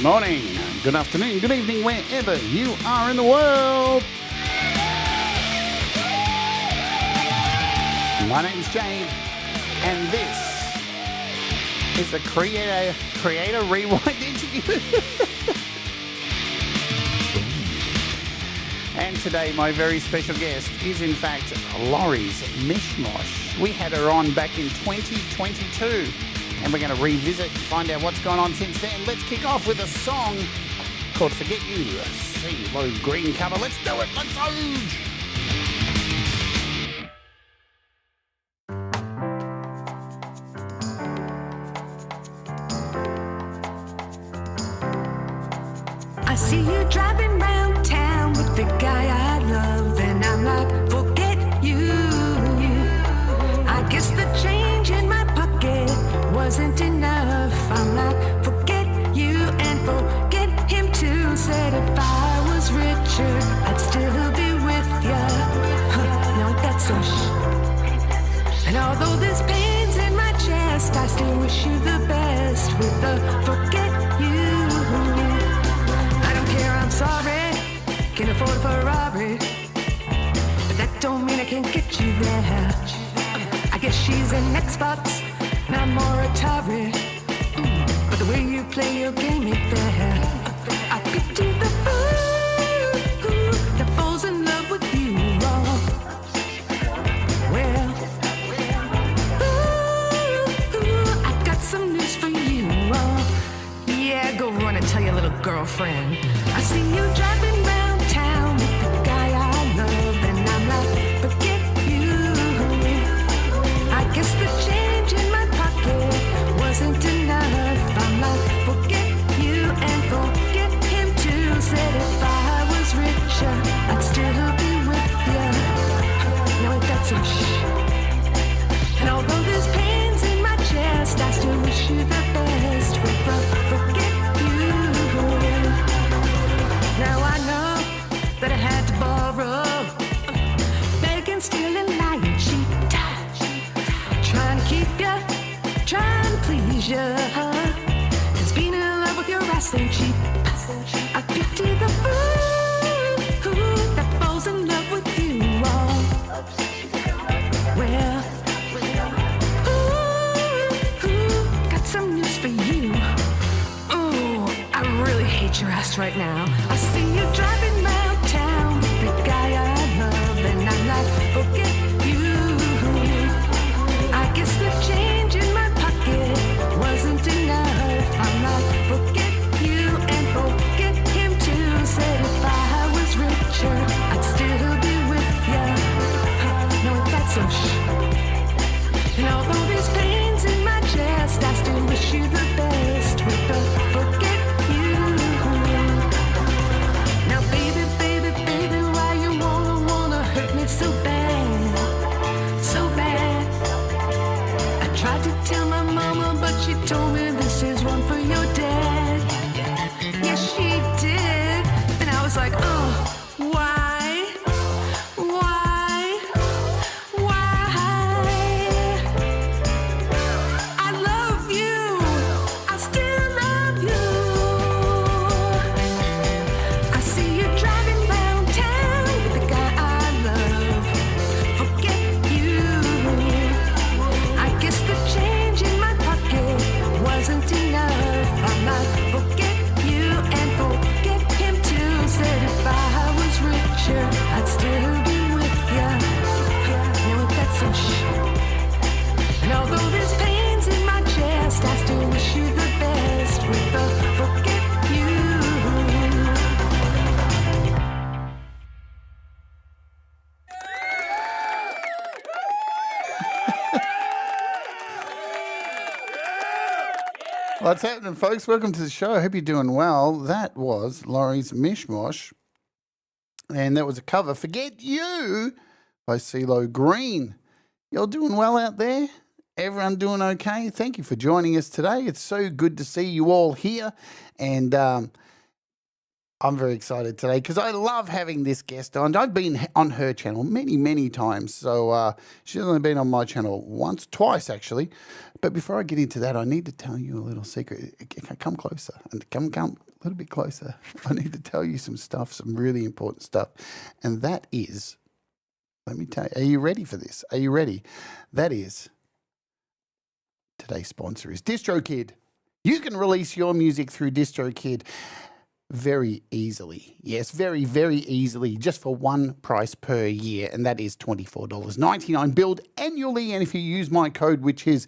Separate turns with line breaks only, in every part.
morning, good afternoon, good evening, wherever you are in the world. My name's Jade, and this is the Creator Rewind interview. And today, my very special guest is, in fact, Laurie's Mishmosh. We had her on back in 2022. And we're going to revisit and find out what's gone on since then. Let's kick off with a song called Forget You, a CeeLo Green cover. Let's do it. Let's Oge.
I see you driving round town with the guy I love, and I'm like, forget you. I guess the change in my pocket wasn't enough. I'm like, forget you and forget him too. Said if I was richer, I'd still be with ya. No, that's so And although there's pains in my chest, I still wish you the best with the forget you. I don't care, I'm sorry, can't afford a Ferrari, but that don't mean I can't get you there. I guess she's an Xbox, not more Atari, but the way you play your game ain't fair. I pity the fool that falls in love with you. Well, I got some news for you. Yeah, go run and tell your little girlfriend. I see you driving round town with the guy I love, and I'm like, forget you. I guess the change in my pocket wasn't enough. I'm like, forget you and forget him too. Said if I was richer, I'd still be with you. Now ain't that some And although there's pains in my chest, I still wish you the best with the forget you. Now I know that I had to borrow, begging, stealing, lying, cheat, trying to keep ya, trying to please ya. 'Cause being in love with your ass ain't cheap. I pity the fool that falls in love with you. Well, got some news for you. Ooh, I really hate your ass right now. I see you driving round town with the guy I love, and I'm like, forget you. I guess the change in my pocket wasn't enough. I'm like, forget you and forget him too. Said if I was richer, I'd still be with ya. No, that's so And although there's pains in my chest, I still wish you the best with the forget you. Now baby, baby, baby, why you wanna hurt me so bad, so bad? I tried to tell my mama, but she told me this is one for your dad. Yes, she did. And I was like, oh, why? Why? Why? I love you. I still love you. I see you driving round town with the guy I love. Forget you. I guess the change in my pocket wasn't enough. I'm like, forget you and forget him too. Said if I was richer, I'd still be with ya. Now that's some And although there's pains in my chest, I still wish you the best with the forget you.
What's happening, folks? Welcome to the show. I hope you're doing well. That was Laurie's Mishmosh, and that was a cover, Forget You, by CeeLo Green. Y'all doing well out there? Everyone doing okay? Thank you for joining us today. It's so good to see you all here, and I'm very excited today because I love having this guest on. I've been on her channel many, many times. So she's only been on my channel twice actually. But before I get into that, I need to tell you a little secret. Come closer and come a little bit closer. I need to tell you some stuff, some really important stuff. And that is, let me tell you, are you ready for this? Are you ready? That is, today's sponsor is DistroKid. You can release your music through DistroKid very easily. Yes, very, very easily, just for one price per year, and that is $24.99 billed annually. And if you use my code, which is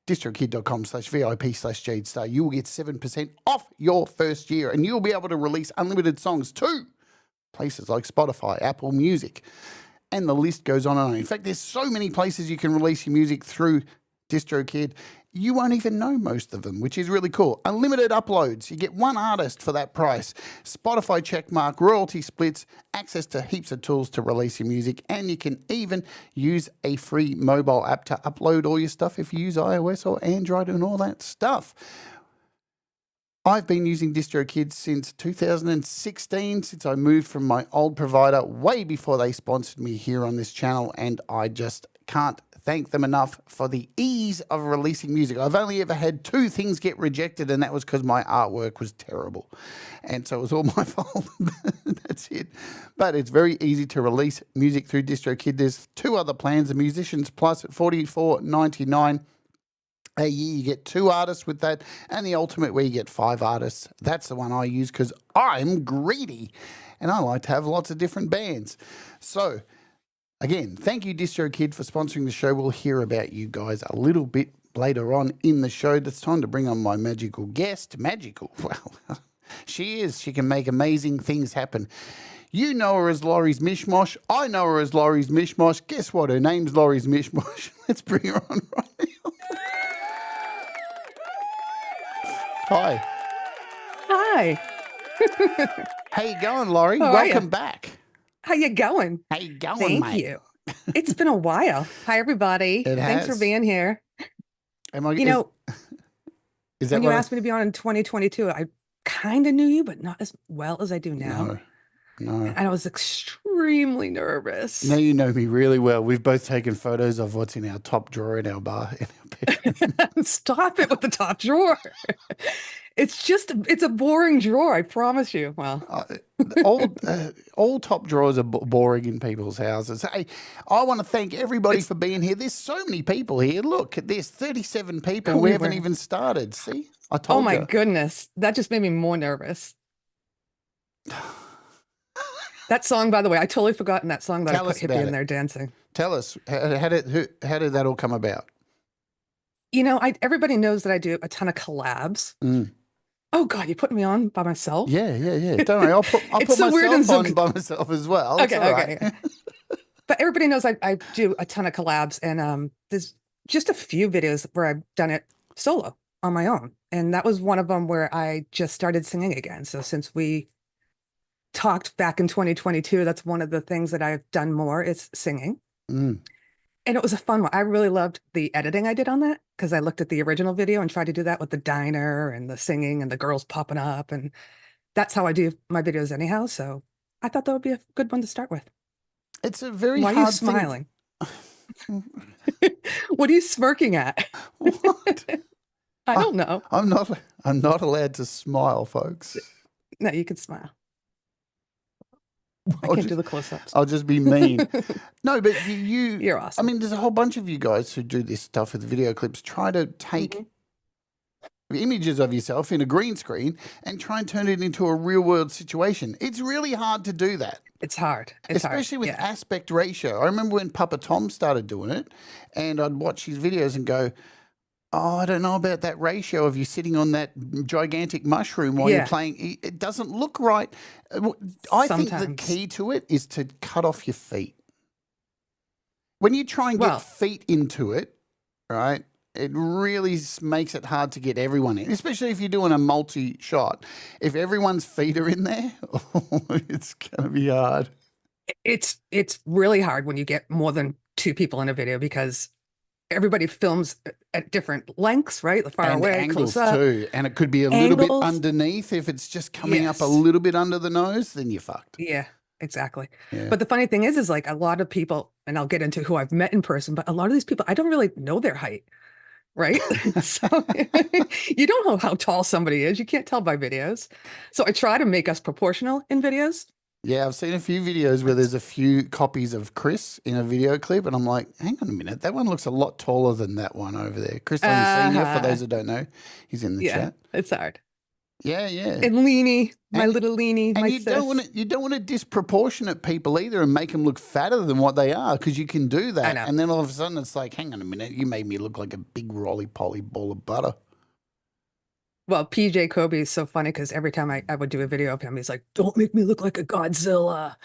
distrokid.com/VIP/Jade Starr, you will get 7% off your first year, and you'll be able to release unlimited songs to places like Spotify, Apple Music, and the list goes on and on. In fact, there's so many places you can release your music through DistroKid, you won't even know most of them, which is really cool. Unlimited uploads. You get one artist for that price. Spotify checkmark, royalty splits, access to heaps of tools to release your music, and you can even use a free mobile app to upload all your stuff if you use iOS or Android and all that stuff. I've been using DistroKid since 2016, since I moved from my old provider way before they sponsored me here on this channel, and I just can't thank them enough for the ease of releasing music. I've only ever had 2 things get rejected, and that was because my artwork was terrible. And so it was all my fault. That's it. But it's very easy to release music through DistroKid. There's 2 other plans, the Musicians Plus at $44.99 a year. You get 2 artists with that, and the Ultimate where you get 5 artists. That's the one I use because I'm greedy, and I like to have lots of different bands. So again, thank you, DistroKid, for sponsoring the show. We'll hear about you guys a little bit later on in the show. It's time to bring on my magical guest. Magical. Well, she is. She can make amazing things happen. You know her as Laurie's Mishmosh. I know her as Laurie's Mishmosh. Guess what? Her name's Laurie's Mishmosh. Let's bring her on right now. Hi.
Hi.
How you going, Laurie?
How are
Welcome
you?
back.
How you going?
How you going,
Thank
mate?
you. It's been a while. Hi, everybody.
It
Thanks for
has.
being here.
Is that
When you
what
asked me to be on in 2022, I kind of knew you, but not as well as I do now.
No.
And I was extremely nervous.
Now you know me really well. We've both taken photos of what's in our top drawer in our bar. In our bedroom.
Stop it with the top drawer. It's a boring drawer, I promise you. Well,
all top drawers are boring in people's houses. Hey, I want to thank everybody for being here. There's so many people here. Look, there's 37 people. We haven't even started. See, I told you.
Oh my goodness. That just made me more nervous. That song, by the way, I totally forgotten that song that I put Hippie in there dancing.
Tell us, how did that all come about?
You know, everybody knows that I do a ton of collabs.
Mm.
Oh God, you putting me on by myself?
Yeah. Don't worry, I'll put
so
myself on by myself as well.
Okay,
it's all right.
okay. But everybody knows I do a ton of collabs, and there's just a few videos where I've done it solo on my own, and that was one of them where I just started singing again. So since we talked back in 2022, that's one of the things that I've done more is singing.
Mm.
And it was a fun one. I really loved the editing I did on that because I looked at the original video and tried to do that with the diner and the singing and the girls popping up. And that's how I do my videos anyhow. So I thought that would be a good one to start with.
It's a very
Why
hard
are you smiling? What are you smirking at?
What?
I don't know.
I'm not allowed to smile, folks.
No, you can smile. I can't do the close-ups.
I'll just be mean. No, but you're
awesome.
I mean, there's a whole bunch of you guys who do this stuff with video clips. Try to take images of yourself in a green screen and try and turn it into a real-world situation. It's really hard to do that.
It's hard.
Especially with aspect ratio. I remember when Papa Tom started doing it, and I'd watch his videos and go, oh, I don't know about that ratio of you sitting on that gigantic mushroom while you're playing. It doesn't look right. I think the key to it is to cut off your feet. When you try and get feet into it, right, it really makes it hard to get everyone in, especially if you're doing a multi-shot. If everyone's feet are in there, it's going to be hard.
It's really hard when you get more than 2 people in a video because everybody films at different lengths, right? Far
And
away,
angles
close up.
too. And it could be a little bit
Angles.
underneath. If it's just coming up a
Yes.
little bit under the nose, then you're fucked.
Yeah, exactly.
Yeah.
But the funny thing is like a lot of people, and I'll get into who I've met in person, but a lot of these people, I don't really know their height, right? So you don't know how tall somebody is. You can't tell by videos. So I try to make us proportional in videos.
Yeah, I've seen a few videos where there's a few copies of Chris in a video clip, and I'm like, hang on a minute, that one looks a lot taller than that one over there. Chris Senior, for those who don't know, he's in the
Yeah,
chat.
it's hard.
Yeah, yeah.
And Leanie, my little Leanie,
And
my
you don't want to disproportionate people either and make them look fatter than what they are, because you can do that.
know.
And then all of a sudden it's like, hang on a minute, you made me look like a big roly-poly ball of butter.
Well, PJ Kobe is so funny because every time I would do a video of him, he's like, don't make me look like a Godzilla.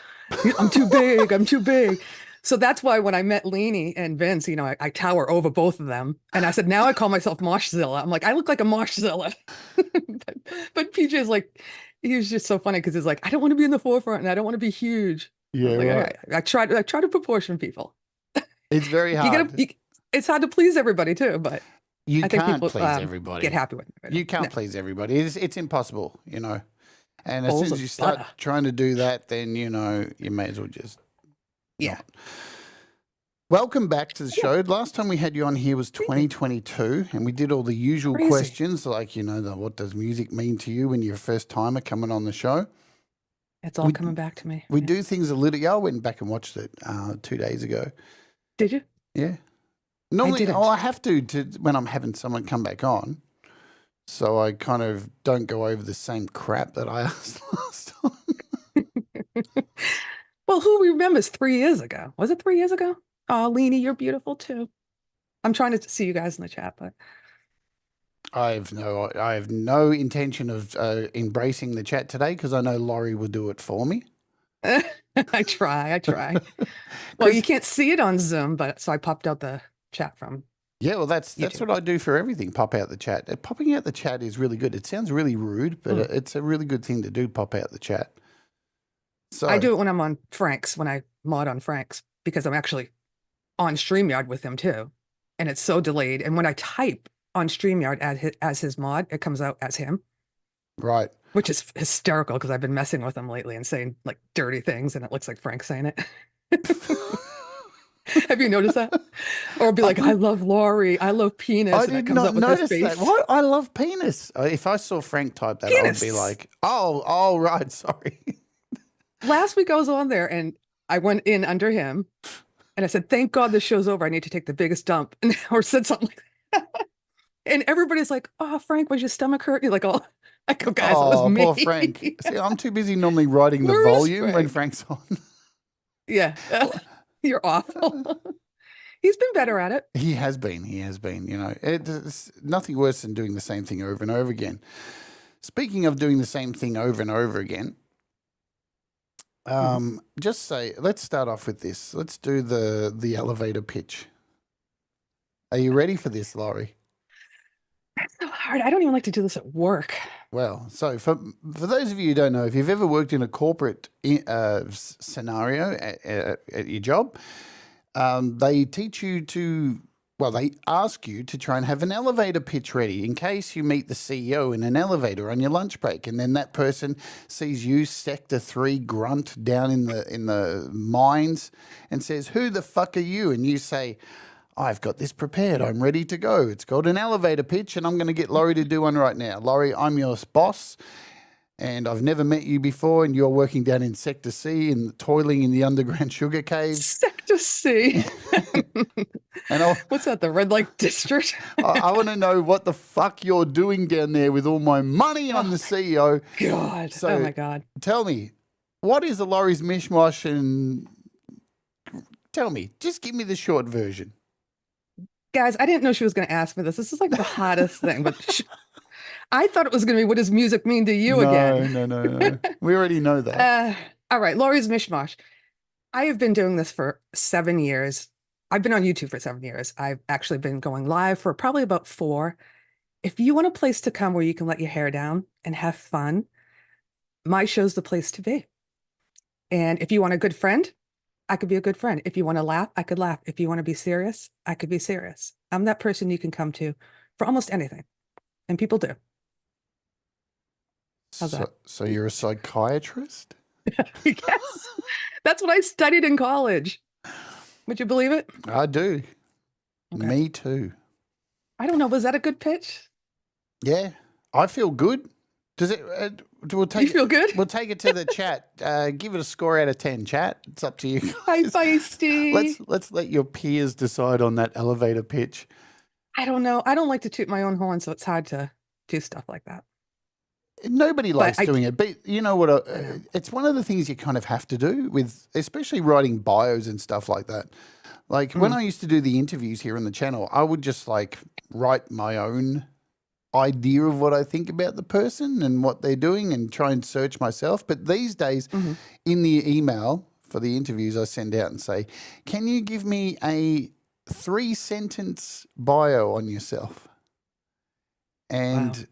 I'm too big. I'm too big. So that's why when I met Leanie and Vince, you know, I tower over both of them. And I said, now I call myself Moshzilla. I'm like, I look like a Moshzilla. but PJ's like, he was just so funny because he's like, I don't want to be in the forefront and I don't want to be huge.
Yeah,
Like,
right.
I try to proportion people.
It's very hard.
It's hard to please everybody too, but
You
I think
can't
people
please everybody.
get happy with it.
You can't
No.
please everybody. It's impossible, you know. And as
Bowls
soon as
of
you start
butter.
trying to do that, then, you know, you may as well just
Yeah.
not. Welcome back to the show. Last time we had you on here was 2022, and we did all the usual
Crazy.
questions like, you know, what does music mean to you when you're a first timer coming on the show?
It's all coming back to me.
We
Yeah.
do things a little. Yeah, I went back and watched it 2 days ago.
Did you?
Yeah. Normally,
didn't.
I have to when I'm having someone come back on, so I kind of don't go over the same crap that I asked last time.
Well, who remembers 3 years ago? Was it 3 years ago? Oh, Leanie, you're beautiful too. I'm trying to see you guys in the chat, but
I have no intention of embracing the chat today because I know Laurie will do it for me.
I try. Well, you can't see it on Zoom, but so I popped out the chat from.
Yeah, well, that's what I do for everything. Pop out the chat. Popping out the chat is really good. It sounds really rude, but it's a really good thing to do. Pop out the chat. So
I do it when I'm on Frank's, when I mod on Frank's, because I'm actually on StreamYard with him too, and it's so delayed. And when I type on StreamYard as his mod, it comes out as him.
Right.
Which is hysterical because I've been messing with him lately and saying like dirty things, and it looks like Frank saying it. Have you noticed that? Or be like, I love Laurie, I love penis.
I
and it
did
comes
not
up with
notice
his face.
that. What? I love penis. If I saw Frank type that, I would be like, oh, right, sorry.
Last week I was on there and I went in under him and I said, thank God this show's over. I need to take the biggest dump. Or said something like that. And everybody's like, oh, Frank, was your stomach hurt? You're like, oh, I go, guys, it was me.
Poor Frank. See, I'm too busy normally writing the
Where is
volume when
Frank?
Frank's on.
Yeah. You're awful. He's been better at it.
He has been, you know. It's nothing worse than doing the same thing over and over again. Speaking of doing the same thing over and over again, just say, let's start off with this. Let's do the elevator pitch. Are you ready for this, Laurie?
That's so hard. I don't even like to do this at work.
Well, so for those of you who don't know, if you've ever worked in a corporate scenario at your job, they teach you they ask you to try and have an elevator pitch ready in case you meet the CEO in an elevator on your lunch break, and then that person sees you Sector 3 grunt down in the mines and says, "Who the fuck are you?" And you say, "I've got this prepared. I'm ready to go. It's called an elevator pitch, and I'm going to get Laurie to do one right now. Laurie, I'm your boss, and I've never met you before, and you're working down in Sector C and toiling in the underground sugar caves."
Sector C.
And
What's that, the red light district?
I want to know what the fuck you're doing down there with all my money on the CEO.
God.
So
Oh, my God.
tell me, what is a Laurie's Mishmosh? And tell me, just give me the short version.
Guys, I didn't know she was going to ask me this. This is like the hottest thing, but I thought it was going to be, what does music mean to you again?
No. We already know that.
All right, Laurie's Mishmosh. I have been doing this for 7 years. I've been on YouTube for 7 years. I've actually been going live for probably about 4. If you want a place to come where you can let your hair down and have fun, my show's the place to be. And if you want a good friend, I could be a good friend. If you want to laugh, I could laugh. If you want to be serious, I could be serious. I'm that person you can come to for almost anything. And people do. How's that?
So you're a psychiatrist?
Yes. That's what I studied in college. Would you believe it?
I do.
Okay.
Me too.
I don't know. Was that a good pitch?
Yeah, I feel good. Does it? We'll take
You feel good?
We'll take it to the chat. Give it a score out of 10. Chat. It's up to you guys.
Hi, feisty.
Let's let your peers decide on that elevator pitch.
I don't know. I don't like to toot my own horn, so it's hard to do stuff like that.
Nobody likes
I-
doing it, but you know what? It's one of the things you kind of have to do with, especially writing bios and stuff like that. Like when I used to do the interviews here on the channel, I would just like write my own idea of what I think about the person and what they're doing and try and search myself. But these days, in the email for the interviews, I send out and say, "Can you give me a 3-sentence bio on yourself?" And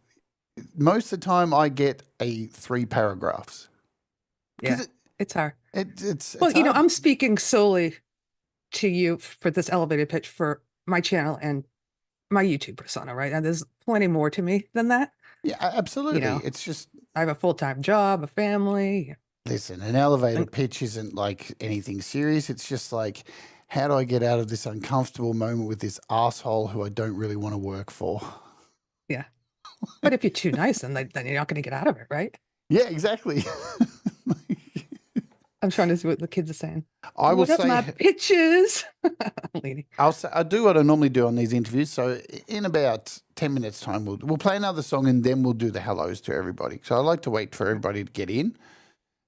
Wow.
most of the time I get a 3 paragraphs.
Yeah, it's hard.
It's
Well, you know,
hard.
I'm speaking solely to you for this elevated pitch for my channel and my YouTube persona, right? And there's plenty more to me than that.
Yeah, absolutely.
know.
It's just,
I have a full-time job, a family.
listen, an elevator pitch isn't like anything serious. It's just like, how do I get out of this uncomfortable moment with this asshole who I don't really want to work for?
Yeah. But if you're too nice, then you're not going to get out of it, right?
Yeah, exactly.
I'm trying to see what the kids are saying.
I will
What up,
say,
my pitches? Lady.
I do what I normally do on these interviews. So in about 10 minutes time, we'll play another song and then we'll do the hellos to everybody. So I like to wait for everybody to get in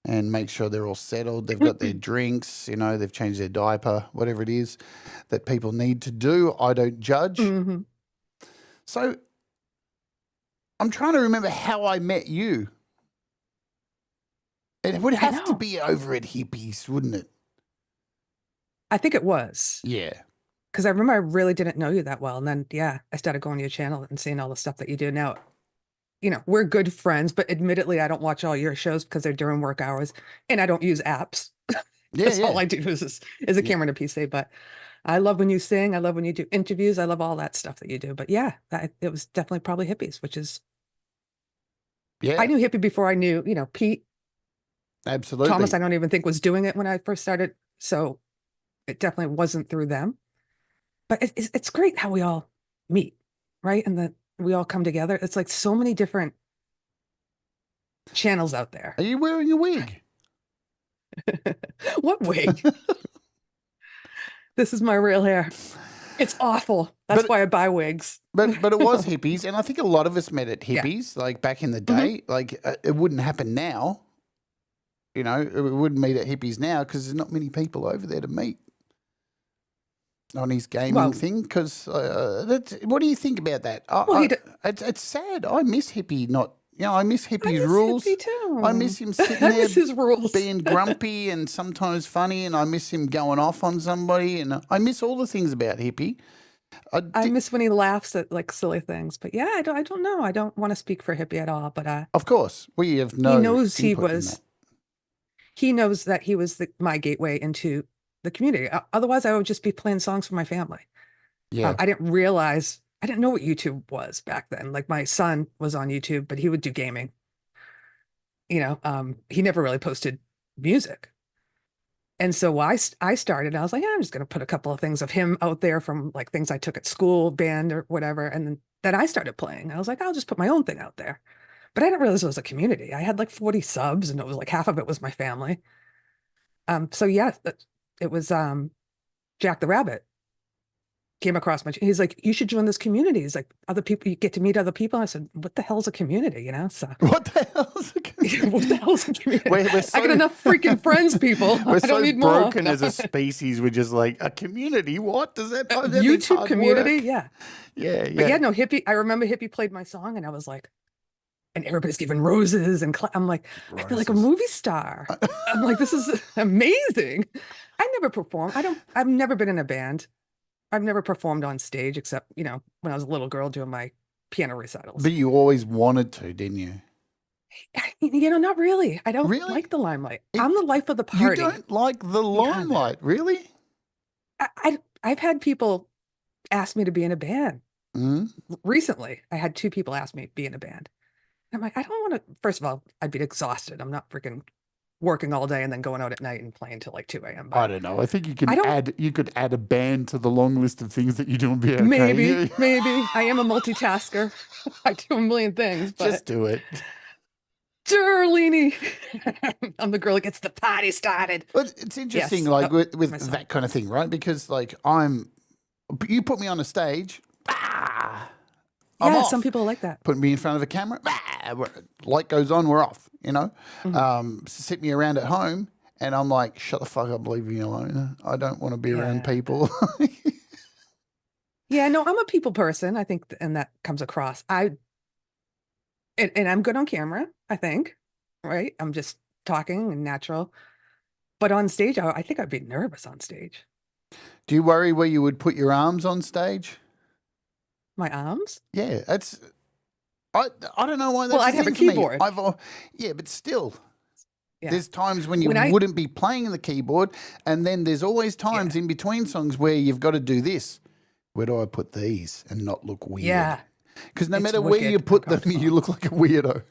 and make sure they're all settled. They've got their drinks, you know, they've changed their diaper, whatever it is that people need to do. I don't judge. So I'm trying to remember how I met you. It would have to be over at Hippies, wouldn't it?
I think it was.
Yeah.
Because I remember I really didn't know you that well. And then, yeah, I started going to your channel and seeing all the stuff that you do. Now, you know, we're good friends, but admittedly, I don't watch all your shows because they're during work hours and I don't use apps. That's all I do is a camera and a PC. But I love when you sing. I love when you do interviews. I love all that stuff that you do. But yeah, it was definitely probably Hippies, which is, I knew Hippie before I knew, you know, Pete.
Absolutely.
Thomas, I don't even think was doing it when I first started. So it definitely wasn't through them. But it's great how we all meet, right? And that we all come together. It's like so many different channels out there.
Are you wearing a wig?
What wig? This is my real hair. It's awful. That's why I buy wigs.
But it was Hippies, and I think a lot of us met at Hippies, like back in the day. Like it wouldn't happen now. You know, we wouldn't meet at Hippies now because there's not many people over there to meet on his gaming thing. Because what do you think about that? It's sad. I miss Hippie. I miss Hippie's rules.
Hippie too.
I miss him sitting
I
there
miss his rules.
being grumpy and sometimes funny, and I miss him going off on somebody, and I miss all the things about Hippie.
I miss when he laughs at like silly things. But yeah, I don't know. I don't want to speak for Hippie at all. But
of course, we have no.
He knows he was. He knows that he was my gateway into the community. Otherwise, I would just be playing songs for my family.
Yeah.
I didn't know what YouTube was back then. Like my son was on YouTube, but he would do gaming. You know, he never really posted music. And so I started, I was like, yeah, I'm just going to put a couple of things of him out there from like things I took at school, band or whatever. And then I started playing. I was like, I'll just put my own thing out there. But I didn't realize it was a community. I had like 40 subs and it was like half of it was my family. So yeah, it was Jack the Rabbit came across he's like, you should join this community. He's like, other people, you get to meet other people. I said, what the hell's a community, you know? So
what the hell's a community?
What the hell's a community?
I
got enough freaking friends, people.
We're
I don't need more.
broken as a species. We're just like, a community? What does that mean?
YouTube community?
Work.
Yeah.
Yeah.
But yeah, no, Hippie, I remember Hippie played my song and I was like, and everybody's giving roses and I'm like, I feel like a movie star. I'm like, this is amazing. I never performed. I've never been in a band. I've never performed on stage except, you know, when I was a little girl doing my piano recitals.
But you always wanted to, didn't you?
Not really. I don't
Really?
like the limelight. I'm the life of the
You
party.
don't like the
Yeah.
limelight, really?
I've had people ask me to be in a band.
Mm.
Recently, I had 2 people ask me to be in a band. I'm like, I don't want to. First of all, I'd be exhausted. I'm not freaking working all day and then going out at night and playing till like 2 a.m.
I
But
don't know. I think you
I
can
don't.
add a band to the long list of things that you do and be okay.
Maybe I am a multitasker. I do a million things,
Just
but
do it.
Darlene, I'm the girl that gets the party started.
But it's interesting,
Yes.
like
Oh,
with
my
that
son.
kind of thing, right? Because like you put me on a stage, I'm
Yeah,
off.
some people like that.
Put me in front of a camera, light goes on, we're off.
Mhm.
Sit me around at home, and I'm like, shut the fuck up, leave me alone. I don't want to be around
Yeah.
people.
Yeah, no, I'm a people person, I think, and that comes across. And I'm good on camera, I think, right? I'm just talking and natural. But on stage, I think I'd be nervous on stage.
Do you worry where you would put your arms on stage?
My arms?
Yeah, that's. I don't know why
Well,
that's
I'd
a
have a
thing for me.
keyboard.
Yeah, but still,
Yeah.
there's times when you
When I,
wouldn't be playing the keyboard, and then there's always times
yeah,
in between songs where you've got to do this. Where do I put these and not look weird?
yeah,
Because no
it's
matter where you
wicked
put them,
uncomfortable.
you look like a weirdo.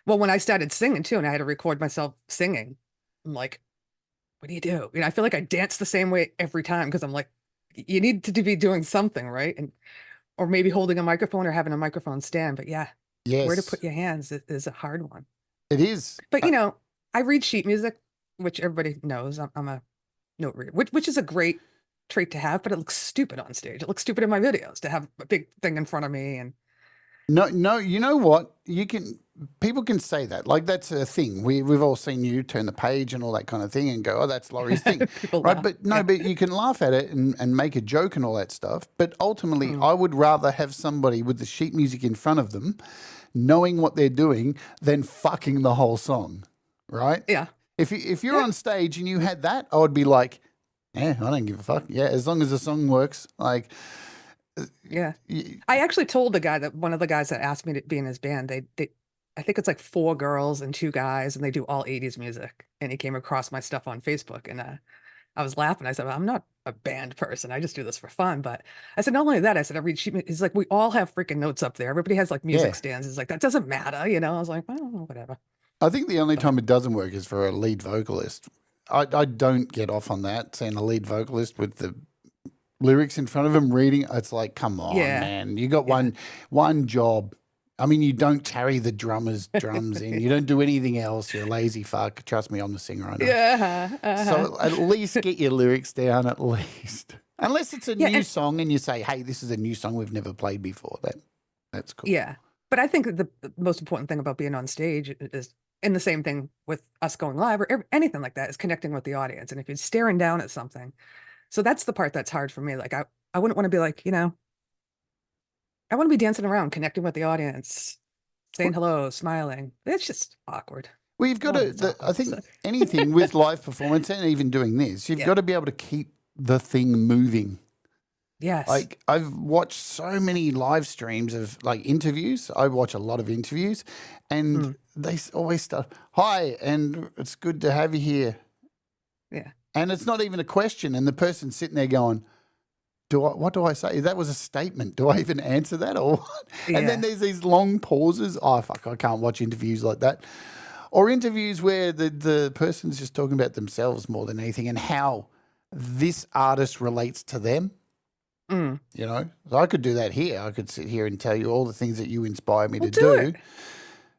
Well, when I started singing too, and I had to record myself singing, I'm like, what do you do? I feel like I dance the same way every time because I'm like, you need to be doing something, right? And or maybe holding a microphone or having a microphone stand. But yeah, where to
Yes,
put your hands is a hard one.
it is.
But I read sheet music, which everybody knows. I'm a note reader, which is a great trait to have, but it looks stupid on stage. It looks stupid in my videos to have a big thing in front of me. And
No, you know what? People can say that. Like that's a thing. We've all seen you turn the page and all that kind of thing and go, oh, that's Laurie's thing.
people
Right.
laugh.
But no,
Yeah.
but you can laugh at it and make a joke and all that stuff. But ultimately,
Mm.
I would rather have somebody with the sheet music in front of them, knowing what they're doing, than fucking the whole song. Right?
Yeah.
If you're
Yeah.
on stage and you had that, I would be like, yeah, I don't give a fuck. Yeah, as long as the song works. Like,
Yeah. I actually told the guy that one of the guys that asked me to be in his band, they I think it's like 4 girls and 2 guys, and they do all 80s music. And he came across my stuff on Facebook, and I was laughing. I said, well, I'm not a band person. I just do this for fun. But I said, not only that, I said, I read sheet. He's like, we all have freaking notes up there. Everybody has like music
yeah.
stands. He's like, that doesn't matter. I was like, well, whatever.
I think the only
But
time it doesn't work is for a lead vocalist. I don't get off on that, seeing a lead vocalist with the lyrics in front of him reading. It's like, come on,
yeah,
man. You got
yeah,
one job. I mean, you don't carry the drummer's drums in. You don't do anything else. You're a lazy fuck. Trust me, I'm the singer, I know.
yeah,
So at least get your lyrics down, at least. Unless it's a
yeah,
new
and
song and you say, hey, this is a new song we've never played before. That's cool.
yeah. But I think that the most important thing about being on stage is, and the same thing with us going live or anything like that, is connecting with the audience. And if you're staring down at something, so that's the part that's hard for me. Like I wouldn't want to be like, I want to be dancing around, connecting with the audience, saying hello, smiling. It's just awkward.
Well, you've
A
got
lot of
to,
it's awkward.
I think anything with live performance and even doing this, you've
Yeah.
got to be able to keep the thing moving.
Yes.
Like I've watched so many live streams of like interviews. I watch a lot of interviews and they always start, hi, and it's good to have you here.
Yeah.
And it's not even a question. And the person's sitting there going, what do I say? That was a statement. Do I even answer that or what? And then
Yeah.
there's these long pauses. Oh, fuck, I can't watch interviews like that. Or interviews where the person's just talking about themselves more than anything and how this artist relates to them.
Mm.
So I could do that here. I could sit here and tell you all the things that you inspire me
Well,
to
do
do.
it.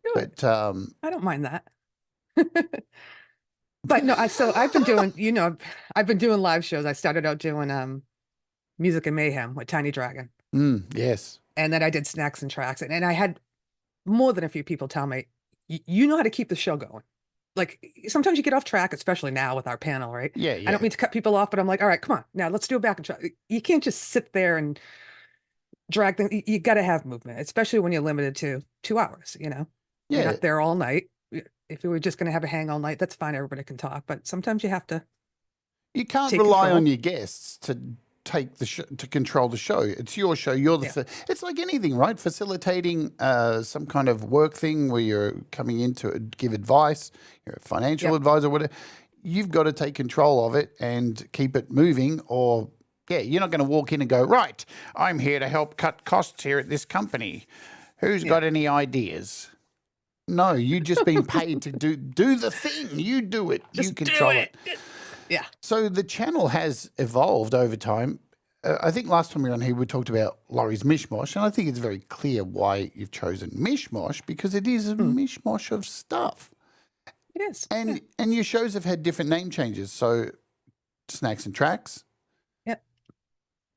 Do it.
But
I don't mind that. But no, so I've been doing, I've been doing live shows. I started out doing Music and Mayhem with Tiny Dragon.
yes.
And then I did Snacks and Tracks. And I had more than a few people tell me, you know how to keep the show going. Like sometimes you get off track, especially now with our panel, right?
Yeah,
I
yeah.
don't mean to cut people off, but I'm like, all right, come on, now let's do a back and track. You can't just sit there and drag things. You got to have movement, especially when you're limited to 2 hours. You're
Yeah.
not there all night. If you were just going to have a hang all night, that's fine. Everybody can talk, but sometimes you have to.
You can't
Take
rely
control.
on your guests to take to control the show. It's your show. You're the. It's like anything, right? Facilitating some kind of work thing where you're coming in to give advice. You're a financial advisor, whatever. You've got to take control of it and keep it moving, or you're not going to walk in and go, right, I'm here to help cut costs here at this company. Who's got any ideas? No, you just been paid to do the thing. You do it.
Just
you control it.
Yeah.
So the channel has evolved over time. I think last time we were on here, we talked about Laurie's Mishmosh, and I think it's very clear why you've chosen Mishmosh, because it is a mishmosh of stuff.
It is.
And your shows have had different name changes. So Snacks and Tracks.
Yep.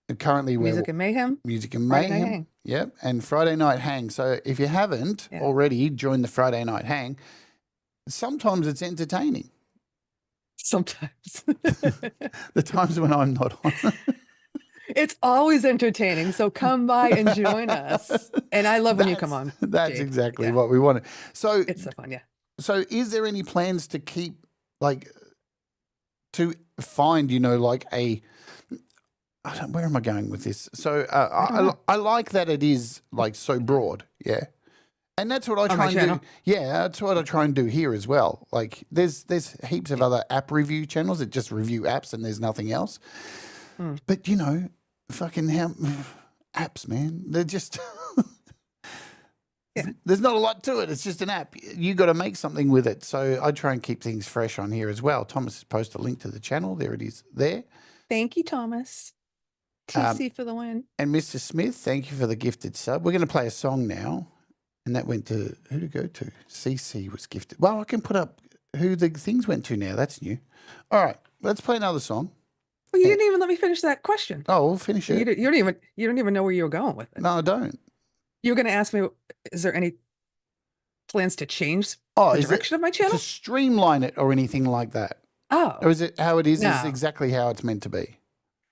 And currently
Music and Mayhem.
Music and
Friday
Mayhem.
Night Hang.
Yep. And Friday Night Hang. So if you haven't already joined the Friday Night Hang, sometimes it's entertaining.
Sometimes.
The times when I'm not on.
It's always entertaining. So come by and join us. And I love when you come on.
That's
Jade.
exactly what we wanted. So
it's so fun,
So is there any plans to keep, like, to find, like where am I going with this? So I like that it is, like, so broad, and that's what I try and do. Yeah, that's what I try and do here as well. Like, there's heaps of other app review channels that just review apps and there's nothing else. But fucking apps, man, they're just there's not a lot to it. It's just an app. You got to make something with it. So I try and keep things fresh on here as well. Thomas has posted a link to the channel. There it is. There.
Thank you, Thomas. TC for the win.
And Mr. Smith, thank you for the gifted sub. We're going to play a song now. And that went to, who to go to? CC was gifted. Well, I can put up who the things went to now. That's new. All right, let's play another song.
Well, you didn't even let me finish that question.
Oh, we'll finish it.
You don't even know where you were going with it.
No, I don't.
You were going to ask me, is there any plans to change the direction of my channel?
To streamline it or anything like that?
Oh.
Or is it how it is?
No.
Is exactly how it's meant to be?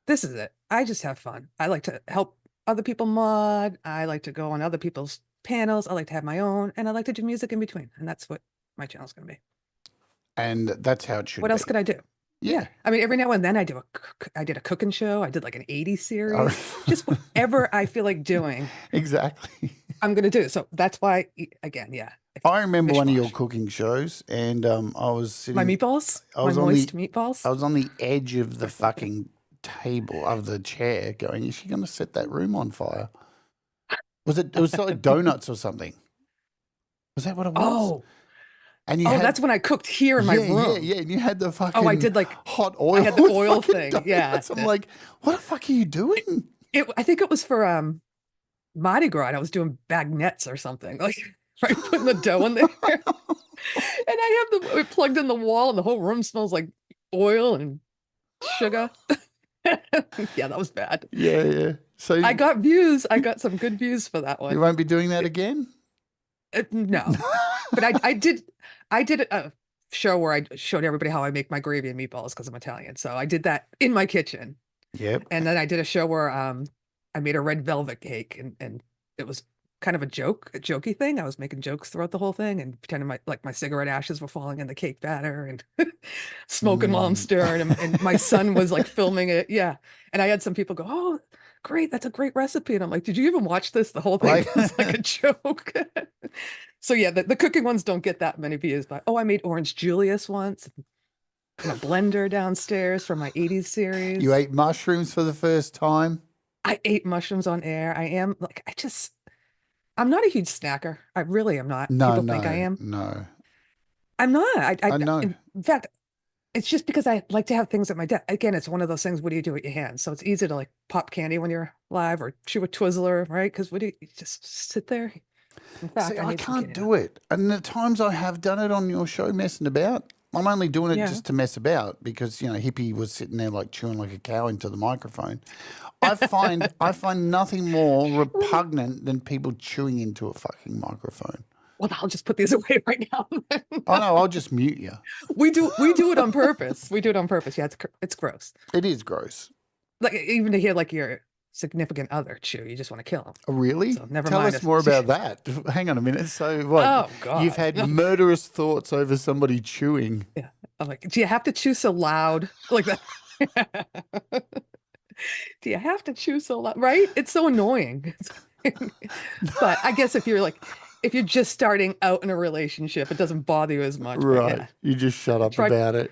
This is it. I just have fun. I like to help other people mod. I like to go on other people's panels. I like to have my own, and I like to do music in between. And that's what my channel's going to be.
And that's how it should be.
What else could I do?
Yeah.
I mean, every now and then I did a cooking show. I did like an 80s series. Just whatever I feel like doing.
Exactly.
I'm going to do. So that's why, again,
I remember one of your cooking shows, and I was sitting...
My meatballs? My moist meatballs?
I was on the edge of the fucking table, of the chair, going, is she going to set that room on fire? It was like donuts or something. Was that what it was?
Oh.
And
that's when I cooked here in my room.
Yeah. And you had the fucking
I did like
hot oil.
I had the oil thing.
Donuts.
Yeah.
I'm like, what the fuck are you doing?
I think it was for Mardi Gras. I was doing bagnettes or something. Like right, putting the dough in there. And I have it plugged in the wall and the whole room smells like oil and sugar. Yeah, that was bad.
Yeah. So
I got views. I got some good views for that one.
You won't be doing that again?
No. But I did a show where I showed everybody how I make my gravy and meatballs because I'm Italian. So I did that in my kitchen.
Yep.
And then I did a show where I made a red velvet cake and it was kind of a jokey thing. I was making jokes throughout the whole thing and pretending my cigarette ashes were falling in the cake batter and smoking while I'm stirring. And my son was like filming it. Yeah. And I had some people go, oh, great. That's a great recipe. And I'm like, did you even watch this? The whole thing was like a joke. So yeah, the cooking ones don't get that many views, but I made Orange Julius once in a blender downstairs for my 80s series.
You ate mushrooms for the first time?
I ate mushrooms on air. I am like, I'm not a huge snacker. I really am not.
No,
People think I am.
No.
I'm not.
I know.
In fact, it's just because I like to have things at my desk. Again, it's one of those things, what do you do with your hands? So it's easy to like pop candy when you're live or chew a Twizzler, right? Because you just sit there. In fact,
See, I can't do it. And the times I have done it on your show messing about, I'm only doing it just to mess about because, Hippie was sitting there like chewing like a cow into the microphone. I find nothing more repugnant than people chewing into a fucking microphone.
Well, I'll just put these away right now.
Oh no, I'll just mute you.
We do it on purpose. We do it on purpose. Yeah, it's gross.
It is gross.
Like even to hear like your significant other chew, you just want to kill him.
Oh, really?
So never
Tell
mind
us more about that. Hang on a minute. So what?
Oh God.
You've had murderous thoughts over somebody chewing.
Yeah. I'm like, do you have to chew so loud like that? Do you have to chew so loud? Right? It's so annoying. But I guess if you're just starting out in a relationship, it doesn't bother you as much. But
Right.
yeah,
You just shut up
try
about it.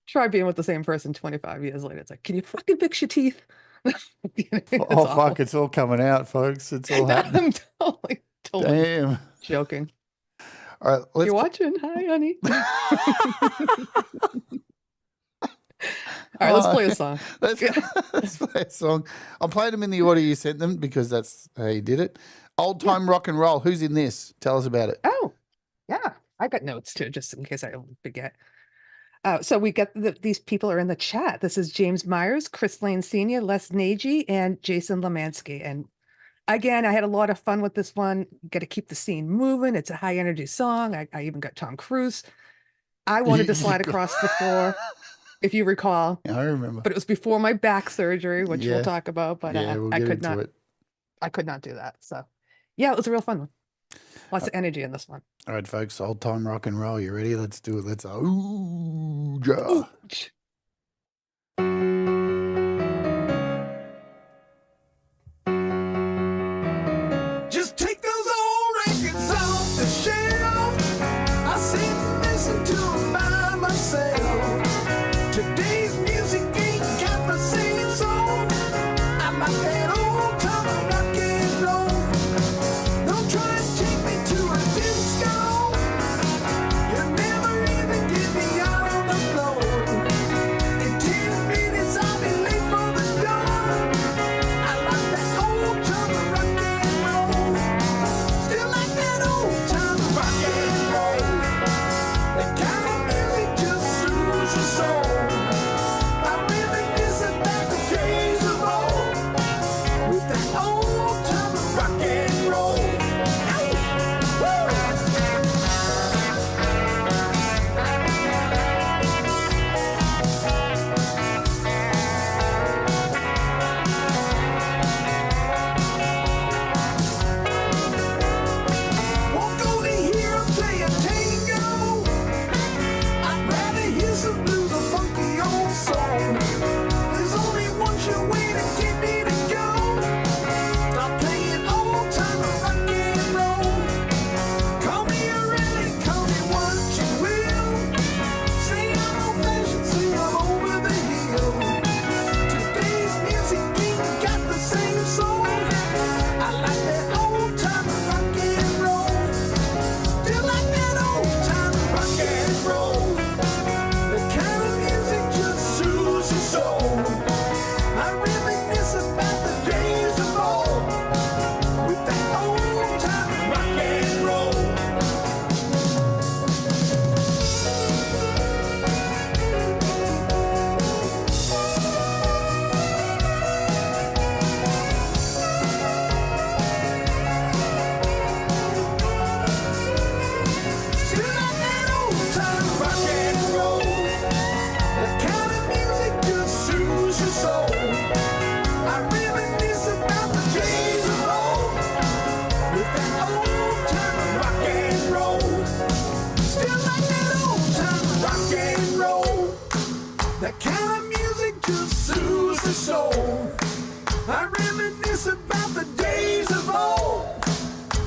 try being with the same person 25 years later. It's like, can you fucking fix your teeth? It's
Oh, fuck.
awful.
It's all coming out, folks. It's all happening.
I'm totally
Damn.
joking.
All right. Let's
You're watching. Hi, honey. All right, let's play a song.
Let's play a song. I played them in the order you sent them because that's how you did it. Old time rock and roll. Who's in this? Tell us about it.
Oh, yeah. I got notes too, just in case I don't forget. So we got these people are in the chat. This is James Myers, Chris Lane Sr., Les Nagy, and Jason Lemansky. And again, I had a lot of fun with this one. Got to keep the scene moving. It's a high energy song. I even got Tom Cruise. I wanted to slide across the floor, if you recall.
I remember.
But it was before my back surgery, which we'll talk about. But
we'll
I
get
could
into
not.
it.
I could not do that. So yeah, it was a real fun one. Lots of energy in this one.
All right, folks. Old time rock and roll. You ready? Let's do it. Let's ooh.
Just take those old records off the shelf. I sit and listen to them by myself. Today's music ain't got the same soul. I like that old time rock and roll. Don't try and take me to a disco. You never even get me out on the floor. In 10 minutes I'll be late for the door. I like that old time rock and roll. Still like that old time rock and roll. That kind of music just soothes your soul. I really miss it back the days of old. With that old time rock and roll. Hey, woo! Won't go to hear 'em play a tango. I'd rather hear some blues or funky old soul. There's only one sure way to get me to go. Stop playing old time rock and roll. Call me a relic, call me what you will. Say I'm old-fashioned, say I'm over the hill. Today's music ain't got the same soul. I like that old time rock and roll. Still like that old time rock and roll. The kind of music just soothes your soul. I really miss about the days of old. With that old time rock and roll. Still like that old time rock and roll. The kind of music just soothes your soul. I really miss about the days of old. With that old time rock and roll. Still like that old time rock and roll. That kind of music just soothes the soul. I reminisce about the days of old.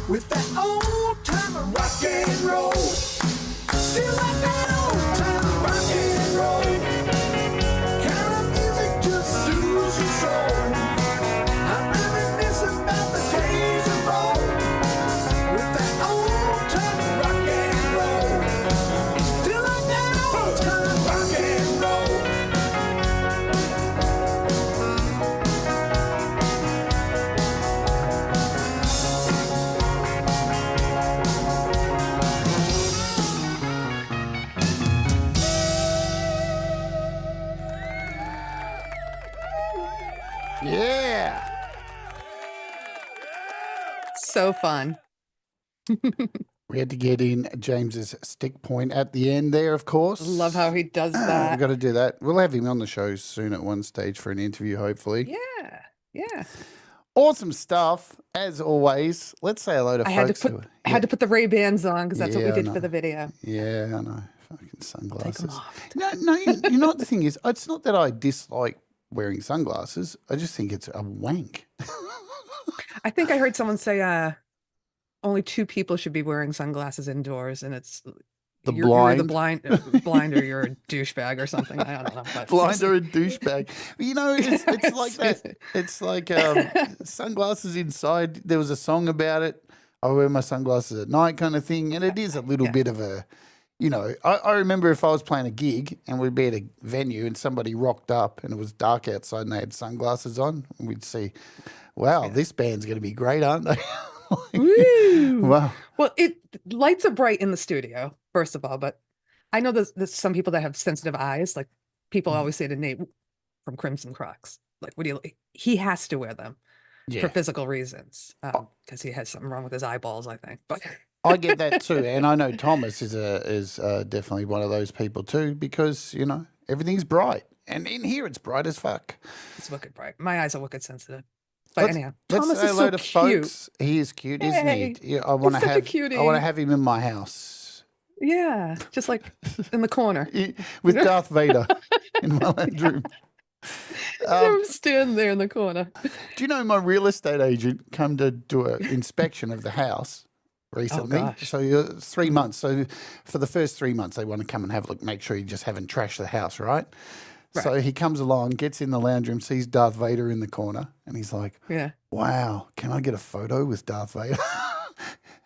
With that old time rock and roll. Still like that old time rock and roll. Kind of music just soothes your soul. I reminisce about the days of old. With that old time rock and roll. Still like that old time rock and roll.
Yeah.
So fun.
We had to get in James's stick point at the end there, of course.
Love how he does
We've
that.
got to do that. We'll have him on the show soon at one stage for an interview, hopefully.
Yeah. Yeah.
Awesome stuff, as always. Let's say hello to
I had to
folks.
put I had to put the Ray-Bans on because that's what
Yeah,
we
I
did
know.
for the video.
Yeah, I know. Fucking
Take
sunglasses.
them off.
No, you know what the thing is? It's not that I dislike wearing sunglasses. I just think it's a wank.
I think I heard someone say only 2 people should be wearing sunglasses indoors, and it's
The
you're the
blind.
blind or you're a douchebag or something. I don't know. But
Blind or a douchebag. You know, it's like that. It's like sunglasses inside. There was a song about it. I wear my sunglasses at night kind of thing. And it is a little bit of a, you know, I remember if I was playing a gig and we'd be at a venue and somebody rocked up and it was dark outside and they had sunglasses on, and we'd see, wow, this band's going to be great, aren't they?
Woo!
Wow.
Well, lights are bright in the studio, first of all, but I know there's some people that have sensitive eyes. Like people always say to Nate from Crimson Crocs, like, he has to wear them for physical reasons because he has something wrong with his eyeballs, I think. But
I get that too, and I know Thomas is definitely one of those people too, because you know everything's bright, and in here it's bright as fuck.
It's wicked bright. My eyes are wicked sensitive. But anyhow,
let's
Thomas
say
is
hello
so
to
cute.
folks. He is cute, isn't
Yay.
he? Yeah, I want to
such a
have.
cutie.
I want to have him in my house
Yeah, just like in the corner.
with Darth Vader in my lounge room.
I'm standing there in the corner.
Do you know my real estate agent come to do an inspection of the house recently?
gosh.
So 3 months. So for the first 3 months, they want to come and have a look, make sure you just haven't trashed the house, right? So he comes along, gets in the lounge room, sees Darth Vader in the corner, and he's like,
Yeah.
wow, can I get a photo with Darth Vader?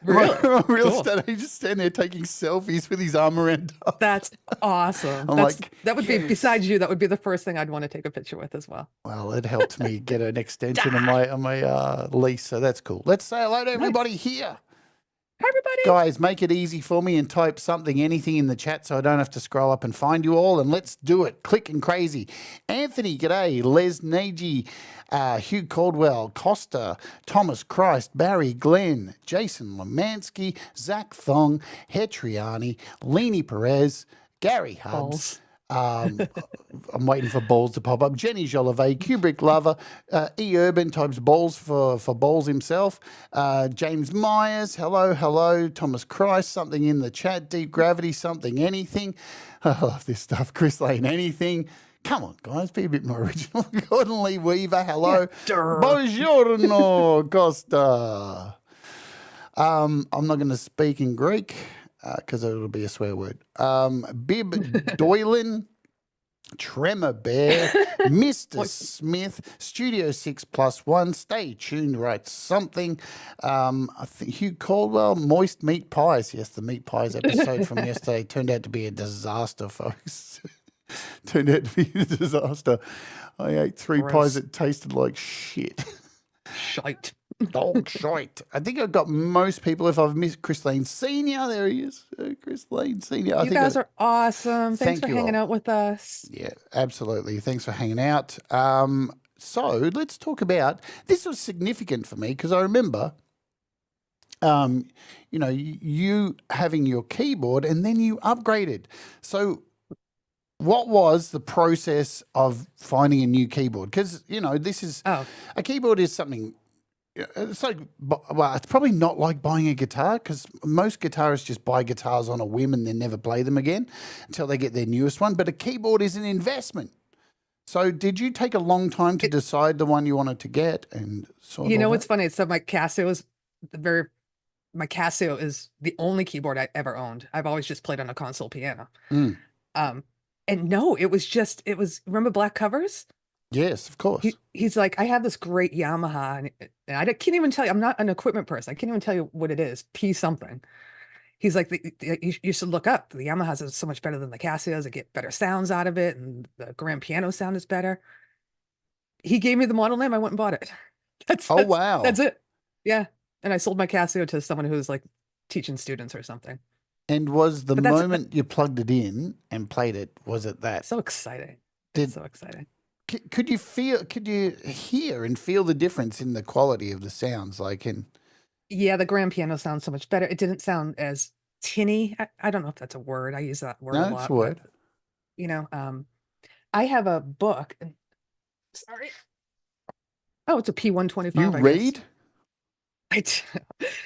Really?
My real
Cool.
estate agent standing there taking selfies with his arm around Darth.
That's awesome.
I'm
That would be, besides you, that would be the first thing I'd want to take a picture with as well.
Well, it helped me get an extension on my lease, so that's cool. Let's say hello to everybody here.
Hi, everybody.
Guys, make it easy for me and type something, anything in the chat so I don't have to scroll up and find you all, and let's do it. Click and crazy. Anthony, g'day. Les Nagy, Hugh Caldwell, Costa, Thomas Christ, Barry Glenn, Jason Lemansky, Zach Thong, Hetriani, Leanie Perez, Gary Hubbs. I'm waiting for balls to pop up. Jenny Jolivet, Kubrick Lover, E. Urban types balls for balls himself. James Myers, hello. Thomas Christ, something in the chat. Deep Gravity, something, anything. I love this stuff. Chris Lane, anything. Come on, guys, be a bit more original. Gordon Lee Weaver, hello.
Yeah.
Buongiorno, Costa. I'm not going to speak in Greek because it'll be a swear word. Bib Doylan, Tremor Bear, Mr. Smith, Studio 6+1, Stay Tuned, writes something. I think Hugh Caldwell, Moist Meat Pies. Yes, the Meat Pies episode from yesterday turned out to be a disaster, folks. Turned out to be a disaster. I ate 3 pies that tasted like shit.
Shite.
Dog shite. I think I've got most people. If I've missed Chris Lane Sr., there he is. Chris Lane Sr.
You guys are awesome. Thanks
Thank
for
you
hanging
all.
out with us.
Yeah, absolutely. Thanks for hanging out. So let's talk about, this was significant for me because I remember, you know, you having your keyboard and then you upgraded. So what was the process of finding a new keyboard? Because, you know, this is, a keyboard is something, it's like, well, it's probably not like buying a guitar because most guitarists just buy guitars on a whim and then never play them again until they get their newest one. But a keyboard is an investment. So did you take a long time to decide the one you wanted to get? And
You know what's funny? So my Casio is my Casio is the only keyboard I ever owned. I've always just played on a console piano. And no, it was remember Black Covers?
Yes, of course.
He's like, I have this great Yamaha, and I can't even tell you, I'm not an equipment person. I can't even tell you what it is, P something. He's like, you should look up. The Yamahas are so much better than the Casios. I get better sounds out of it, and the grand piano sound is better. He gave me the model name. I went and bought it.
Wow.
That's it. Yeah. And I sold my Casio to someone who was like teaching students or something.
And was the moment you plugged it in and played it, was it that?
So exciting. So exciting.
Could you hear and feel the difference in the quality of the sounds?
Yeah, the grand piano sounds so much better. It didn't sound as tinny. I don't know if that's a word. I use that word a lot.
It's a word.
But, you know, I have a book. Sorry. Oh, it's a P125.
You read?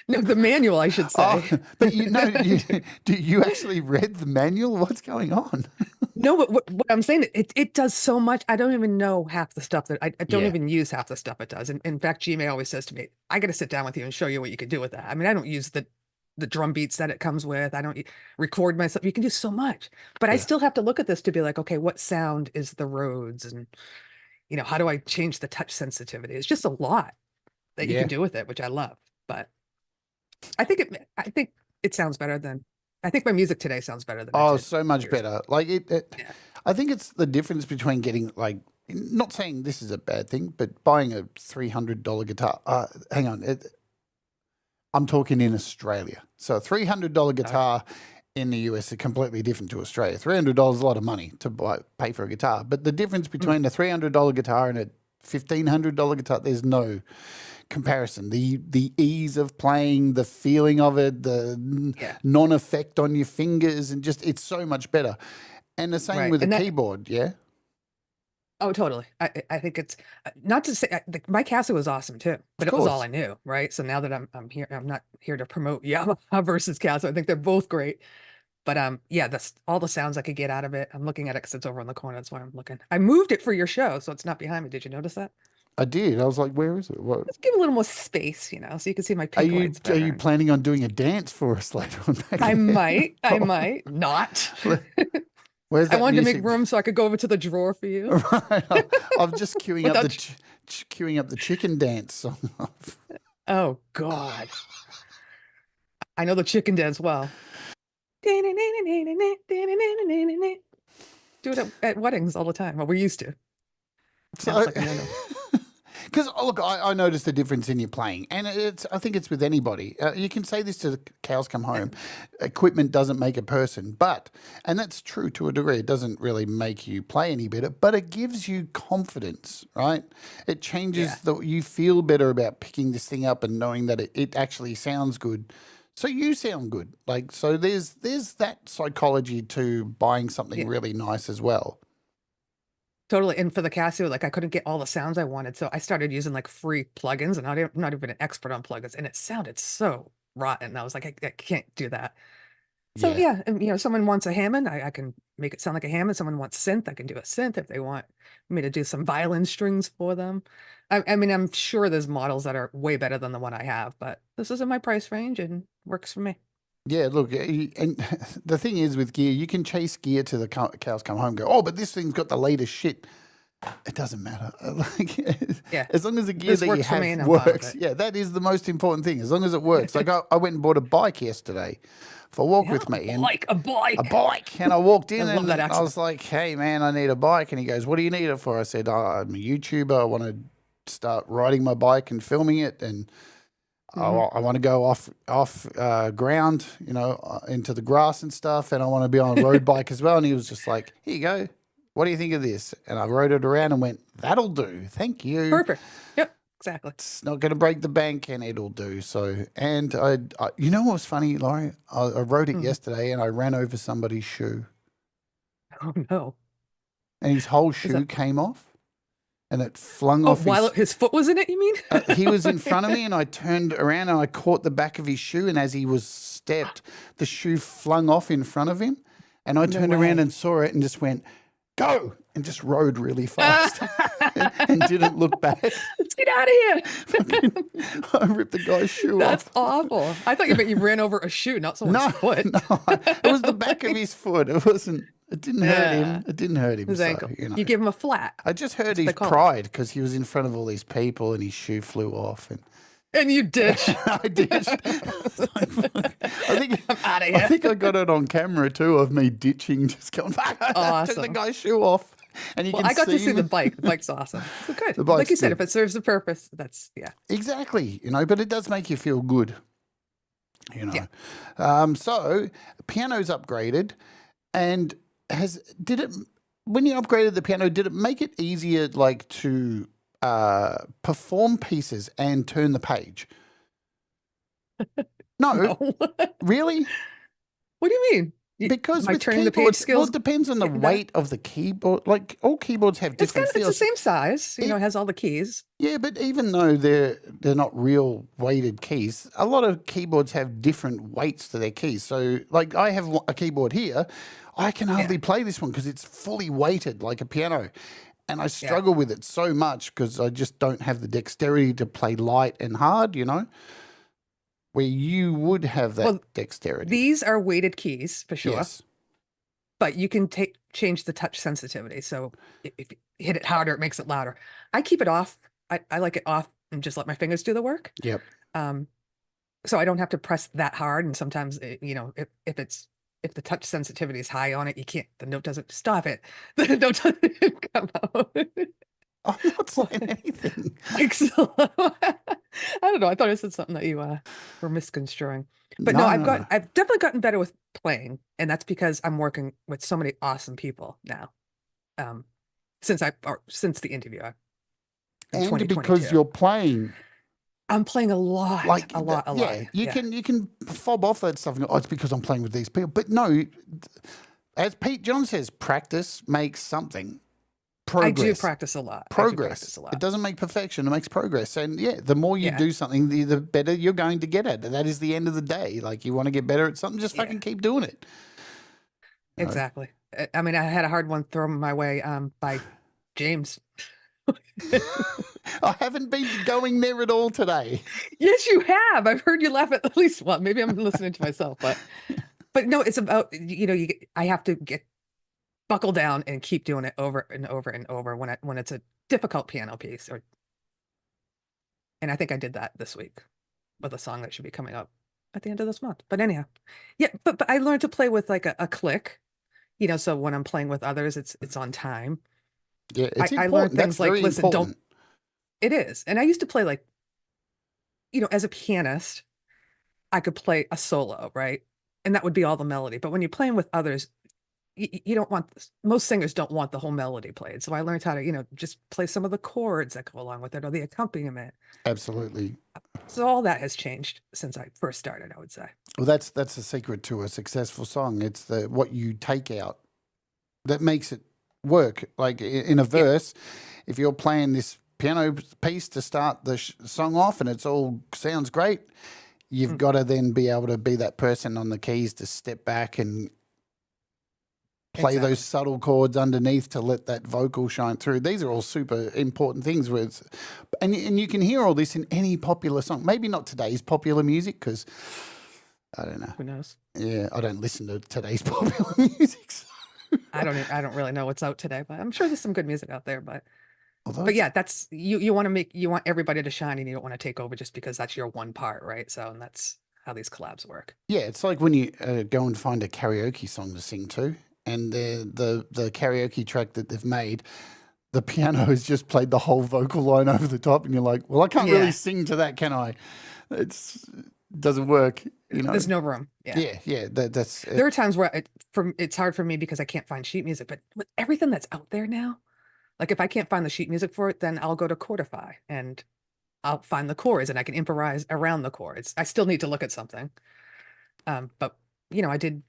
No, the manual, I should say.
But you actually read the manual? What's going on?
No, but what I'm saying, it does so much. I don't even know half the stuff that I don't
Yeah.
even use half the stuff it does. And in fact, Gmail always says to me, I got to sit down with you and show you what you can do with that. I mean, I don't use the drum beats that it comes with. I don't record myself. You can do so much, but I
Yeah.
still have to look at this to be like, okay, what sound is the Rhodes, and how do I change the touch sensitivity? It's just a lot that you
Yeah.
can do with it, which I love. But I think it sounds better than I think my music today sounds better than it
Oh,
did
so much
years
better. Like
Yeah.
I think it's the difference between getting like, not saying this is a bad thing, but buying a $300 guitar. Hang on, I'm talking in Australia. So a $300 guitar in the US is completely different to Australia. $300 is a lot of money to pay for a guitar, but the difference between a $300 guitar and a $1,500 guitar, there's no comparison. The ease of playing, the feeling of it, the
Yeah.
non-effect on your fingers, and just it's so much better. And the same
Right.
with a
And that
keyboard, yeah.
Oh, totally. I think it's not to say my Casio was awesome too, but
Of
it was all
course.
I knew, right? So now that I'm here, I'm not here to promote Yamaha versus Casio. I think they're both great, but yeah, that's all the sounds I could get out of it. I'm looking at it because it's over in the corner. That's why I'm looking. I moved it for your show, so it's not behind me. Did you notice that?
I did. I was like, where is it? What
Let's give a little more space, so you can see my
are
pink
you
lights
are
better.
you planning on doing a dance for us later on back
I
there?
might not.
Where's
I
that
wanted to
music?
make room so I could go over to the drawer for you.
Right. I'm just queuing up
Without
queuing up the chicken dance song.
Oh God. I know the chicken dance well. Do it at weddings all the time. Well, we used to. Sounds like a no-no.
Because look, I noticed the difference in your playing, and I think it's with anybody. You can say this to the cows come home. Equipment doesn't make a person, and that's true to a degree. It doesn't really make you play any better, but it gives you confidence, right? It changes you feel better about picking this thing up and knowing that it actually sounds good. So you sound good. Like, so there's that psychology to buying something really nice as well.
Totally. And for the Casio, like I couldn't get all the sounds I wanted. So I started using like free plugins, and I'm not even an expert on plugins. And it sounded so rotten. I was like, I can't do that. So
Yeah.
and, someone wants a Hammond, I can make it sound like a Hammond. Someone wants synth, I can do a synth. If they want me to do some violin strings for them. I mean, I'm sure there's models that are way better than the one I have, but this is in my price range and works for me.
Yeah, look, and the thing is with gear, you can chase gear to the cows come home and go, oh, but this thing's got the latest shit. It doesn't matter. Like, as long as the gear
This
that you
works for me
have
and I'm fine with
works.
it.
Yeah, that is the most important thing. As long as it works. Like I went and bought a bike yesterday for a walk with me. And
A bike.
a bike. And I walked in
love
and
that
I
accent.
was like, hey, man, I need a bike. And he goes, what do you need it for? I said, I'm a YouTuber. I want to start riding my bike and filming it. And I want to go off ground, into the grass and stuff. And I want to be on a road bike as well. And he was just like, here you go. What do you think of this? And I rode it around and went, that'll do. Thank you.
Perfect. Yep, exactly.
It's not going to break the bank and it'll do. So, and I you know what was funny, Laurie? I rode it yesterday and I ran over somebody's shoe
Oh no.
and his whole shoe came off and it flung off
While his foot was in it, you mean?
he was in front of me and I turned around and I caught the back of his shoe, and as he was stepped, the shoe flung off in front of him, and I turned around and saw it and just went, go, and just rode really fast and didn't look back.
Let's get out of here.
I ripped the guy's shoe
That's
off.
awful. I thought you meant you ran over a shoe, not someone's foot.
No, it was the back of his foot. It didn't hurt him. It didn't hurt him.
His
so,
ankle. You give him a flat.
I just heard
That's what
his
they call it.
pride because he was in front of all these people and his shoe flew off.
And you ditch.
I did. I think
I'm out of
I
here.
think I got it on camera too of me ditching, just going, fuck, I took the
Awesome.
guy's shoe off. And you
Well,
can
I got to see
him.
the bike. The bike's awesome. So good.
The bike's
Like you said,
good.
if it serves the purpose, that's
Exactly, but it does make you feel good,
Yeah.
So piano's upgraded, and when you upgraded the piano, did it make it easier, like, to perform pieces and turn the page? No,
No.
really?
What do you mean?
Because
my
with
turning the page
keyboards,
skills.
it depends on the
getting
weight of the keyboard. Like, all keyboards have
It's
different
it's the
feels.
same size. It has all the keys.
Yeah, but even though they're not real weighted keys, a lot of keyboards have different weights to their keys. So, like, I have a keyboard here. I can hardly play this one because it's fully weighted like a piano. And I
Yeah.
struggle with it so much because I just don't have the dexterity to play light and hard, where you would have that
Well,
dexterity.
These are weighted keys for sure,
Yes.
but you can change the touch sensitivity. So if you hit it harder, it makes it louder. I keep it off. I like it off and just let my fingers do the work.
Yep.
So I don't have to press that hard. And sometimes, if the touch sensitivity is high on it, the note doesn't stop it. The note doesn't come out.
I'm not saying anything.
So, I don't know. I thought I said something that you were misconstruing. But no,
No.
I've definitely gotten better with playing, and that's because I'm working with so many awesome people now. Since the interview, in
And because
2022.
you're playing.
I'm playing a lot, a lot.
You can fob off that stuff and go, it's because I'm playing with these people. But no, as Pete John says, practice makes something. Progress.
I do practice a lot.
Progress. It doesn't make perfection, it makes progress. And the more you do something, the better you're going to get at it. That is the end of the day. Like, you want to get better at something, just fucking keep doing it.
Exactly. I mean, I had a hard one thrown my way by James.
I haven't been going there at all today.
Yes, you have. I've heard you laugh at least one. Maybe I'm listening to myself, but no, it's about, I have to buckle down and keep doing it over and over and over when it's a difficult piano piece. And I think I did that this week with a song that should be coming up at the end of this month. But anyhow, but I learned to play with like a click, so when I'm playing with others, it's on time.
Yeah, it's important.
I learned things
That's
like, listen,
important.
It is. And I used to play like, as a pianist, I could play a solo, right? And that would be all the melody. But when you're playing with others, you don't want this. Most singers don't want the whole melody played. So I learned how to, just play some of the chords that go along with it or the accompaniment.
Absolutely.
So all that has changed since I first started, I would say.
Well, that's the secret to a successful song. It's what you take out that makes it work. Like in a verse, if you're playing this piano piece to start the song off and it's all sounds great, you've got to then be able to be that person on the keys to step back and play those subtle chords underneath to let that vocal shine through. These are all super important things. And you can hear all this in any popular song. Maybe not today's popular music because, I don't know.
Who knows?
Yeah, I don't listen to today's popular music. So.
I don't really know what's out today, but I'm sure there's some good music out there. But yeah, that's you want everybody to shine, and you don't want to take over just because that's your one part, right? So, and that's how these collabs work. Yeah,
it's like when you go and find a karaoke song to sing to, and the karaoke track that they've made, the piano has just played the whole vocal line over the top, and you're like, well, I can't really sing to that, can I? It doesn't work.
There's no room.
Yeah. That's.
There are times where it's hard for me because I can't find sheet music, but with everything that's out there now, like if I can't find the sheet music for it, then I'll go to Chordify and I'll find the chords and I can improvise around the chords. I still need to look at something. But I did,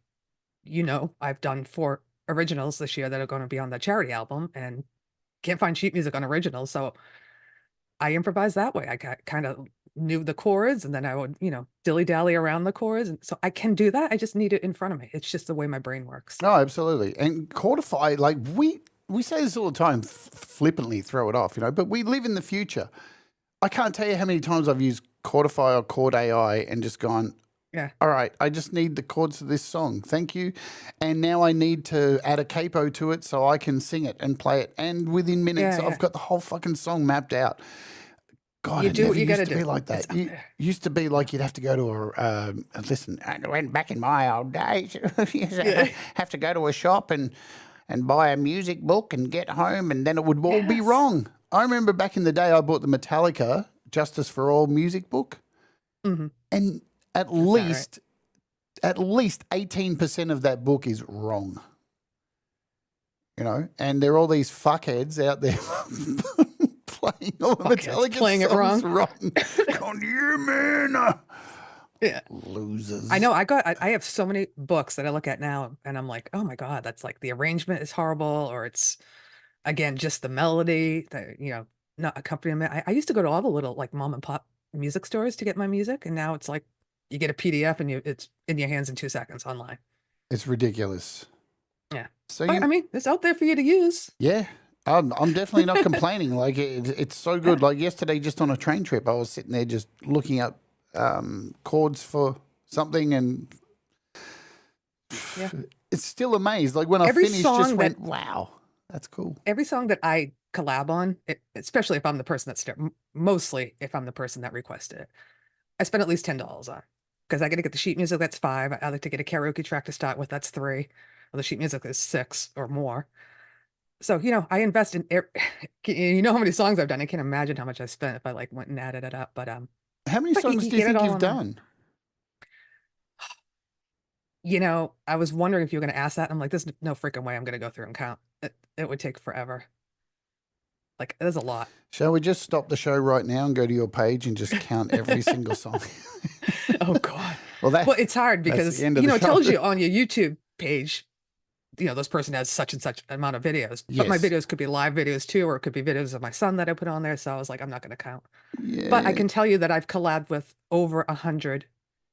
I've done 4 originals this year that are going to be on the charity album and can't find sheet music on originals. So I improvised that way. I kind of knew the chords and then I would, dilly-dally around the chords. And so I can do that. I just need it in front of me. It's just the way my brain works.
Oh, absolutely. And Chordify, like we say this all the time, flippantly throw it off, but we live in the future. I can't tell you how many times I've used Chordify or Chord AI and just gone, all right, I just need the chords of this song. Thank you. And now I need to add a capo to it so I can sing it and play it. And within minutes, I've got the whole fucking song mapped out. God,
you
it
do
never
what you
used
got
to
to
be
do.
like that. It used to be like you'd have to go to listen, I went back in my old days. Have to go to a shop and buy a music book and get home and then it would all be wrong. I remember back in the day I bought the Metallica Justice for All music book. Mm-hmm. And at least 18% of that book is wrong. And there are all these fuckheads out there playing all the Metallica
playing it
songs wrong. Going, yeah, man.
Yeah.
Losers.
I know. I have so many books that I look at now and I'm like, oh my God, that's like the arrangement is horrible, or it's again just the melody, not accompaniment. I used to go to all the little like mom and pop music stores to get my music, and now it's like you get a PDF and it's in your hands in 2 seconds online.
It's ridiculous.
Yeah.
So
But, I mean, it's out there for you to use.
yeah, I'm definitely not complaining. Like it's so good. Like yesterday, just on a train trip, I was sitting there just looking up chords for something, and
Yeah.
it's still amazed. Like when I
Every
finished, just
song
went, "Wow, that's cool."
Every song that I collab on, especially if I'm the person mostly if I'm the person that requested it, I spend at least $10 on, because I got to get the sheet music. That's 5. I like to get a karaoke track to start with. That's 3. Well, the sheet music is 6 or more. So, I invest in, you know how many songs I've done. I can't imagine how much I spent if I like went and added it up. But
How many
but
songs do you
get it
think
all
you've
on there.
done?
I was wondering if you were going to ask that. I'm like, there's no freaking way I'm going to go through and count. It would take forever. Like, there's a lot.
Shall we just stop the show right now and go to your page and just count every single song?
Oh God.
Well,
It's hard
that's
because,
the end of the
it tells
show.
you on your YouTube page, this person has such and such amount of videos, but my
Yes.
videos could be live videos too, or it could be videos of my son that I put on there. So I was like, I'm not going to count,
Yeah.
but I can tell you that I've collabed with over 100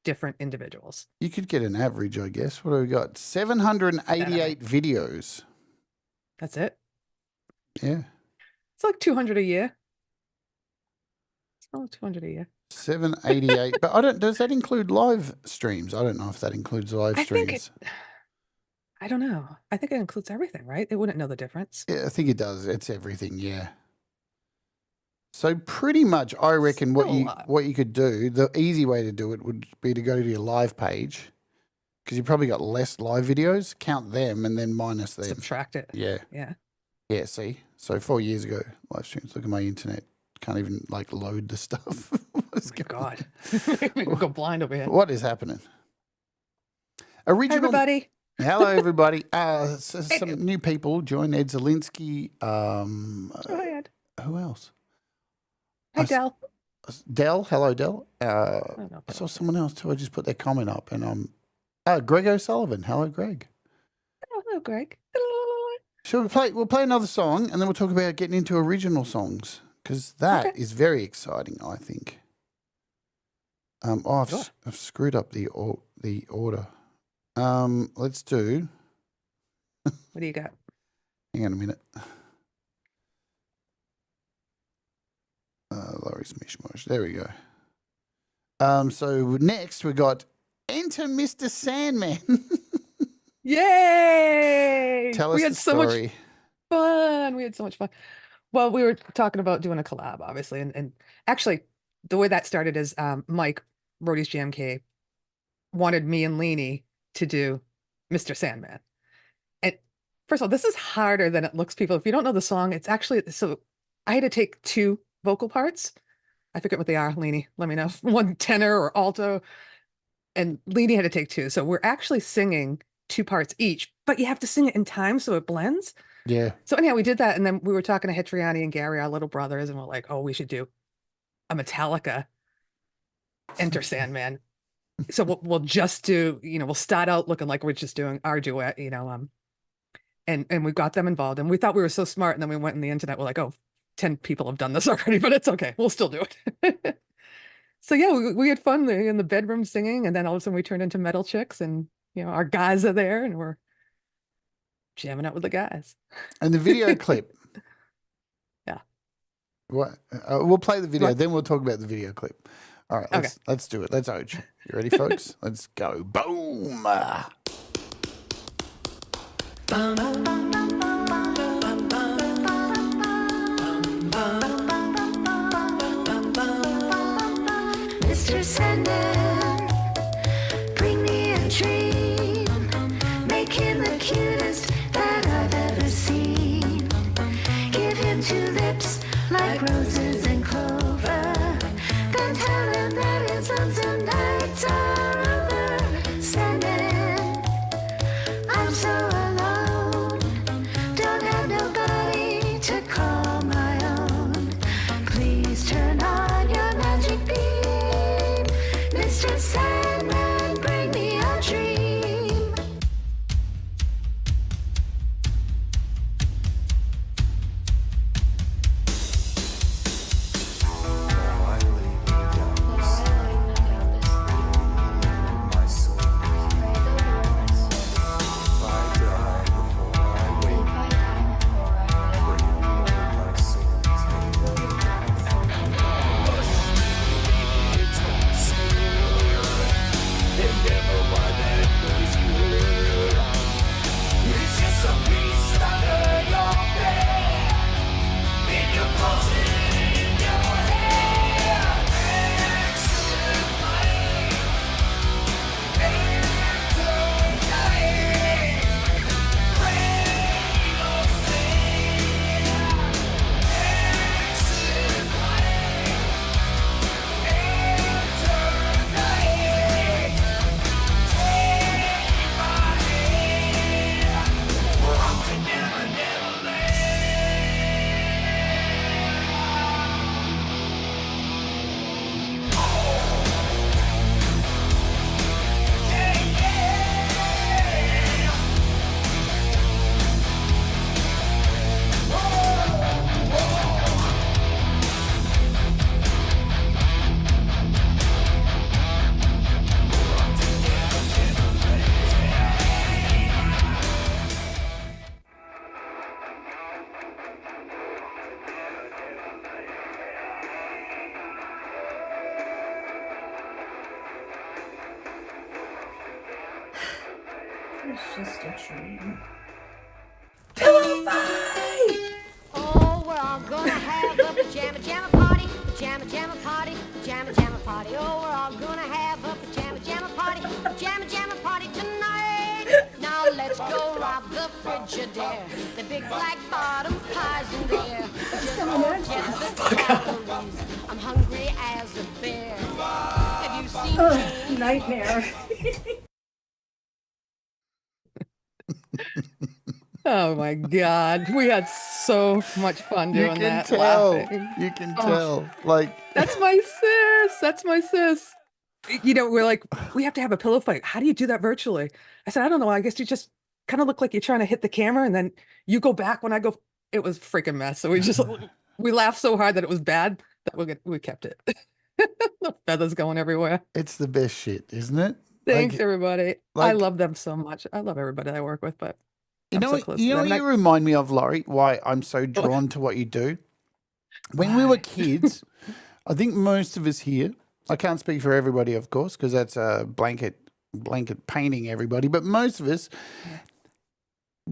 different individuals.
You could get an average, I guess. What do we got? 788 videos.
That's it.
Yeah.
It's like 200 a year. It's all 200 a year.
788. But does that include live streams? I don't know if that includes live streams.
I don't know. I think it includes everything, right? They wouldn't know the difference.
Yeah, I think it does. It's everything, yeah. So pretty much, I reckon what you could do, the easy way to do it would be to go to your live page, because you probably got less live videos, count them, and then minus them.
Subtract it.
Yeah.
Yeah.
Yeah, see? So 4 years ago, live streams. Look at my internet. Can't even, load the stuff. What is
Oh,
going on?
God. We can go blind over here.
What is happening?
Hi,
Original.
everybody.
Hello, everybody. Some
Hey.
new people joined. Ed Zielinski.
Go ahead.
Who else?
Hi, Del.
Del. Hello, Del.
Oh, no,
I saw someone else too. I just put their comment up, and Greg O'Sullivan. Hello, Greg.
Hello, Greg.
Shall we play? We'll play another song, and then we'll talk about getting into original songs, because that is very exciting, I think. I've screwed up the order. Let's do.
What do you got?
Hang on a minute. Laurie's Mishmosh. There we go. So next we got Enter Mr. Sandman.
Yay!
Tell us
We had
the
so
story.
much fun. We had so much fun. Well, we were talking about doing a collab, obviously, and actually, the way that started is Mike, Brody's Jam Cave, wanted me and Leanie to do Mr. Sandman. And first of all, this is harder than it looks, people. If you don't know the song, it's actually, so I had to take 2 vocal parts. I forget what they are, Leanie. Let me know. One tenor or alto. And Leanie had to take 2. So we're actually singing 2 parts each, but you have to sing it in time so it blends.
Yeah.
So anyhow, we did that. And then we were talking to Hetriani and Gary, our little brothers, and we're like, oh, we should do a Metallica Enter Sandman. So we'll just do, we'll start out looking like we're just doing our duet, and we got them involved, and we thought we were so smart. And then we went on the internet. We're like, oh, 10 people have done this already, but it's okay. We'll still do it. So yeah, we had fun in the bedroom singing, and then all of a sudden we turned into metal chicks, and our guys are there, and we're jamming out with the guys.
And the video clip.
Yeah.
What? We'll play the video, then we'll talk about the video clip. All right, let's do it. Let's Oj. You ready, folks? Let's go. Boom.
Mr. Sandman, bring me a dream. Make him the cutest that I've ever seen. Give him 2 lips like roses and clover. Then tell him that his lonesome nights are over. Sandman, I'm so alone. Don't have nobody to call my own. Please turn on your magic beam. Mr. Sandman, bring me a dream.
My soul. If I die
It's just a dream.
Pillow fight!
Oh, we're all gonna have a pajama jamma party, pajama jamma party, pajama jamma party. Oh, we're all gonna have a pajama jamma party, pajama jamma party tonight. Now let's go rob the Frigidaire. The big black bottom pies in there. Just forget the calories. I'm hungry as a bear. Have you seen Jade?
Nightmare.
Oh my God. We had so much fun
You
doing
can
that.
tell.
Laughing.
You can
Oh.
tell. Like,
That's my sis. That's my sis. You know, we're like, we have to have a pillow fight. How do you do that virtually? I said, I don't know. I guess you just kind of look like you're trying to hit the camera and then you go back when I go. It was a freaking mess. So we laughed so hard that it was bad that we kept it. The feathers going everywhere.
it's the best shit, isn't it?
Thanks,
Like,
everybody. I
like-
love them so much. I love everybody I work with, but
You
I'm
know,
so
what-
close
you
to
know
them.
what you remind me of, Laurie, why I'm so drawn to what you do? When we were
Why?
kids, I think most of us here, I can't speak for everybody, of course, because that's a blanket painting everybody, but most of us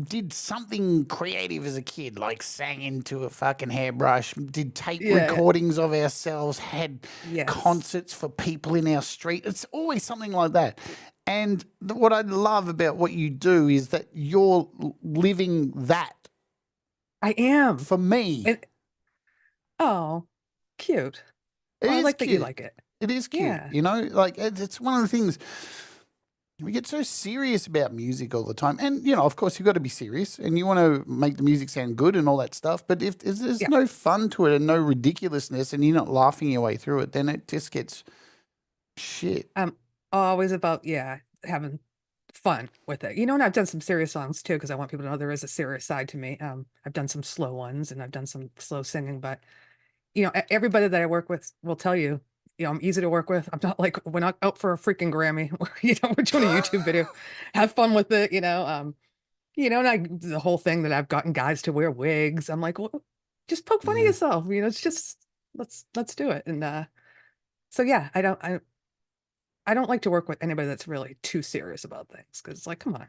did something creative as a kid, like sang into a fucking hairbrush, did tape
Yeah.
recordings of ourselves, had
Yes.
concerts for people in our street. It's always something like that. And what I love about what you do is that you're living that
I am.
for me.
And- Oh, cute.
It
Well, I
is
like that you
cute.
like it.
It is cute.
Yeah.
You know, like it's one of the things we get so serious about music all the time. And, you know, of course, you've got to be serious and you want to make the music sound good and all that stuff. But if there's
Yeah.
no fun to it and no ridiculousness and you're not laughing your way through it, then it just gets shit.
Always about, having fun with it. You know, and I've done some serious songs too, because I want people to know there is a serious side to me. I've done some slow ones and I've done some slow singing, but you know, everybody that I work with will tell you, you know, I'm easy to work with. I'm not like, we're not out for a freaking Grammy. You know, we're doing a YouTube video. Have fun with it, you know. And the whole thing that I've gotten guys to wear wigs. I'm like, well, just poke fun at
Yeah.
yourself. You know, it's just let's do it. And so yeah, I don't like to work with anybody that's really too serious about things, because it's like, come on.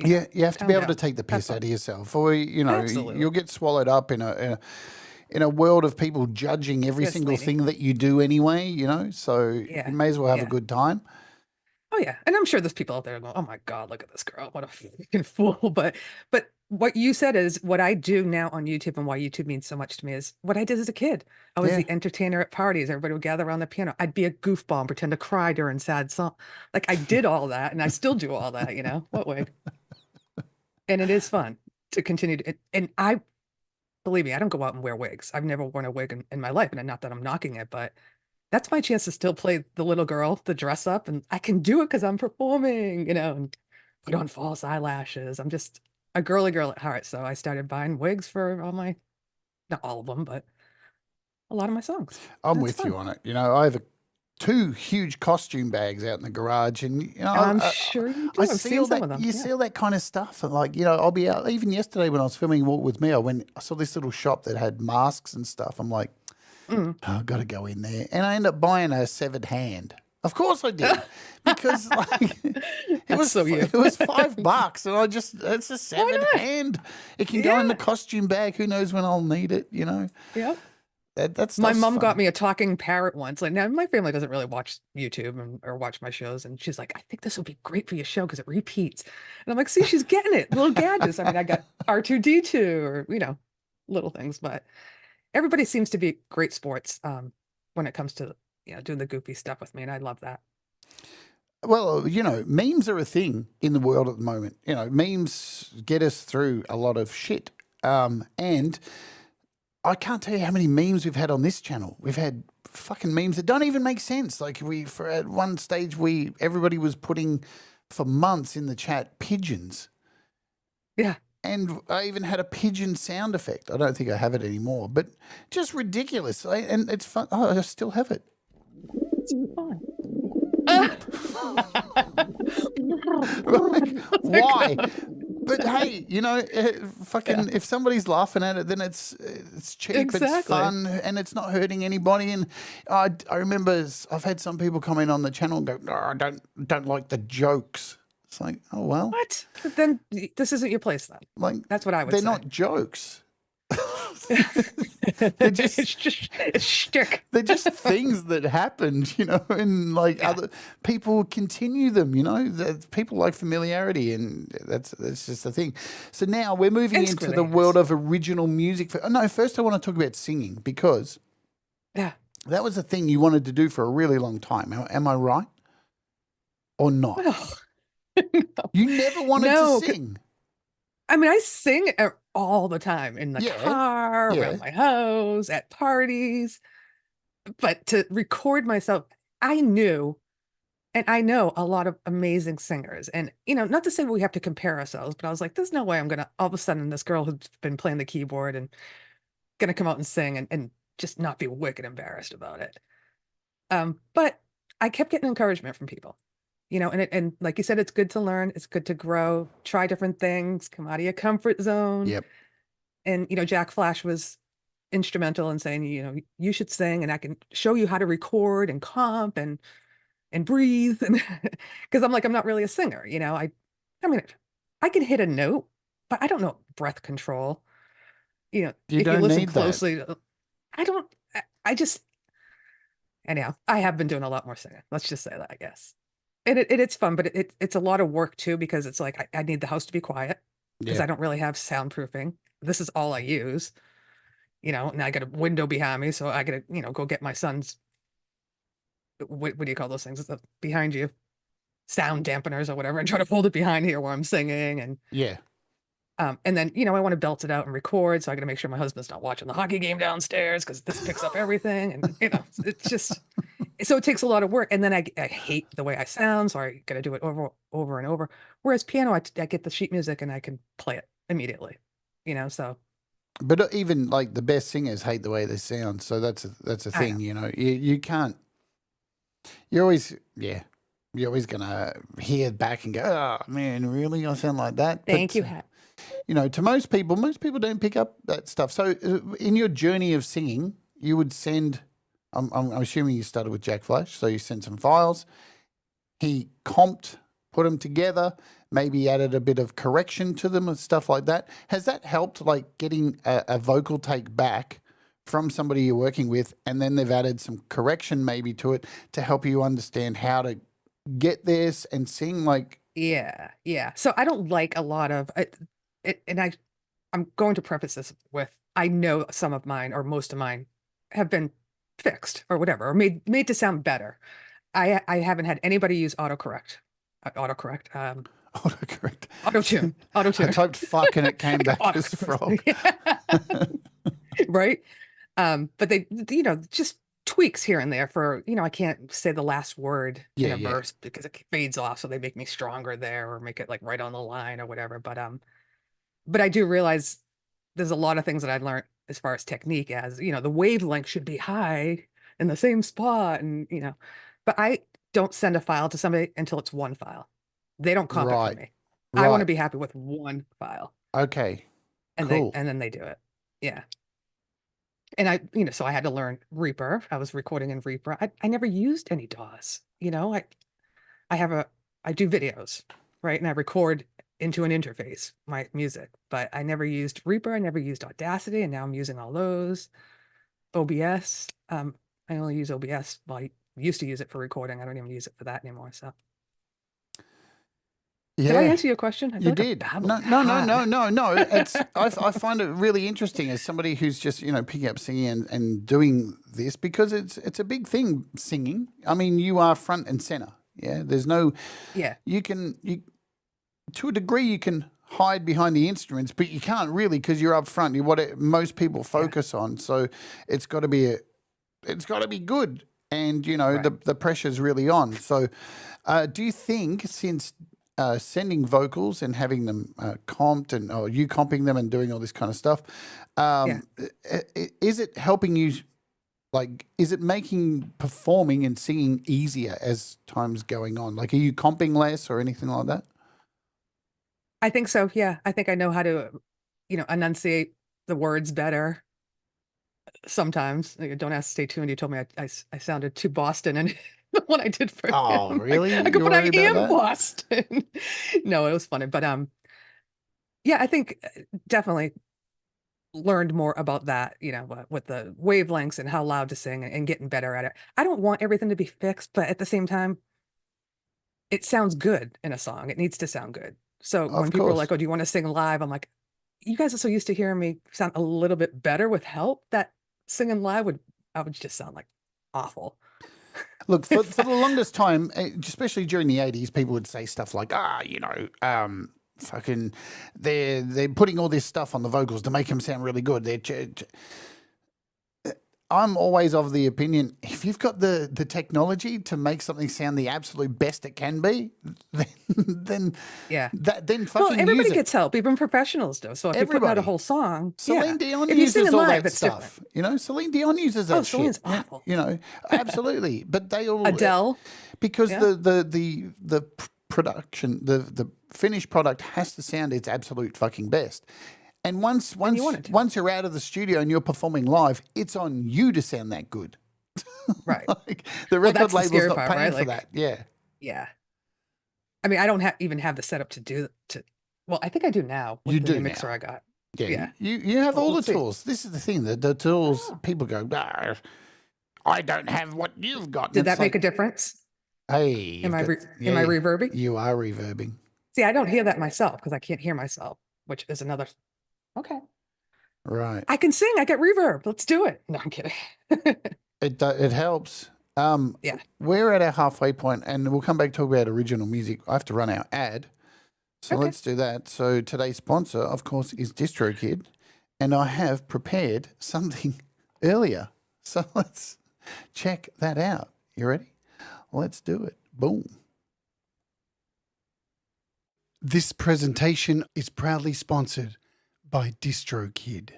Yeah, you have to be
calm
able to
down.
take the
Have
piss
fun.
out of yourself, or you know,
Absolutely.
you'll get swallowed up in a world of people judging every
Yes,
single
lady.
thing that you do anyway. You know, so
Yeah,
you may as well have a
yeah.
good time.
Oh yeah, and I'm sure there's people out there going, "Oh my God, look at this girl! What a freaking fool!" But what you said is what I do now on YouTube, and why YouTube means so much to me is what I did as a kid. I was
Yeah.
the entertainer at parties. Everybody would gather around the piano. I'd be a goofball and pretend to cry during sad song. Like I did all that, and I still do all that. You know what wig? And it is fun to continue to. And I believe me, I don't go out and wear wigs. I've never worn a wig in my life, and not that I'm knocking it, but that's my chance to still play the little girl, the dress up, and I can do it because I'm performing, you know, and put on false eyelashes. I'm just a girly girl at heart. So I started buying wigs for all my, not all of them, but a lot of my songs.
I'm
That's
with
fun.
you on it. You know, I have two huge costume bags out in the garage, and you know,
I'm sure you do.
I
I've
see
seen
all
some
that.
of them.
You
Yeah.
see all that kind of stuff, and like, you know, I'll be out. Even yesterday when I was filming Walk With Me, I saw this little shop that had masks and stuff. I'm like,
Mm.
oh, I've got to go in there, and I end up buying a severed hand. Of course I did, because like it
That's
was
so you.
it was $5, and it's a severed
not?
hand. It can go in the
Yeah.
costume bag. Who knows when I'll need it? You know,
Yep.
that's
My mom got me a talking parrot once. Like, now my family doesn't really watch YouTube or watch my shows, and she's like, "I think this would be great for your show because it repeats." And I'm like, "See, she's getting it. Little gadgets." I mean, I got R2D2 or little things, but everybody seems to be great sports when it comes to doing the goofy stuff with me, and I love that.
Well, you know, memes are a thing in the world at the moment. You know, memes get us through a lot of shit. And I can't tell you how many memes we've had on this channel. We've had fucking memes that don't even make sense. Like at one stage, everybody was putting for months in the chat pigeons.
Yeah.
And I even had a pigeon sound effect. I don't think I have it anymore, but just ridiculous. And it's fun. Oh, I still have it.
It's fun.
Like, why? But hey, you know, if somebody's laughing at it, then it's cheap, it's
Exactly.
fun, and it's not hurting anybody. And I remember I've had some people come in on the channel and go, "Oh, I don't like the jokes." It's like, oh, well,
What? But then this isn't your place then.
like,
That's what I would
they're
say.
not jokes. They're just
it's shtick.
they're just things that happened, and like other people continue them, people like familiarity, and that's just the thing. So now we're moving
It's
into
really
the
is.
world of original music. No, first I want to talk about singing, because
Yeah.
that was a thing you wanted to do for a really long time. Am I right? Or not?
Well,
You never wanted
No,
to
'cause-
sing.
I mean, I sing all the time in the
Yeah,
car,
yeah.
around my house, at parties. But to record myself, I knew, and I know a lot of amazing singers. And, not to say we have to compare ourselves, but I was like, there's no way I'm going to, all of a sudden, this girl who's been playing the keyboard and going to come out and sing and just not be wicked embarrassed about it. But I kept getting encouragement from people, and like you said, it's good to learn. It's good to grow, try different things, come out of your comfort zone.
Yep.
And, Jack Flash was instrumental in saying, you should sing and I can show you how to record and comp and breathe. And because I'm like, I'm not really a singer, I mean, I can hit a note, but I don't know breath control.
You
If you
don't
listen
need that.
closely, I don't, I just, anyhow, I have been doing a lot more singing. Let's just say that, I guess. And it's fun, but it's a lot of work too, because it's like, I need the house to be quiet because
Yeah.
I don't really have soundproofing. This is all I use, and I got a window behind me. So I got to, go get my son's, what do you call those things? It's behind you, sound dampeners or whatever, and try to hold it behind here while I'm singing.
Yeah.
And then, I want to belt it out and record. So I got to make sure my husband's not watching the hockey game downstairs because this picks up everything. And, it's just, so it takes a lot of work. And then I hate the way I sound. So I got to do it over and over. Whereas piano, I get the sheet music and I can play it immediately, so.
But even like the best singers hate the way they sound. So that's a thing, you can't, you're always going to hear back and go, oh man, really? I sound like that.
Thank
But,
you, Hat.
To most people don't pick up that stuff. So in your journey of singing, you would send, I'm assuming you started with Jack Flash. So you sent some files. He comped, put them together, maybe added a bit of correction to them and stuff like that. Has that helped, like getting a vocal take back from somebody you're working with, and then they've added some correction maybe to it to help you understand how to get this and sing like?
Yeah. So I don't like a lot of it, and I'm going to preface this with, I know some of mine or most of mine have been fixed or whatever, or made to sound better. I haven't had anybody use autocorrect,
Autocorrect.
auto-tune.
I typed fuck and it came back as frog.
Right. But they, just tweaks here and there for, I can't say the last word in a verse because it fades off. So they make me stronger there or make it like right on the line or whatever. But I do realize there's a lot of things that I've learned as far as technique as, the wavelength should be high in the same spot. And, but I don't send a file to somebody until it's one file. They don't comp it for me. I want to be happy with one file.
Okay.
And
cool.
then they do it. Yeah. And I, so I had to learn Reaper. I was recording in Reaper. I never used any DAWs. I do videos, right? And I record into an interface, my music, but I never used Reaper. I never used Audacity. And now I'm using all those. OBS. I only use OBS. Well, I used to use it for recording. I don't even use it for that anymore. So.
Yeah.
Did I answer your question?
You did. No. I find it really interesting as somebody who's just, picking up singing and doing this, because it's a big thing, singing. I mean, you are front and center. Yeah. There's no, you to a degree you can hide behind the instruments, but you can't really, because you're up front. You're what most people focus on. So it's got to be good. And, the pressure's really on. So do you think, since sending vocals and having them comped or you comping them and doing all this kind of stuff, is it helping you, like, is it making performing and singing easier as time's going on? Like, are you comping less or anything like that?
I think so. Yeah. I think I know how to, enunciate the words better. Sometimes. Don't ask to stay tuned. You told me I sounded too Boston and one I did for
Oh,
him.
really?
I
You
go,
were
but I
worried about
am
that?
Boston. No, it was funny, but yeah, I think definitely learned more about that, with the wavelengths and how loud to sing and getting better at it. I don't want everything to be fixed, but at the same time, it sounds good in a song. It needs to sound good. So when
Of
people are
course.
like, "Oh, do you want to sing live?" I'm like, you guys are so used to hearing me sound a little bit better with help that singing live I would just sound like awful.
Look, for the longest time, especially during the 80s, people would say stuff like, fucking, they're putting all this stuff on the vocals to make them sound really good. I'm always of the opinion, if you've got the technology to make something sound the absolute best it can be, then
Yeah.
then
Well,
fucking
everybody
use it.
gets help, even professionals do. So if you put out a
Everybody.
whole song,
Celine
yeah.
Dion
If you're
uses
singing
all
live,
that
it's different.
stuff. Celine Dion uses that
Oh, Celine's
shit. Yeah,
awful.
Absolutely. But they all
Adele,
because
yeah.
the production, the finished product has to sound its absolute fucking best. And once
you want it to.
once you're out of the studio and you're performing live, it's on you to sound that good.
Right.
Like the
Well,
record
that's the
label's
scary
not
part,
paying
right?
for
Like,
that. Yeah.
yeah. I mean, I don't even have the setup well, I think I do now
You
with the
do
new mixer
now.
I got.
Yeah.
Yeah.
You have
Well,
all the
let's see.
tools. This is the thing. The tools,
Oh.
people go, I don't have what you've got. And
Did
it's
that make
like,
a difference?
hey,
Am I
you've got,
am I reverbing?
You are reverbing.
See, I don't hear that myself because I can't hear myself, which is another. Okay.
Right.
I can sing. I get reverb. Let's do it. No, I'm kidding.
It helps.
Yeah.
We're at our halfway point, and we'll come back to talk about original music. I have to run our ad, so
Okay.
let's do that. So today's sponsor, of course, is DistroKid, and I have prepared something earlier. So let's check that out. You ready? Let's do it. Boom. This presentation is proudly sponsored by DistroKid.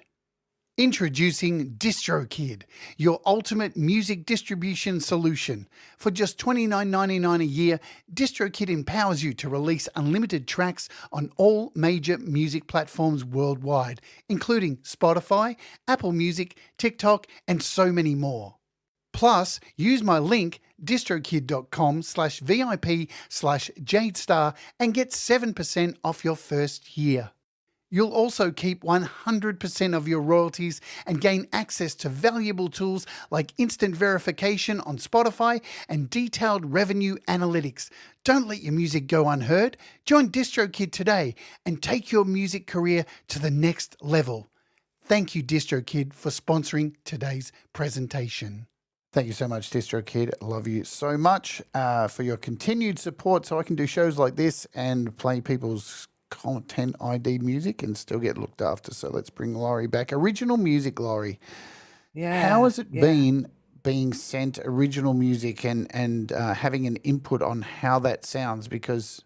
Introducing DistroKid, your ultimate music distribution solution. For just $29.99 a year, DistroKid empowers you to release unlimited tracks on all major music platforms worldwide, including Spotify, Apple Music, TikTok, and so many more. Plus, use my link distrokid.com/VIP/JadeStarr and get 7% off your first year. You'll also keep 100% of your royalties and gain access to valuable tools like instant verification on Spotify and detailed revenue analytics. Don't let your music go unheard. Join DistroKid today and take your music career to the next level. Thank you, DistroKid, for sponsoring today's presentation. Thank you so much, DistroKid. Love you so much for your continued support so I can do shows like this and play people's content ID music and still get looked after. So let's bring Laurie back. Original music, Laurie.
Yeah.
How has it
yeah.
been being sent original music and having an input on how that sounds? Because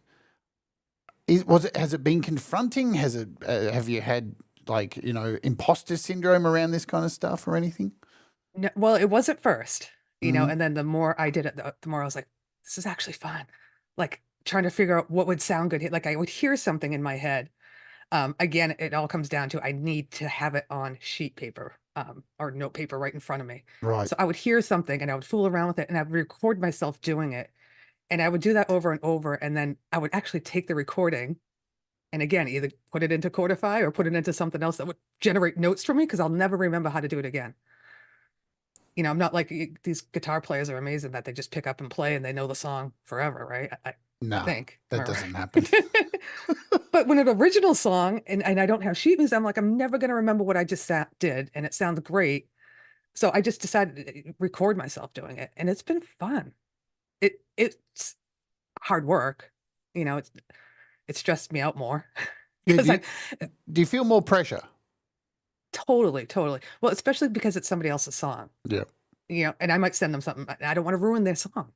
has it been confronting? Has it have you had imposter syndrome around this kind of stuff or anything?
No, well, it was at first,
Mhm.
and then the more I did it, the more I was like, this is actually fun. Like trying to figure out what would sound good. Like I would hear something in my head. Again, it all comes down to I need to have it on sheet paper, or note paper right in front of me.
Right.
So I would hear something and I would fool around with it and I would record myself doing it. And I would do that over and over. And then I would actually take the recording and again, either put it into Codify or put it into something else that would generate notes for me because I'll never remember how to do it again. I'm not like these guitar players are amazing that they just pick up and play and they know the song forever, right? I
No,
think.
that
Am I
doesn't
right?
happen.
But when an original song and I don't have sheet music, I'm like, I'm never going to remember what I just did. And it sounds great. So I just decided to record myself doing it. And it's been fun. It's hard work. It's stressed me out more.
do,
Because
you, do you feel more pressure?
Totally. Well, especially because it's somebody else's song.
Yeah.
And I might send them something. I don't want to ruin their song.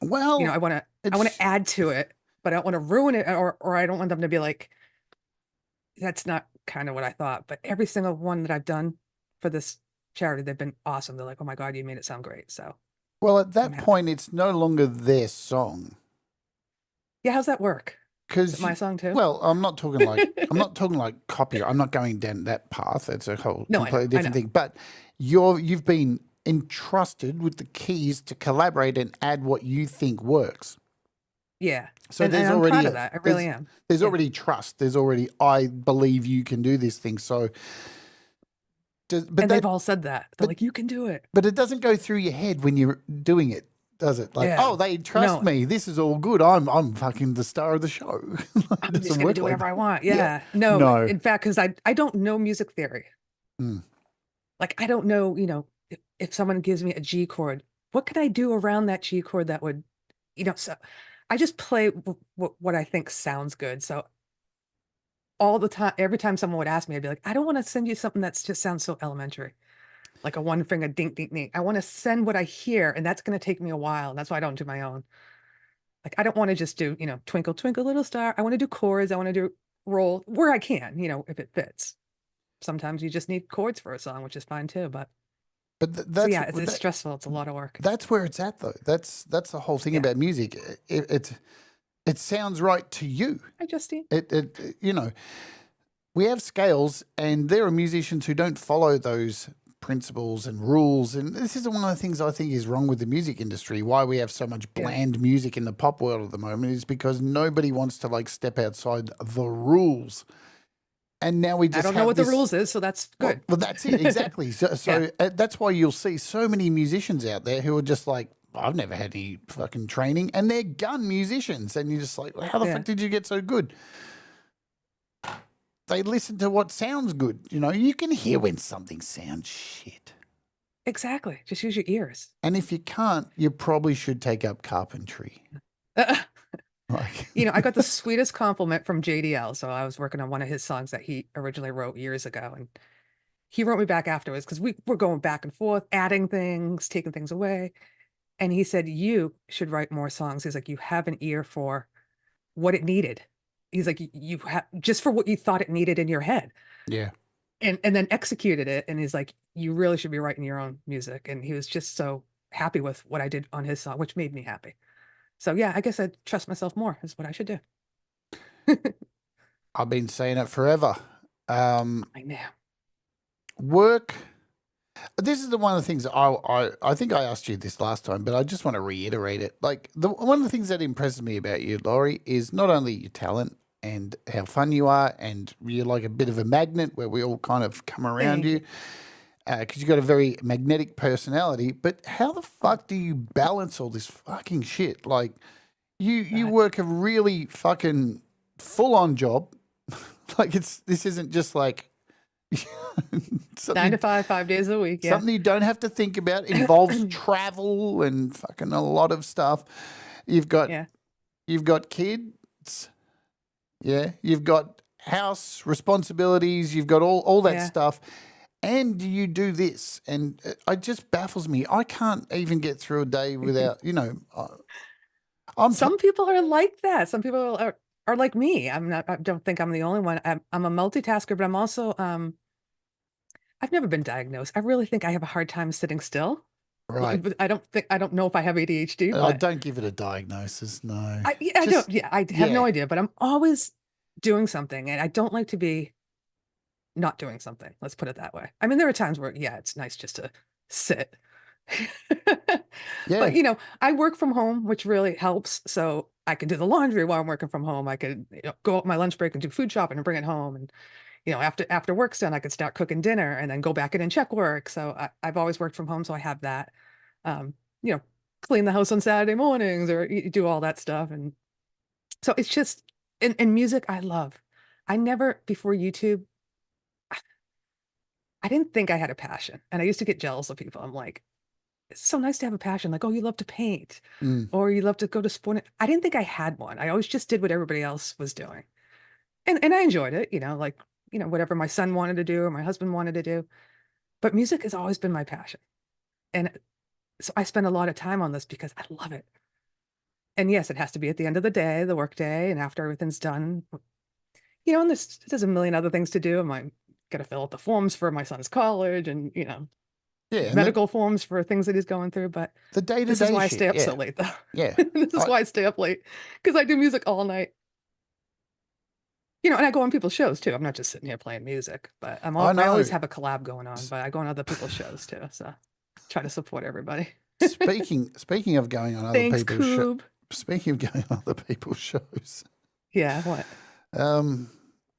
Well,
I want to add to it, but I don't want to ruin it, or I don't want them to be like, that's not kind of what I thought. But every single one that I've done for this charity, they've been awesome. They're like, oh my God, you made it sound great. So,
well, at that point, it's no longer their song.
yeah, how's that work? Is
Because
it my song too?
Well, I'm not talking like copyright. I'm not going down that path. It's a whole
No, I
completely
know.
different thing. But you've been entrusted with the keys to collaborate and add what you think works.
Yeah.
So
and
there's
I'm
already
proud of that. I really am.
There's
Yeah.
already trust. There's already, I believe you can do this thing. So,
And they've all said that. They're like, you can do it.
but it doesn't go through your head when you're doing it, does it? Like,
Yeah.
oh, they trust
No.
me. This is all good. I'm fucking the star of the show.
I'm just going to do whatever I want. Yeah. No.
No.
In fact, because I don't know music theory.
Mm.
Like, I don't know, if someone gives me a G chord, what could I do around that G chord that would, so I just play what I think sounds good. So all the time, every time someone would ask me, I'd be like, I don't want to send you something that just sounds so elementary, like a one finger dink, dink, dink. I want to send what I hear, and that's going to take me a while. And that's why I don't do my own. Like, I don't want to just do, twinkle, twinkle, little star. I want to do chords. I want to do roll where I can, if it fits. Sometimes you just need chords for a song, which is fine too. But
that's,
so yeah, it's stressful. It's a lot of work.
That's where it's at, though. That's the whole thing about music. It sounds right to you.
Hi, Justine.
We have scales, and there are musicians who don't follow those principles and rules. And this is one of the things I think is wrong with the music industry. Why we have so much bland music in the pop world at the moment is because nobody wants to like step outside the rules. And now we just
I don't know what the rules is, so that's good.
Well, that's it, exactly. So that's why you'll see so many musicians out there who are just like, I've never had any fucking training, and they're gun musicians. And you're just like, well, how the fuck did you get so good? They listen to what sounds good. You can hear when something sounds shit.
Exactly. Just use your ears.
And if you can't, you probably should take up carpentry.
I got the sweetest compliment from JDL. So I was working on one of his songs that he originally wrote years ago. And he wrote me back afterwards because we were going back and forth, adding things, taking things away. And he said, you should write more songs. He's like, you have an ear for what it needed. He's like, you have just for what you thought it needed in your head.
Yeah.
And then executed it. And he's like, you really should be writing your own music. And he was just so happy with what I did on his song, which made me happy. So yeah, I guess I trust myself more is what I should do.
I've been saying it forever.
I know.
Work. This is one of the things I think I asked you this last time, but I just want to reiterate it. Like one of the things that impresses me about you, Laurie, is not only your talent and how fun you are, and you're like a bit of a magnet where we all kind of come around you. Because you've got a very magnetic personality, but how the fuck do you balance all this fucking shit? Like, you work a really fucking full-on job. Like, this isn't just like
9 to 5, 5 days a week. Yeah.
Something you don't have to think about. Involves travel and fucking a lot of stuff. You've got kids. Yeah. You've got house responsibilities. You've got all that stuff. And you do this, and it just baffles me. I can't even get through a day without,
Some people are like that. Some people are like me. I don't think I'm the only one. I'm a multitasker, but I'm also, I've never been diagnosed. I really think I have a hard time sitting still.
Right.
I don't know if I have ADHD. But
don't give it a diagnosis. No.
I have no idea, but I'm always doing something, and I don't like to be not doing something. Let's put it that way. I mean, there are times where, it's nice just to sit. But, I work from home, which really helps. So I can do the laundry while I'm working from home. I could go out my lunch break and do food shopping and bring it home. And, after work's done, I could start cooking dinner and then go back in and check work. So I've always worked from home. So I have that, clean the house on Saturday mornings or do all that stuff. And so it's just, and music I love. I never, before YouTube, I didn't think I had a passion, and I used to get jealous of people. I'm like, it's so nice to have a passion. Like, oh, you love to paint or you love to go to sport. I didn't think I had one. I always just did what everybody else was doing. And I enjoyed it, whatever my son wanted to do or my husband wanted to do. But music has always been my passion. And so I spend a lot of time on this because I love it. And yes, it has to be at the end of the day, the work day, and after everything's done. And there's a million other things to do. I got to fill out the forms for my son's college and, medical forms for things that he's going through. But
the day-to-day
this is why
shit,
I stay up so late, though.
Yeah.
This is why I stay up late, because I do music all night. And I go on people's shows too. I'm not just sitting here playing music, but I always have a collab going on, but I go on other people's shows too. So try to support everybody.
Speaking of going on other
Thanks,
people's
Coob.
speaking of going on other people's shows,
Yeah, what?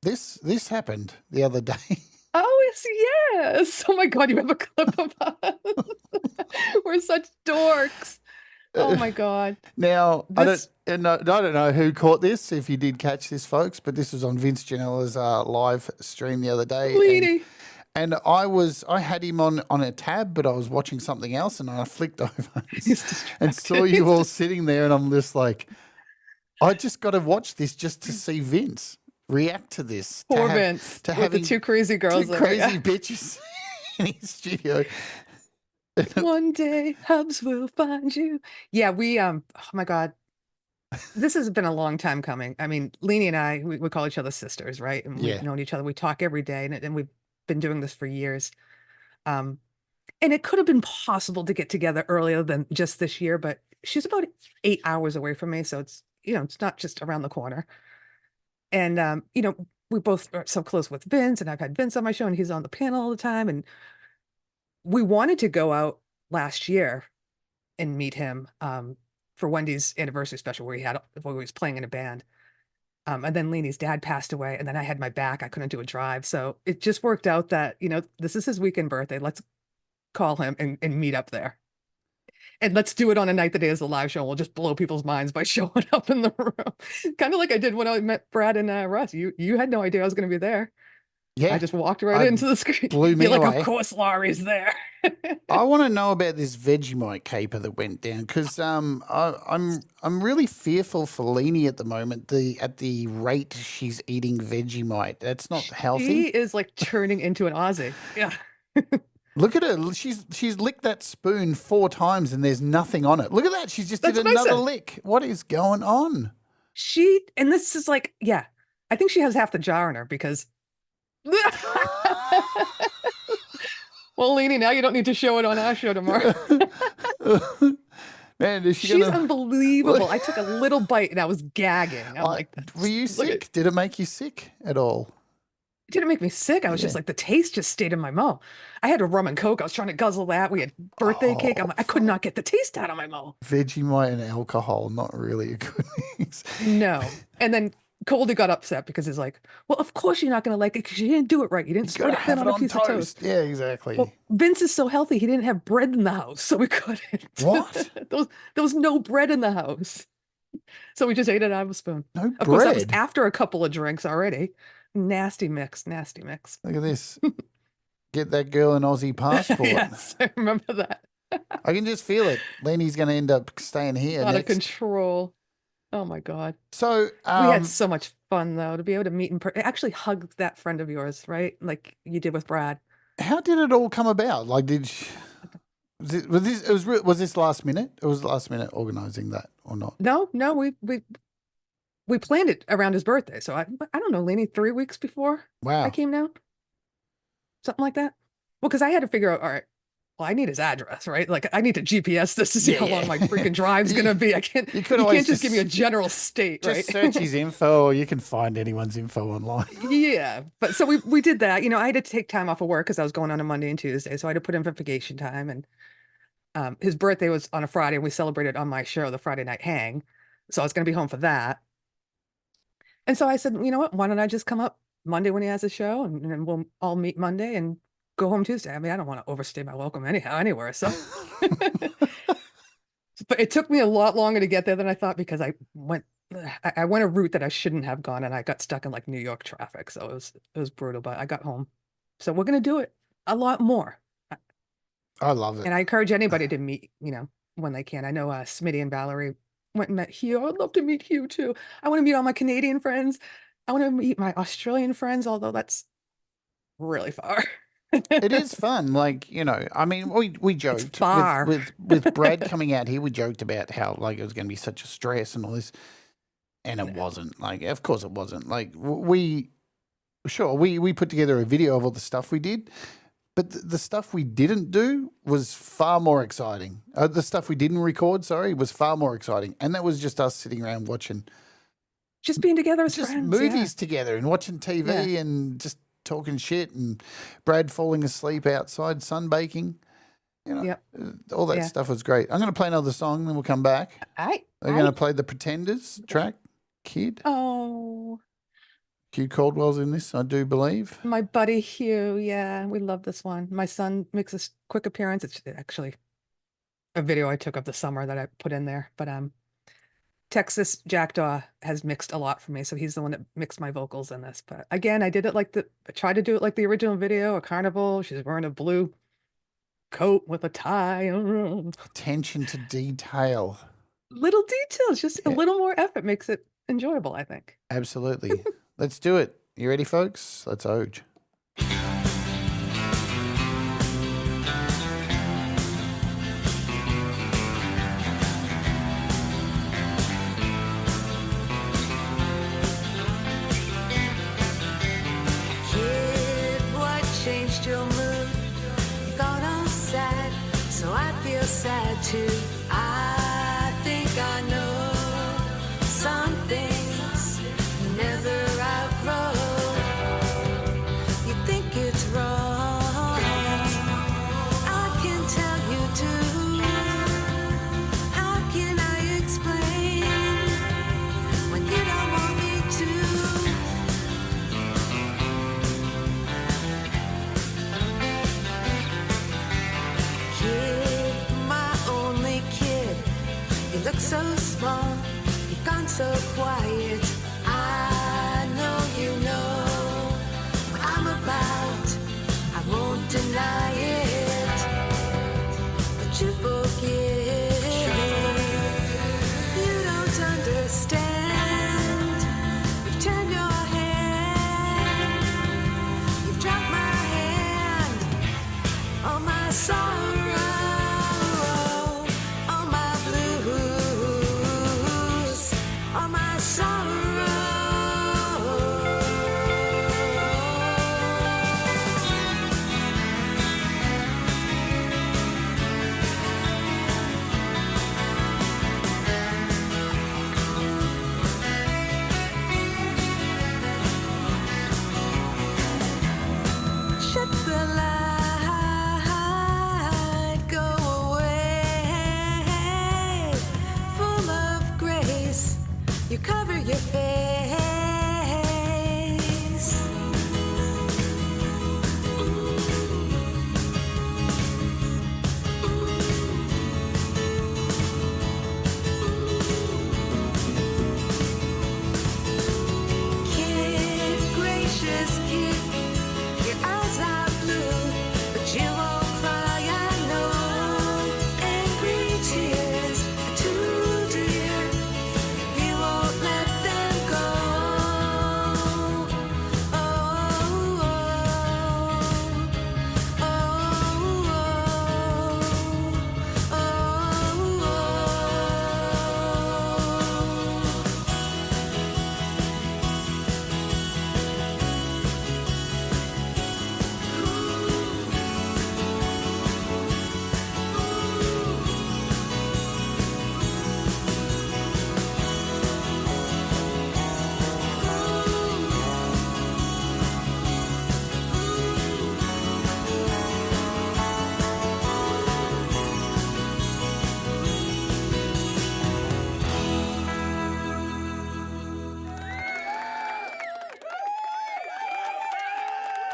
this happened the other day.
Oh, yes. Oh my God, you have a clip of us. We're such dorks. Oh my God.
Now,
This-
I don't know who caught this, if you did catch this, folks, but this was on Vince Gianella's live stream the other day.
Leedy.
And I had him on a tab, but I was watching something else, and I flicked over
He's
and saw you all sitting there, and I'm just like, I just got to watch this just to see Vince react to this.
Poor Vince.
To
With the
having
two crazy girls
two
there,
crazy
yeah.
bitches in his studio.
One day hubs will find you. Yeah, we oh my God. This has been a long time coming. I mean, Leanie and I, we call each other sisters, right? And
Yeah.
we've known each other. We talk every day, and we've been doing this for years. And it could have been possible to get together earlier than just this year, but she's about 8 hours away from me, so it's it's not just around the corner. And we both are so close with Vince, and I've had Vince on my show, and he's on the panel all the time. And we wanted to go out last year and meet him for Wendy's anniversary special where he was playing in a band. And then Leanie's dad passed away, and then I had my back. I couldn't do a drive. So it just worked out that, this is his weekend birthday. Let's call him and meet up there. And let's do it on a night that is a live show. We'll just blow people's minds by showing up in the room. Kind of like I did when I met Brad and Russ. You had no idea I was going to be there.
Yeah.
I just walked right into the screen.
blew me
You're like,
away.
of course Laurie's there.
I want to know about this Vegemite caper that went down, because I'm really fearful for Leanie at the moment. At the rate she's eating Vegemite, that's not
He
healthy.
is like turning into an Aussie. Yeah.
Look at her. She's licked that spoon 4 times and there's nothing on it. Look at that. She's just
That's
did
what I
another
said.
lick. What is going on?
And this is like, yeah, I think she has half the jar in her because. Well, Leanie, now you don't need to show it on our show tomorrow.
Man, is she
She's
gonna?
unbelievable. I took a little bite and I was gagging. I'm like,
Were you
look at-
sick? Did it make you sick at all?
it didn't make me sick. I was just like, the taste just stayed in my mouth. I had a rum and Coke. I was trying to guzzle that. We had birthday cake. I could not get the taste out of my mouth.
Vegemite and alcohol, not really a good mix.
No. And then Coldy got upset because he's like, well, of course you're not going to like it because you didn't do it right. You didn't
You
spread
gotta
it thin
have
on
it
a
on
piece of toast.
toast. Yeah, exactly.
Well, Vince is so healthy. He didn't have bread in the house, so we couldn't.
What?
There was no bread in the house. So we just ate it out of a spoon.
No
Of course, that was
bread?
after a couple of drinks already. Nasty mix, nasty mix.
Look at this. Get that girl an Aussie passport.
Yes, I remember that.
I can just feel it. Leanie's going to end up staying here
Out of
next.
control. Oh my God.
So,
We had so much fun though to be able to meet in person. Actually hug that friend of yours, right? Like you did with Brad.
how did it all come about? Like, was this last minute? It was last minute organizing that or not?
No, we planned it around his birthday. So I don't know, Lainey, 3 weeks before
Wow.
I came down, something like that. Well, because I had to figure out, all right, well, I need his address, right? Like I need to GPS this to see how long my freaking drive's gonna be. You
could
can't
always
just give me a general state, right?
Just search his info, or you can find anyone's info online.
Yeah, but so we did that. I had to take time off of work because I was going on a Monday and Tuesday, so I had to put in for vacation time. And his birthday was on a Friday, and we celebrated on my show, the Friday Night Hang. So I was going to be home for that. And so I said, you know what? Why don't I just come up Monday when he has a show, and we'll all meet Monday and go home Tuesday. I mean, I don't want to overstay my welcome anywhere. So, but it took me a lot longer to get there than I thought because I went a route that I shouldn't have gone, and I got stuck in like New York traffic. So it was brutal, but I got home. So we're going to do it a lot more.
I love it.
And I encourage anybody to meet, when they can. I know Smitty and Valerie went and met Hugh. I'd love to meet Hugh too. I want to meet all my Canadian friends. I want to meet my Australian friends, although that's really far.
It is fun. Like, I mean, we joked
far.
with Brad coming out here. We joked about how like it was going to be such a stress and all this, and it wasn't. Like, of course it wasn't. Like we put together a video of all the stuff we did, but the stuff we didn't do was far more exciting. The stuff we didn't record, was far more exciting, and that was just us sitting around watching,
Just being together as
just
friends.
movies together and watching TV and just talking shit, and Brad falling asleep outside sunbaking. You know,
Yep.
all that
Yeah.
stuff was great. I'm going to play another song, then we'll come back. We're going to play the Pretenders track, Kid.
Oh,
Hugh Caldwell's in this, I do believe.
my buddy Hugh. Yeah, we love this one. My son makes a quick appearance. It's actually a video I took of the summer that I put in there. But Texas Jackdaw has mixed a lot for me, so he's the one that mixed my vocals in this. But again, I tried to do it like the original video, a carnival. She's wearing a blue coat with a tie.
Attention to detail.
Little details, just a little more effort makes it enjoyable, I think.
Absolutely. Let's do it. You ready, folks? Let's oge.
Kid, what changed your mood? You've gone all sad, so I feel sad too. I think I know some things you never outgrow. You think it's wrong, I can tell you too. How can I explain when you don't want me to? Kid, my only kid, you look so small, you've gone so quiet. I know you know what I'm about, I won't deny it, but you forgive. You don't understand, you've turned your hand, you've dropped my hand. All my sorrow, all my blues, all my sorrow. Shut the light, go away. Full of grace, you cover your face. Kid, gracious kid, your eyes are blue, but you won't cry, I know. Angry tears are too dear, you won't let them go. Oh, oh, oh, oh, oh,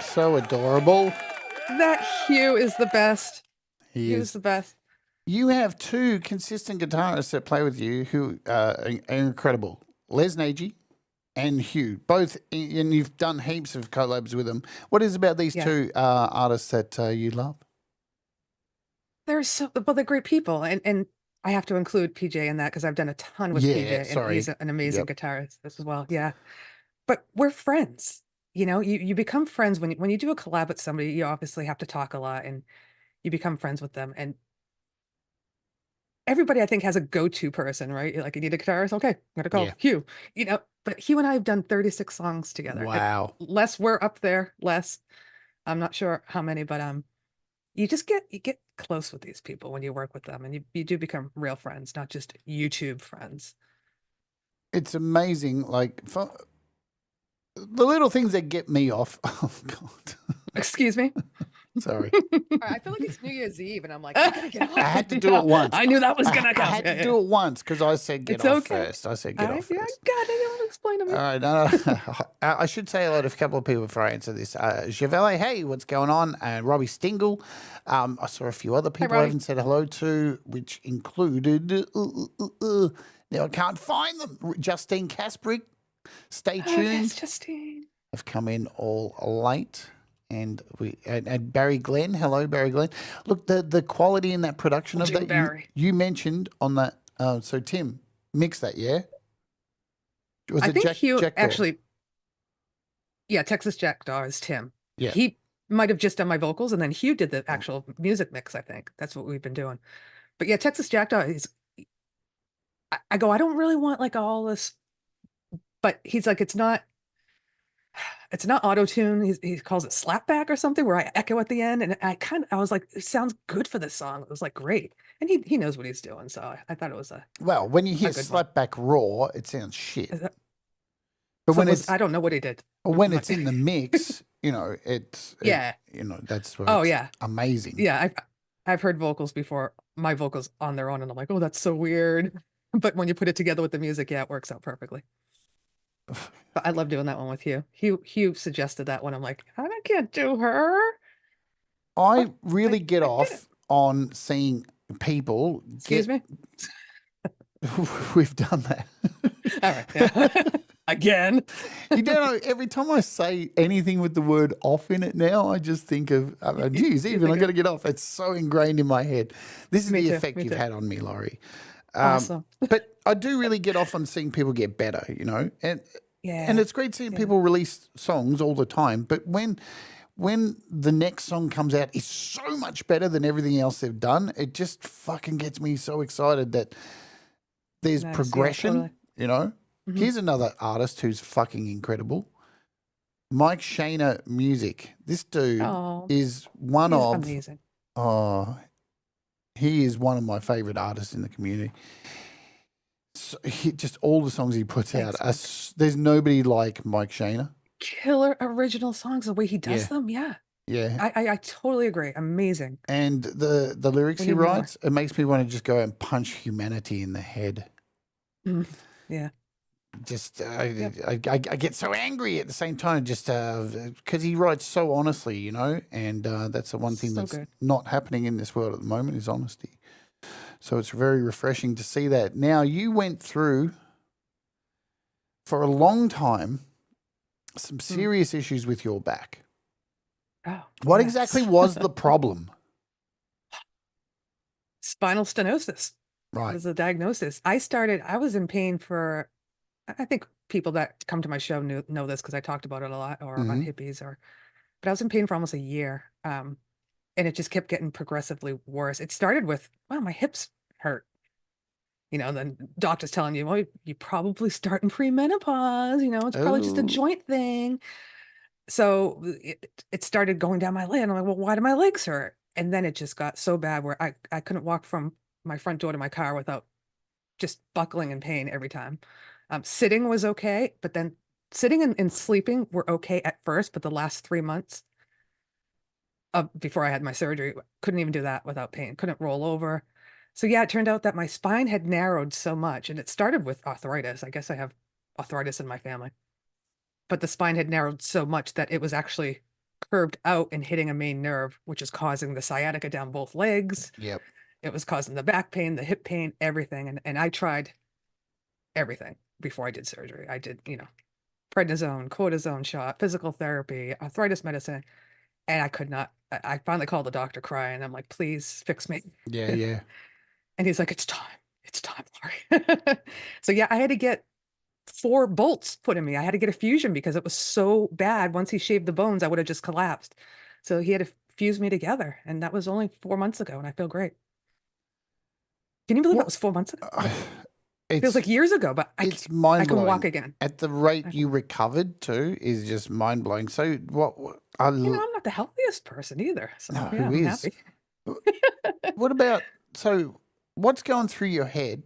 So adorable.
That Hugh is the best.
He
Hugh's
is.
the best.
You have two consistent guitarists that play with you who are incredible. Les Nagy and Hugh, both, and you've done heaps of collabs with them. What is about these
Yeah.
two artists that you love?
They're they're great people, and I have to include PJ in that because I've done a ton with
Yeah,
PJ, and
sorry.
he's an amazing
Yep.
guitarist as well. Yeah, but we're friends. You know, you become friends when you do a collab with somebody. You obviously have to talk a lot, and you become friends with them. And everybody, I think, has a go-to person, right? You're like, you need a guitarist? Okay, I'm gonna call
Yeah.
Hugh. You know, but Hugh and I have done 36 songs together. And
Wow.
Les, we're up there. Les, I'm not sure how many, but you get close with these people when you work with them, and you do become real friends, not just YouTube friends.
It's amazing. Like, for the little things that get me off. Oh, God.
Excuse me.
Sorry.
I feel like it's New Year's Eve, and I'm like, I gotta get off.
I had to do it once.
I knew that was
I
gonna come.
I had
Yeah,
to
yeah.
do it once because I said get
It's
off
okay.
first. I said get off
Yeah,
first.
God, I don't explain to me.
All right, no. I should say hello to a couple of people before I answer this. Chevelle, hey, what's going on? And Robbie Stingle. I saw a few other people I
Robbie.
haven't said hello to, which included. Now I can't find them. Justine Kasprick. Stay
Oh,
tuned.
yes, Justine.
Have come in all late. And Barry Glenn. Hello, Barry Glenn. Look, the quality in that production of
Jim
that
Barry.
you mentioned on that. So Tim, mix that, yeah? Was
I
it
think Hugh
Jackdaw?
actually. Yeah, Texas Jackdaw is Tim.
Yeah.
He might have just done my vocals, and then Hugh did the actual music mix. I think that's what we've been doing. But yeah, Texas Jackdaw is. I go, I don't really want like all this, but he's like, it's not auto tune. He calls it slapback or something, where I echo at the end, and I was like, it sounds good for this song. It was like great, and he knows what he's doing. So I thought it was a.
Well, when you hear
good one.
slapback raw, it sounds shit.
Is that-
But
so
when
it was-
it's
I don't know what he did.
when it's in the mix,
Yeah.
that's where
Oh,
it's
yeah.
amazing.
Yeah, I've heard vocals before, my vocals on their own, and I'm like, oh, that's so weird. But when you put it together with the music, yeah, it works out perfectly. But I love doing that one with Hugh. Hugh suggested that one. I'm like, I can't do her.
I really get off on seeing people
Excuse me.
We've done that.
All right. Yeah. Again.
You don't know, every time I say anything with the word off in it now, I just think of, geez, even I got to get off. It's so ingrained in my head. This is
Me
the
too,
effect
me
you've
too.
had on me, Laurie.
Awesome.
But I do really get off on seeing people get better, and
Yeah.
and it's great seeing people release songs all the time. But when the next song comes out, it's so much better than everything else they've done. It just fucking gets me so excited that there's
Nice, yeah,
progression.
totally.
Here's another artist who's fucking incredible. Mike Shaner Music. This dude
Oh,
is one
he's
of
amazing.
he is one of my favorite artists in the community. So just all the songs he puts out. There's nobody like Mike Shaner.
Killer original songs, the way he does
Yeah.
them. Yeah.
Yeah.
I totally agree. Amazing.
And the lyrics
We
he
need more.
writes, it makes me want to just go and punch humanity in the head.
Mm, yeah.
Just I get so angry at the same time, just because he writes so honestly, and that's the one thing
So
that's
good.
not happening in this world at the moment is honesty. So it's very refreshing to see that. Now, you went through for a long time some serious issues with your back.
Oh.
What
yes.
exactly was the problem?
Spinal stenosis
Right.
was the diagnosis. I was in pain for, I think people that come to my show know this because I talked about it a lot, or on
Mhm.
hippies, but I was in pain for almost a year. And it just kept getting progressively worse. It started with, wow, my hips hurt. Then doctors telling you, well, you probably starting premenopause, it's probably just a
Oh.
joint thing. So it started going down my leg. And I'm like, well, why do my legs hurt? And then it just got so bad where I couldn't walk from my front door to my car without just buckling in pain every time. Sitting was okay, but then sitting and sleeping were okay at first, but the last 3 months before I had my surgery, couldn't even do that without pain, couldn't roll over. So yeah, it turned out that my spine had narrowed so much, and it started with arthritis. I guess I have arthritis in my family, but the spine had narrowed so much that it was actually curved out and hitting a main nerve, which is causing the sciatica down both legs.
Yep.
It was causing the back pain, the hip pain, everything. And I tried everything before I did surgery. I did, prednisone, cortisone shot, physical therapy, arthritis medicine, and I could not. I finally called the doctor crying. I'm like, please fix me.
Yeah, yeah.
And he's like, it's time, Laurie. So yeah, I had to get 4 bolts put in me. I had to get a fusion because it was so bad. Once he shaved the bones, I would have just collapsed. So he had to fuse me together. And that was only 4 months ago. And I feel great. Can you believe
Well,
that was 4 months ago?
It
It feels like years ago, but
it's
I
mind
can
blowing.
walk again.
At the rate you recovered too is just mind blowing. So what
I'm not the healthiest person either. So
No,
yeah,
who
I'm
is?
happy.
what about what's going through your head?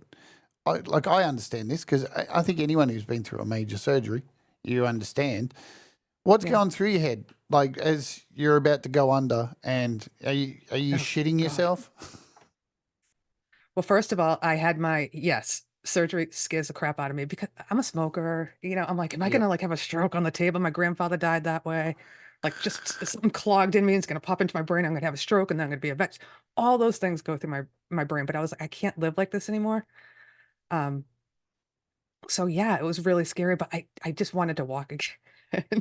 I understand this because I think anyone who's been through a major surgery, you understand What's
Yeah.
going through your head, like as you're about to go under, and are you shitting
God.
yourself?
Well, first of all, I had my surgery scares the crap out of me because I'm a smoker. I'm like, am I
Yep.
gonna like have a stroke on the table? My grandfather died that way. Like just something clogged in me, it's gonna pop into my brain. I'm gonna have a stroke, and then I'm gonna be a vet. All those things go through my brain. But I was like, I can't live like this anymore. Um, so yeah, it was really scary, but I just wanted to walk again.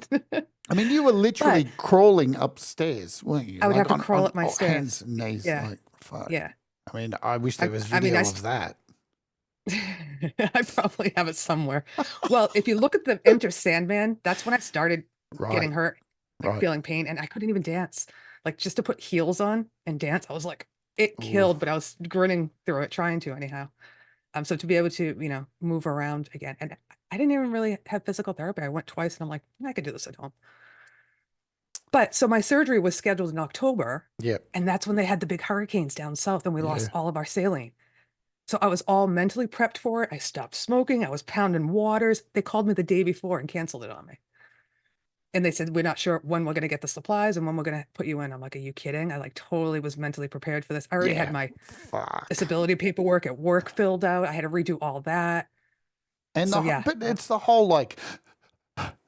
I mean, you were literally
But
crawling upstairs, weren't you?
I would
Like
have to crawl up my
hands
stairs.
and knees.
Yeah,
Like, fuck.
yeah.
I mean, I wish there was
I mean,
video of that.
I probably have it somewhere. Well, if you look at the Enter Sandman, that's when I started getting
Right.
hurt, like
Right.
feeling pain, and I couldn't even dance. Like just to put heels on and dance, I was like, it
Ooh.
killed, but I was grinning through it, trying to anyhow. So to be able to, move around again, and I didn't even really have physical therapy. I went twice, and I'm like, I could do this at home. But so my surgery was scheduled in October,
Yep.
and that's when they had the big hurricanes down south, and we lost
Yeah.
all of our saline. So I was all mentally prepped for it. I stopped smoking. I was pounding waters. They called me the day before and canceled it on me. And they said, we're not sure when we're going to get the supplies and when we're going to put you in. I'm like, are you kidding? I like totally was mentally prepared for this. I already had
Yeah.
my
Fuck.
disability paperwork at work filled out. I had to redo all that.
And
So,
the,
yeah.
but it's the whole like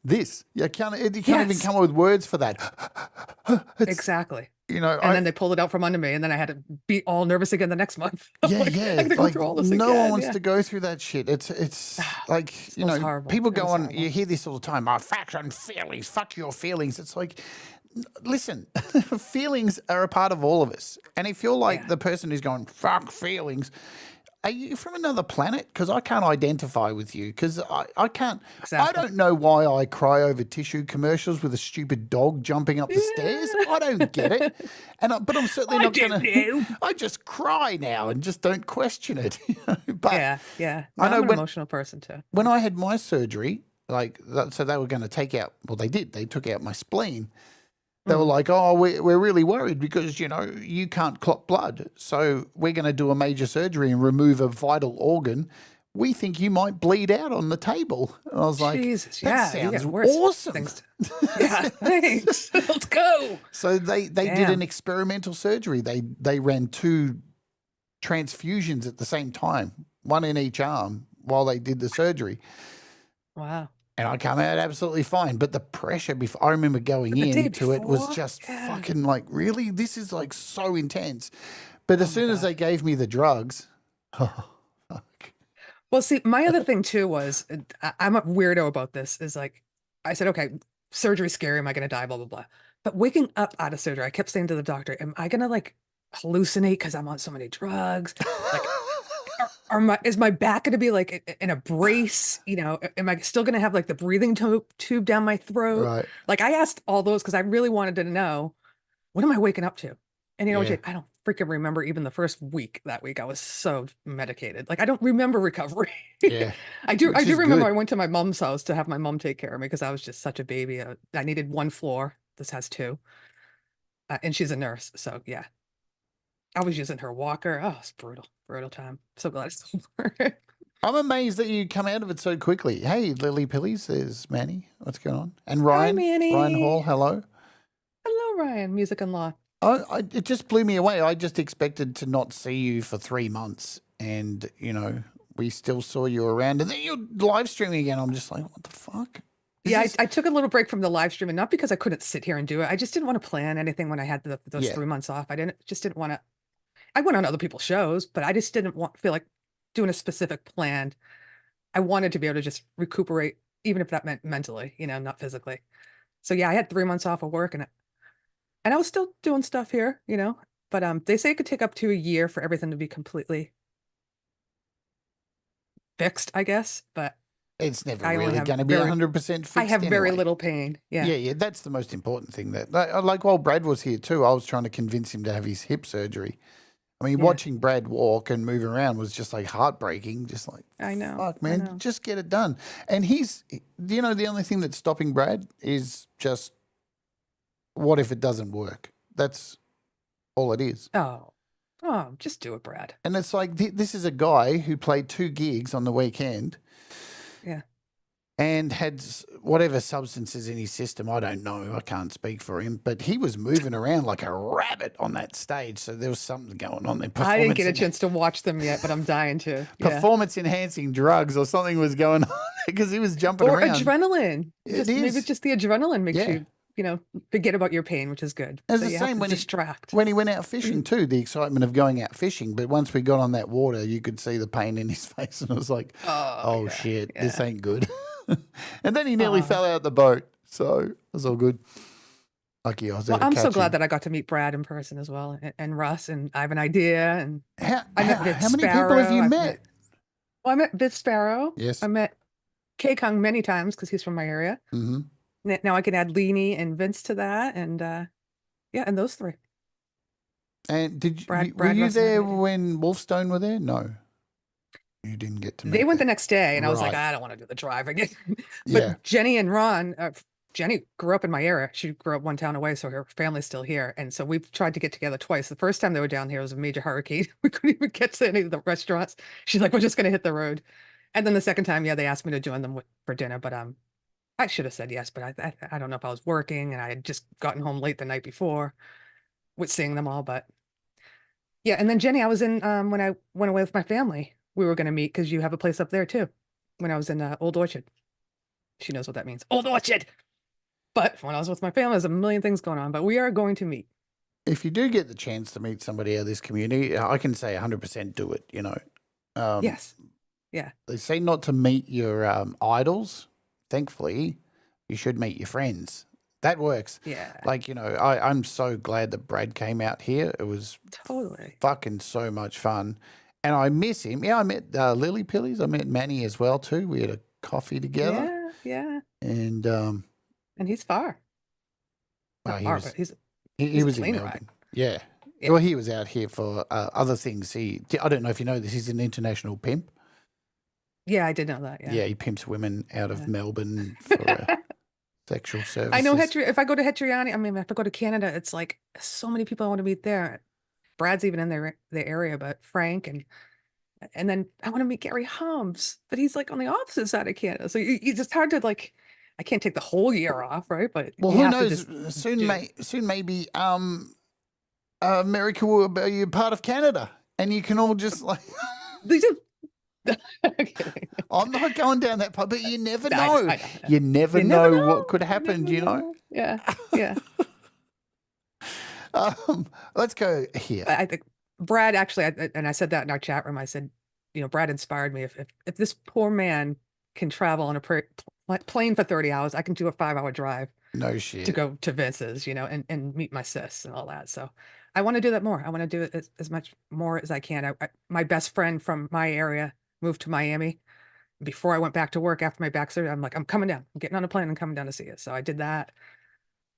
this. You can't even
Yes.
come up with words for that. It's,
Exactly.
you know,
And then they pulled it out from under me, and then I had to be all nervous again the next month. I'm
yeah,
like,
yeah.
I gotta go
Like
through all this
no
again.
one wants
Yeah.
to go through that shit. It's like, you
was
know,
horrible.
people
It
go
was
on,
horrible.
you hear this all the time. Oh, facts and feelings, fuck your feelings. It's like, listen, feelings are a part of all of us. And if you're like
Yeah.
the person who's going, fuck feelings, are you from another planet? Because I can't identify with you. Because I can't. I
Exactly.
don't know why I cry over tissue commercials with a stupid dog jumping up the stairs. I don't get it. But I'm certainly
I
not
don't
going to.
know.
I just cry now and just don't question it. But
Yeah. No,
I know
I'm an
when
emotional person too.
when I had my surgery, so they were going to take out. Well, they did. They took out my spleen. They were like, oh, we're really worried because, you know, you can't clot blood. So we're going to do a major surgery and remove a vital organ. We think you might bleed out on the table. And I was like,
Jesus,
that
yeah, you
sounds
got worse
awesome.
things yeah, thanks. Let's go.
So they did
Damn.
an experimental surgery. They ran 2 transfusions at the same time, one in each arm while they did the surgery.
Wow.
And I come out absolutely fine. But the pressure before, I remember going
The day
into it was
before?
just
Yeah.
fucking like, really? This is like so intense. But as soon as they gave me the drugs, oh, fuck.
Well, see, my other thing too was I'm a weirdo about this. Is like, I said, okay, surgery's scary. Am I going to die? Blah blah blah. But waking up out of surgery, I kept saying to the doctor, "Am I going to like hallucinate because I'm on so many drugs? Like, is my back going to be like in a brace? You know, am I still going to have like the breathing tube down my throat?
Right.
Like, I asked all those because I really wanted to know, what am I waking up to? And you know,
Yeah.
Jade, I don't freaking remember even the first week that week. I was so medicated. Like, I don't remember recovery.
Yeah.
I do
Which is
remember
good.
I went to my mom's house to have my mom take care of me because I was just such a baby. I needed 1 floor. This has 2. And she's a nurse. So yeah. I was using her walker. Oh, it's brutal time. So glad it's over.
I'm amazed that you come out of it so quickly. Hey, Lily Pillies, there's Manny. What's going on? And Ryan.
Manny.
Ryan Hall, hello.
Hello, Ryan. Music and law.
It just blew me away. I just expected to not see you for 3 months. And, you know, we still saw you around. And then you're live streaming again. I'm just like, what the fuck?
Yeah, I took a little break from the live streaming, not because I couldn't sit here and do it. I just didn't want to plan anything when I had those
Yeah.
3 months off. I didn't want to. I went on other people's shows, but I just didn't feel like doing a specific plan. I wanted to be able to just recuperate, even if that meant mentally, you know, not physically. So yeah, I had 3 months off of work, and I was still doing stuff here, you know. But they say it could take up to a year for everything to be completely fixed, I guess. But
It's never
I only
really
have
going to be
very-
100% fixed
I have very
anyway.
little pain. Yeah.
Yeah, that's the most important thing. Like while Brad was here too, I was trying to convince him to have his hip surgery. I mean,
Yeah.
watching Brad walk and move around was just like heartbreaking. Just like,
I know.
fuck,
I
man,
know.
just get it done. And you know, the only thing that's stopping Brad is just, what if it doesn't work? That's all it is.
Oh, just do it, Brad.
And it's like, this is a guy who played 2 gigs on the weekend.
Yeah.
and had whatever substances in his system. I don't know. I can't speak for him, but he was moving around like a rabbit on that stage. So there was something going on there.
I didn't get a chance to watch them yet, but I'm dying to. Yeah.
Performance enhancing drugs or something was going on because he was jumping
Or
around.
adrenaline. Maybe
is.
it's just the adrenaline makes
Yeah.
you, forget about your pain, which is good.
It's
So
the
you have
same
to
when
distract.
when he went out fishing too, the excitement of going out fishing. But once we got on that water, you could see the pain in his face, and it was like, oh
yeah,
shit, this
yeah.
ain't good. And then he nearly fell out the boat, so it was all good. Lucky I was there
Well,
to
I'm
catch
so glad
him.
that I got to meet Brad in person as well, and Russ, and I have an idea, and
How,
I met
how,
Viv
how many people have you
Sparrow,
met?
Well, I met Viv Sparrow.
Yes.
I met K Kung many times because he's from my area.
Mm-hmm.
Now I can add Leanie and Vince to that, and and those three.
And did
Brad-
you, were
Brad
you
Russ and
there
Leanie.
when Wolfstone were there? No, you didn't get to meet
They went the
them.
next day, and I was like,
Right.
I don't want to do the drive again.
Yeah.
But Jenny and Ron, Jenny grew up in my area. She grew up one town away, so her family's still here. And so we've tried to get together twice. The first time they were down here was a major hurricane. We couldn't even get to any of the restaurants. She's like, we're just going to hit the road. And then the second time, yeah, they asked me to join them for dinner, but I should have said yes, but I don't know if I was working, and I had just gotten home late the night before with seeing them all. But yeah, and then Jenny, I was in when I went away with my family. We were going to meet because you have a place up there too. When I was in Old Orchard, she knows what that means. Old Orchard. But when I was with my family, there's a million things going on. But we are going to meet.
If you do get the chance to meet somebody out of this community, I can say 100% do it. You know,
Yes. Yeah.
they say not to meet your idols. Thankfully, you should meet your friends. That works.
Yeah.
Like, you know, I'm so glad that Brad came out here. It was
Totally.
fucking so much fun. And I miss him. Yeah, I met Lily Pillies. I met Manny as well, too. We had a coffee together.
Yeah. Yeah.
And
And he's far.
well,
Not
he
far,
was,
but he's
he
a
was in
plane
Melbourne.
ride.
Yeah.
Yeah.
Well, he was out here for other things. I don't know if you know this, he's an international pimp.
Yeah, I did know that.
Yeah,
Yeah.
he pimps women out of
Yeah.
Melbourne for sexual services.
I know if I go to Hetriani, I mean, if I go to Canada, it's like so many people I want to meet there. Brad's even in the area, but Frank and then I want to meet Gary Humps, but he's like on the opposite side of Canada. So it's just hard to like, I can't take the whole year off, right? But
Well,
you
who
have to
knows?
just
Soon,
do-
maybe America will be a part of Canada, and you can all just like.
These are- Okay.
I'm not going down that path, but you never
I
know.
know.
You never
You never
know what
know.
could
You
happen.
never
You know.
Yeah. Yeah.
Let's go here.
I think Brad actually, and I said that in our chat room. I said, Brad inspired me. If this poor man can travel on a plane for 30 hours, I can do a 5-hour drive
No shit.
to go to Vince's, and meet my sis and all that. So I want to do that more. I want to do it as much more as I can. My best friend from my area moved to Miami. Before I went back to work after my back surgery, I'm like, I'm coming down. I'm getting on a plane and coming down to see you. So I did that.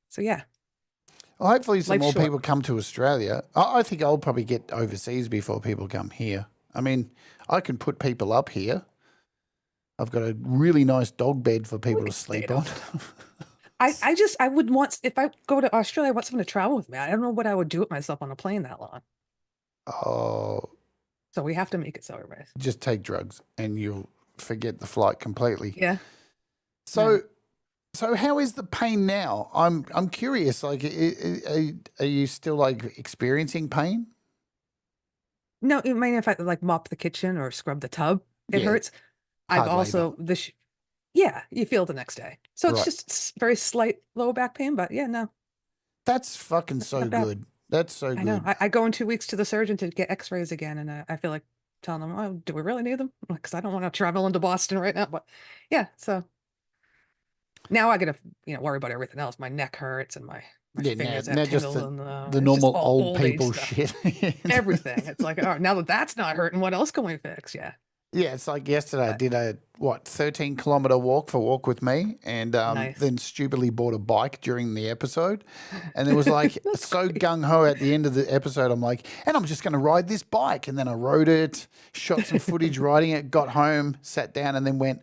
So yeah.
Well, hopefully some
Life's
more
short.
people come to Australia. I think I'll probably get overseas before people come here. I mean, I can put people up here. I've got a really nice dog bed for people to sleep on.
I would want, if I go to Australia, I want someone to travel with me. I don't know what I would do with myself on a plane that long.
Oh,
So we have to make it so, everybody.
just take drugs and you'll forget the flight completely.
Yeah.
So, so how is the pain now? I'm curious. Like, are you still like experiencing pain?
No, it might if I like mop the kitchen or scrub the tub, it
Yeah,
hurts.
hard
I've also yeah, you feel the next day. So it's
Right.
just very slight lower back pain, but yeah, no,
That's fucking so
not bad.
good. That's so
I know.
good.
I go in 2 weeks to the surgeon to get X-rays again, and I feel like telling them, "Oh, do we really need them?" Because I don't want to travel into Boston right now. But yeah, so now I got to worry about everything else. My neck hurts and my
Yeah,
fingers
now
have
just
tingles, and
the
it's just
normal
all
old
age
people
stuff.
shit.
Everything. It's like, oh, now that that's not hurting, what else can we fix? Yeah.
Yeah, it's like yesterday I
But-
did a 13-kilometer walk for Walk With Me, and
Nice.
then stupidly bought a bike during the episode, and there was like so gung ho at the end of the episode. I'm like, and I'm just going to ride this bike, and then I rode it, shot some footage riding it, got home, sat down, and then went,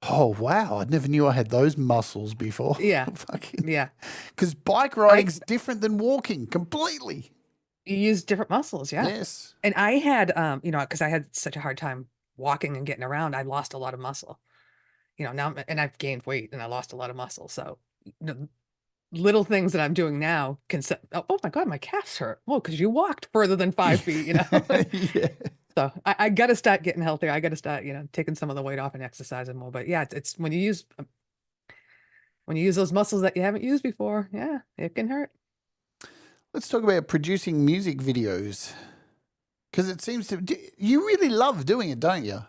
oh wow, I never knew I had those muscles before.
Yeah.
Fucking,
Yeah.
because bike riding's different than walking completely.
You use different muscles. Yeah.
Yes.
And I had, because I had such a hard time walking and getting around, I lost a lot of muscle. now and I've gained weight and I lost a lot of muscle. So little things that I'm doing now can set, oh my God, my calves hurt. Well, because you walked further than 5 feet,
Yeah.
So I got to start getting healthier. I got to start, taking some of the weight off and exercising more. But yeah, it's when you use those muscles that you haven't used before, yeah, it can hurt.
Let's talk about producing music videos. Because it seems you really love doing it, don't you?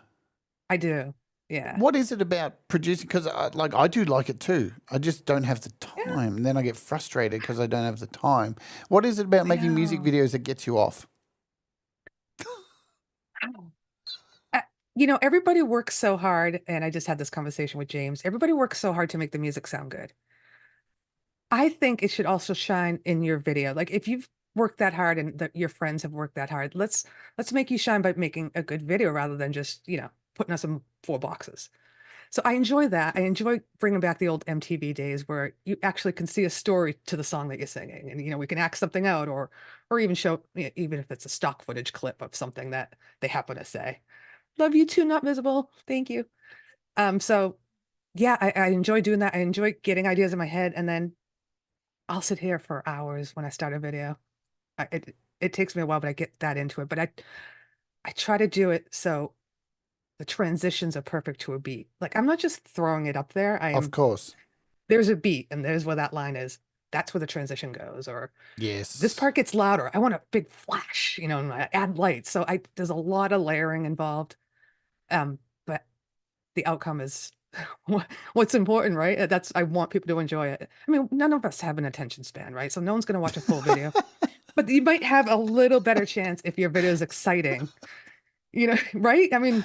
I do. Yeah.
What is it about producing? Because I do like it too. I just don't have the time. And then I get frustrated because I don't have the time. What is it about making music videos that gets you off?
Everybody works so hard, and I just had this conversation with James. Everybody works so hard to make the music sound good. I think it should also shine in your video. Like if you've worked that hard and your friends have worked that hard, let's make you shine by making a good video rather than just, putting us in 4 boxes. So I enjoy that. I enjoy bringing back the old MTV days where you actually can see a story to the song that you're singing, and we can act something out, or even show, even if it's a stock footage clip of something that they happen to say. Love you too, not visible. Thank you. So yeah, I enjoy doing that. I enjoy getting ideas in my head, and then I'll sit here for hours when I start a video. It takes me a while, but I get that into it. But I try to do it so the transitions are perfect to a beat. Like I'm not just throwing it up there.
Of course.
There's a beat, and there's where that line is. That's where the transition goes. Or
yes,
this part gets louder. I want a big flash, and I add lights. So there's a lot of layering involved. But the outcome is what's important, right? I want people to enjoy it. I mean, none of us have an attention span, right? So no one's going to watch a full video, but you might have a little better chance if your video is exciting, right? I mean,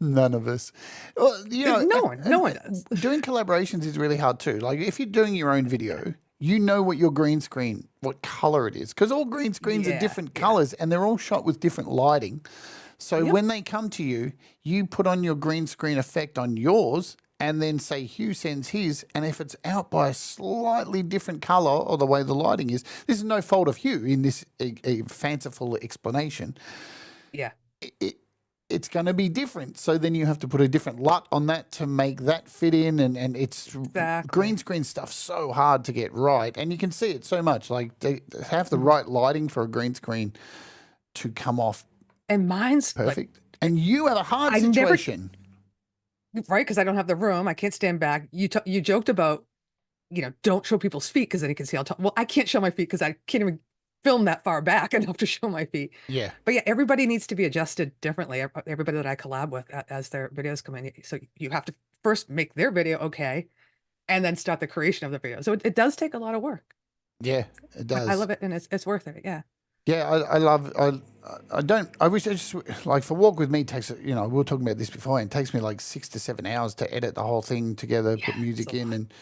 none of us. Well,
no one does.
Doing collaborations is really hard too. Like if you're doing your own video, what your green screen, what color it is, because all green screens are different colors and they're all shot with different lighting. So when they come to you, you put on your green screen effect on yours and then say Hugh sends his. And if it's out by a slightly different color or the way the lighting is, this is no fault of Hugh in this a fanciful explanation.
Yeah.
It's going to be different. So then you have to put a different LUT on that to make that fit in. And it's green screen stuff so hard to get right. And you can see it so much. Like they have the right lighting for a green screen to come off.
And mine's
perfect. And you have a hard situation.
Right, because I don't have the room. I can't stand back. You joked about, don't show people's feet because then you can see how tall. Well, I can't show my feet because I can't even film that far back enough to show my feet.
Yeah.
But yeah, everybody needs to be adjusted differently. Everybody that I collab with as their videos come in. So you have to first make their video okay, and then start the creation of the video. So it does take a lot of work.
Yeah, it does.
I love it, and it's worth it. Yeah.
Yeah, I wish I just, like for Walk With Me takes, we were talking about this before, and it takes me like 6 to 7 hours to edit the whole thing together, put music in, and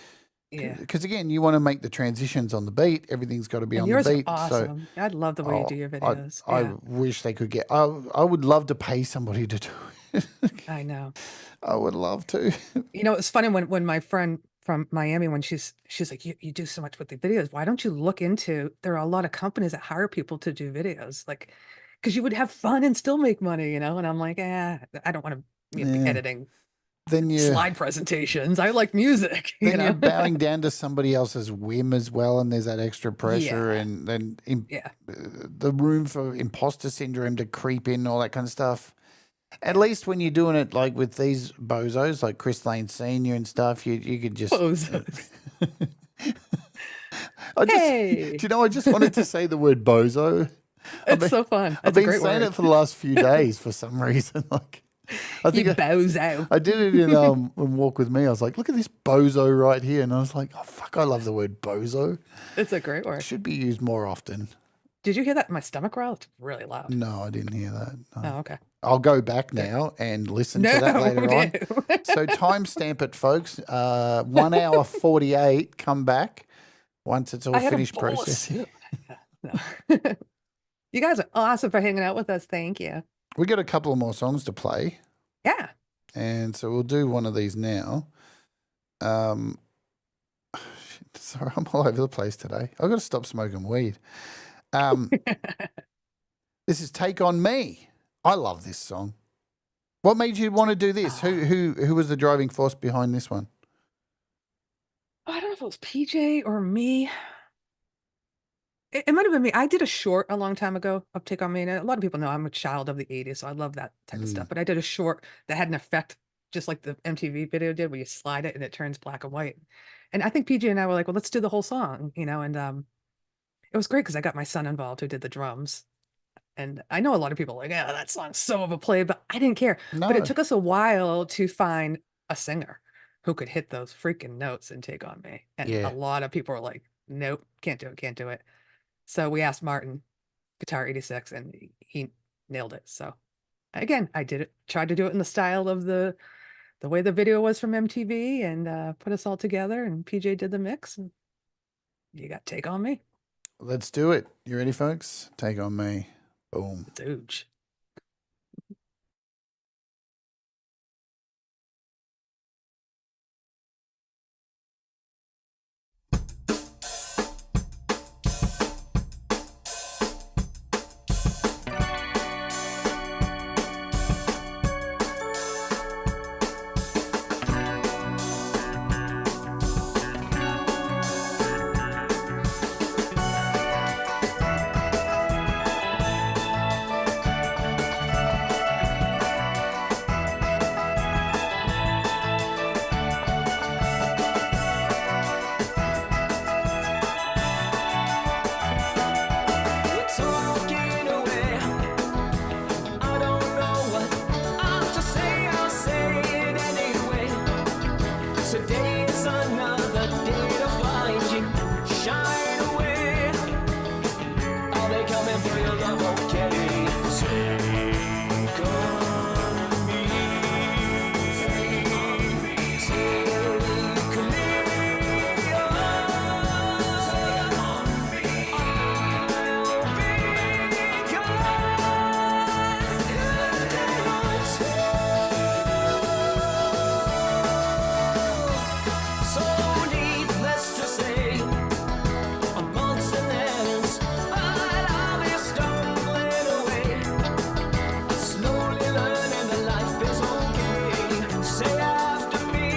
because again, you want to make the transitions on the beat. Everything's got to be on the beat.
Awesome. So, I'd love the way you do your videos.
I wish they could get, I would love to pay somebody to do it.
I know.
I would love to.
It's funny when my friend from Miami, when she's like, you do so much with the videos. Why don't you look into, there are a lot of companies that hire people to do videos, like, because you would have fun and still make money, And I'm like, I don't want to be editing slide presentations. I like music.
Then you're bowing down to somebody else's whim as well, and there's that extra pressure, and then the room for imposter syndrome to creep in, all that kind of stuff. At least when you're doing it like with these bozos, like Chris Lane Sr. and stuff, you could just...
Bozos.
Do you know, I just wanted to say the word bozo.
It's so fun.
I've been saying it for the last few days for some reason. Like, I think
bozo.
I did it in Walk With Me. I was like, look at this bozo right here. And I was like, oh, fuck, I love the word bozo.
It's a great word.
It should be used more often.
Did you hear that? My stomach growl? It's really loud.
No, I didn't hear that. No.
Oh, okay.
I'll go back now and listen to that later on. So timestamp it, folks. 1 hour 48. Come back once it's all finished processing.
You guys are awesome for hanging out with us. Thank you.
We got a couple of more songs to play.
Yeah.
And so we'll do one of these now. Sorry, I'm all over the place today. I've got to stop smoking weed. This is Take On Me. I love this song. What made you want to do this? Who was the driving force behind this one?
I don't know if it was PJ or me. It might have been me. I did a short a long time ago of Take On Me. And a lot of people know I'm a child of the 80s, so I love that type of stuff. But I did a short that had an effect just like the MTV video did, where you slide it and it turns black and white. And I think PJ and I were like, well, let's do the whole song, and it was great because I got my son involved who did the drums. And I know a lot of people are like, yeah, that song's so overplayed, but I didn't care. But
No.
it took us a while to find a singer who could hit those freaking notes and Take On Me. And
Yeah.
a lot of people were like, nope, can't do it, can't do it. So we asked Martin, Guitar 86, and he nailed it. So again, I did it, tried to do it in the style of the way the video was from MTV, and put us all together, and PJ did the mix, and you got Take On Me.
Let's do it. You ready, folks? Take On Me. Boom.
It's huge.
We're talking away. I don't know what I'm to say. I'll say it anyway. Today's another day to find you. Shine away. Are they coming for your love? Okay. Take on me. Take on me. Take on me. So needless to say, I'm on some ends, but I'll be stumbling away. Slowly learning that life is okay. Say after me,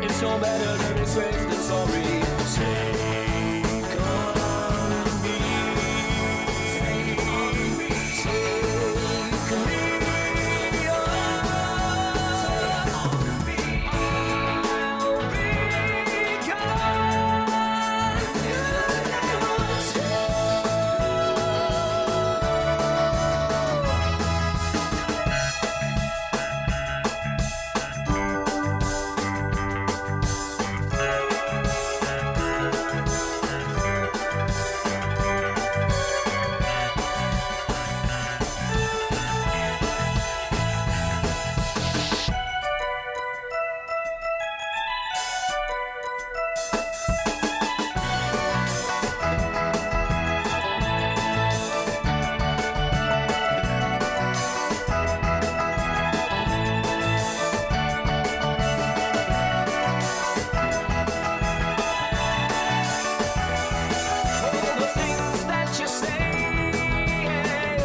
it's no better than it's safe than sorry. Take on me. Take on me. Take on me. All the things that you say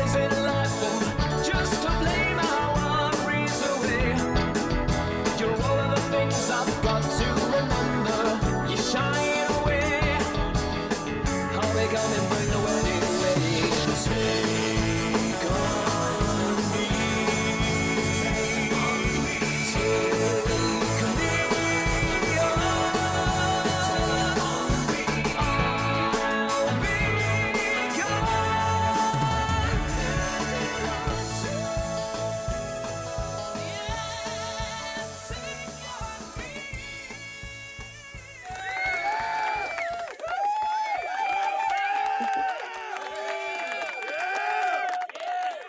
is in life just to blame our worries away. You're all of the things I've got to remember. You shine away. How they come and bring the wedding ready. Take on me. Take on me. Take on me.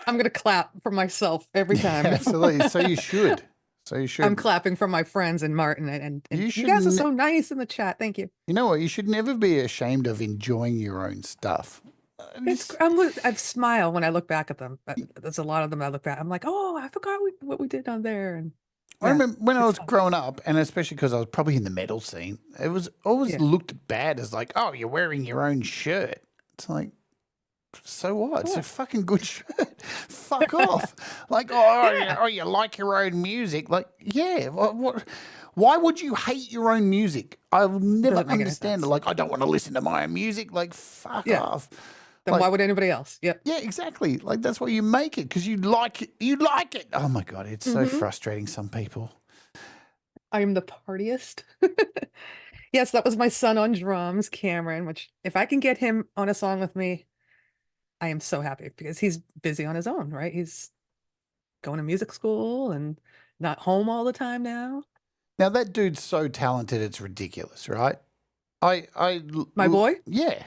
I'm gonna clap for myself every time.
Absolutely. So you should. So you should.
I'm clapping for my friends and Martin, and
You
you
should
guys are
ne-
so nice in the chat. Thank you.
You know what? You should never be ashamed of enjoying your own stuff.
I smile when I look back at them. There's a lot of them I look back. I'm like, oh, I forgot what we did on there. And
I
yeah,
remember when I
it's
was
fun.
growing up, and especially because I was probably in the metal scene, it was always
Yeah.
looked bad as like, oh, you're wearing your own shirt. It's like, so what? It's a fucking good shirt. Fuck off. Like, oh, you like your own music. Like, yeah. Why would you hate your own music? I'll never
Doesn't make any
understand it.
sense.
Like, I don't want to listen to my own music. Like, fuck
Yeah.
off.
Then
Like,
why would anybody else? Yep.
yeah, exactly. Like, that's why you make it, because you like it. You like it. Oh, my God. It's so frustrating, some people.
I am the partiest. Yes, that was my son on drums, Cameron, which if I can get him on a song with me, I am so happy because he's busy on his own, right? He's going to music school and not home all the time now.
Now, that dude's so talented, it's ridiculous, right?
My boy?
Yeah.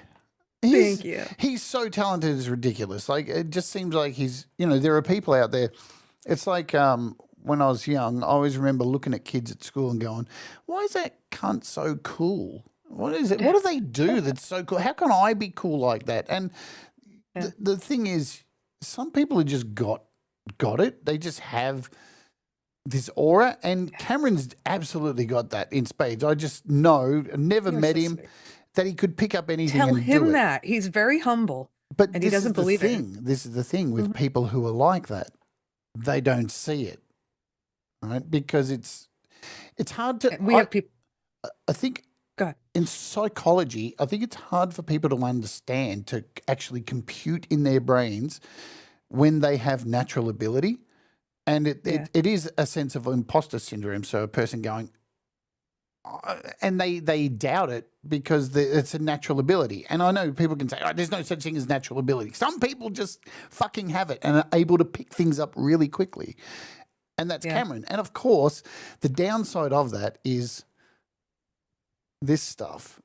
Thank you.
He's so talented, it's ridiculous. Like, it just seems like he's, there are people out there. It's like when I was young, I always remember looking at kids at school and going, why is that cunt so cool? What is it? What do they do that's so cool? How can I be cool like that? And the thing is, some people have just got it. They just have this aura, and Cameron's absolutely got that in spades. I just know, never met him,
sweet.
that he could pick up anything
Tell
and do
him
it.
that. He's very humble.
But
and he
this is
doesn't
the
believe it.
thing. This is the thing with people who are like that. They don't see it, right? Because it's hard to.
We have people.
I think
Go ahead.
in psychology, I think it's hard for people to understand, to actually compute in their brains when they have natural ability. And it is a sense of imposter syndrome. So a person going, and they doubt it because it's a natural ability. And I know people can say, oh, there's no such thing as natural ability. Some people just fucking have it and are able to pick things up really quickly. And that's Cameron. And of course, the downside of that is this stuff.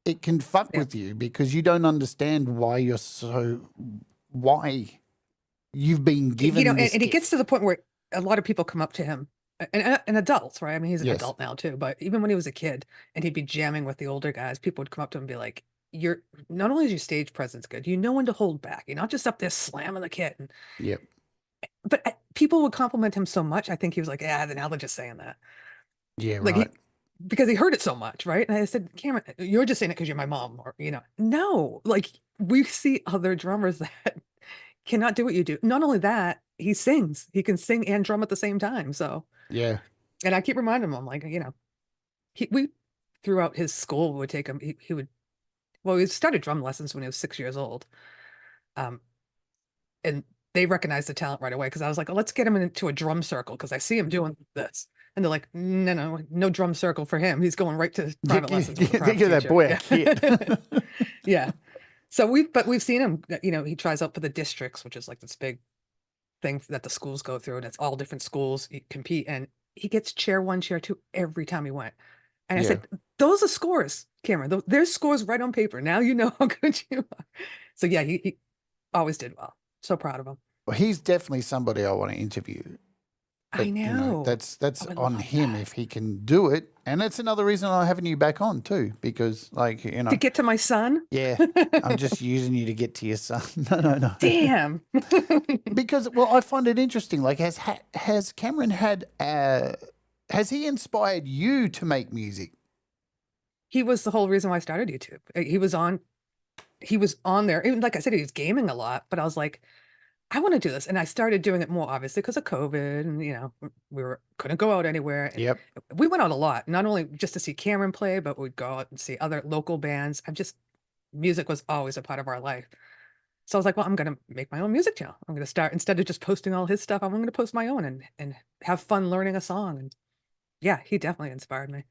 It can fuck with you because you don't understand why you've been given this
and he
gift.
gets to the point where a lot of people come up to him and adults, right? I mean, he's an adult now too, but even when he was a kid and he'd be jamming with the older guys, people would come up to him and be like, you're not only is your stage presence good, you know when to hold back. You're not just up there slamming the kit. And,
Yep.
but people would compliment him so much. I think he was like, now they're just saying that.
Yeah,
Like
right.
because he heard it so much, right? And I said, Cameron, you're just saying it because you're my mom, or no, like we see other drummers that cannot do what you do. Not only that, he sings. He can sing and drum at the same time. So
Yeah.
and I keep reminding him, I'm like, we throughout his school would take him. He would, well, he started drum lessons when he was 6 years old, and they recognized the talent right away because I was like, oh, let's get him into a drum circle because I see him doing this. And they're like, no drum circle for him. He's going right to private lessons. With the private
Give that
teacher.
boy a kid.
Yeah. So we've seen him, he tries out for the districts, which is like this big thing that the schools go through, and it's all different schools compete, and he gets chair 1, chair 2 every time he went. And I said, those are scores, Cameron. There's scores right on paper. Now you know how good you are. So yeah, he always did well. So proud of him.
Well, he's definitely somebody I want to interview. But,
I know.
That's
I would
on
love
him
that.
if he can do it. And that's another reason I'm having you back on too, because
To get to my son?
Yeah, I'm just using you to get to your son. No.
Damn.
Because, well, I find it interesting. Like, has Cameron has he inspired you to make music?
He was the whole reason why I started YouTube. He was on there. Even like I said, he was gaming a lot, but I was like, I want to do this. And I started doing it more obviously because of COVID and, we couldn't go out anywhere. And
Yep.
we went out a lot, not only just to see Cameron play, but we'd go out and see other local bands. Music was always a part of our life. So I was like, well, I'm going to make my own music channel. I'm going to start, instead of just posting all his stuff, I'm going to post my own and have fun learning a song. And yeah, he definitely inspired me.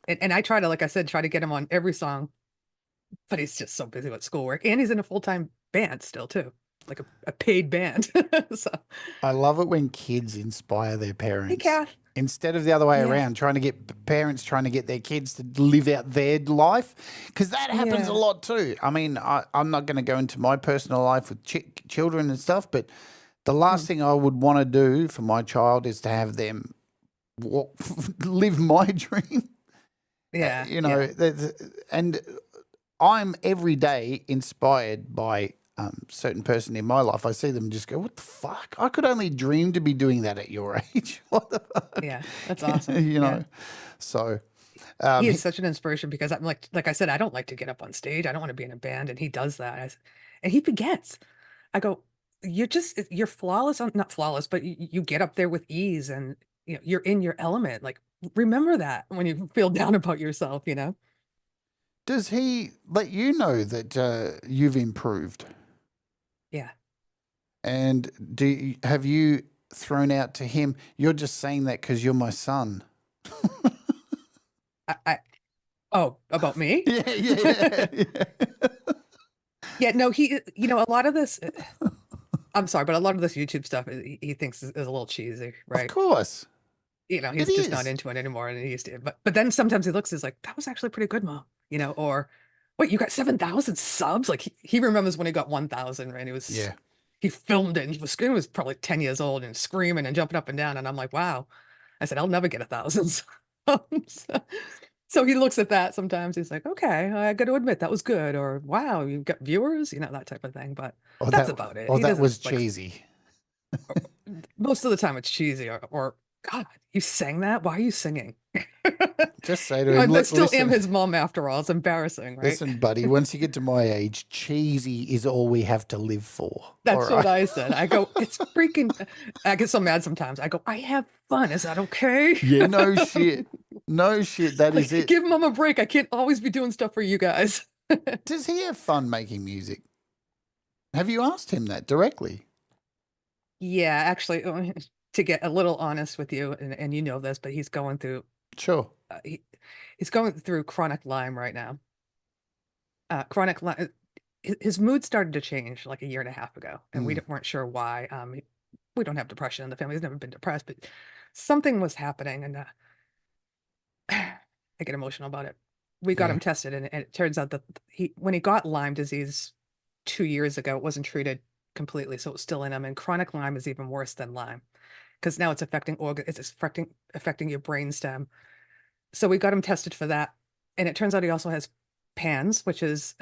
And I try to, like I said, try to get him on every song, but he's just so busy with schoolwork, and he's in a full-time band still too, like a paid band. So
I love it when kids inspire their parents.
hey, Kath.
Instead of the other way around, trying to get parents trying to get their kids to live out their life, because that happens a lot too. I mean, I'm not going to go into my personal life with children and stuff, but the last thing I would want to do for my child is to have them live my dream.
Yeah.
And I'm every day inspired by certain person in my life. I see them and just go, what the fuck? I could only dream to be doing that at your age. What the fuck?
Yeah, that's awesome.
Yeah. So
he is such an inspiration because I'm like I said, I don't like to get up on stage. I don't want to be in a band, and he does that. And he forgets. I go, you're flawless on, not flawless, but you get up there with ease and you're in your element. Like, remember that when you feel down about yourself,
Does he let you know that you've improved?
Yeah.
And have you thrown out to him, you're just saying that because you're my son?
Oh, about me?
Yeah.
Yeah, no, a lot of this, I'm sorry, but a lot of this YouTube stuff he thinks is a little cheesy,
Of
right?
course.
He's
It
just not
is.
into it anymore. And he used to, but then sometimes he looks, he's like, that was actually pretty good, Mom, or wait, you got 7,000 subs? Like he remembers when he got 1,000, right?
Yeah.
He filmed it and he was screaming, he was probably 10 years old and screaming and jumping up and down. And I'm like, wow. I said, I'll never get 1,000 subs. So he looks at that sometimes. He's like, okay, I got to admit that was good. Or wow, you've got viewers, that type of thing. But that's about it.
Or
He
that
doesn't
was
like,
cheesy.
most of the time it's cheesy or God, you sang that? Why are you singing?
Just say to him,
I still
listen,
am his mom after all. It's embarrassing, right?
listen, buddy, once you get to my age, cheesy is all we have to live for.
That's
all
what
right?
I said. I go, it's freaking, I get so mad sometimes. I go, I have fun. Is that okay?
Yeah, no shit. No shit. That is
Like,
it.
give mom a break. I can't always be doing stuff for you guys.
Does he have fun making music? Have you asked him that directly?
Yeah, actually, to get a little honest with you, and you know this, but he's going through,
Sure.
he's going through chronic Lyme right now. Chronic Lyme, his mood started to change like a year and a half ago, and we weren't sure why. We don't have depression in the family. He's never been depressed, but something was happening, and I get emotional about it. We got
Yeah.
him tested, and it turns out that when he got Lyme disease 2 years ago, it wasn't treated completely, so it's still in him. And chronic Lyme is even worse than Lyme because now it's affecting affecting your brain stem. So we got him tested for that, and it turns out he also has PANS, which is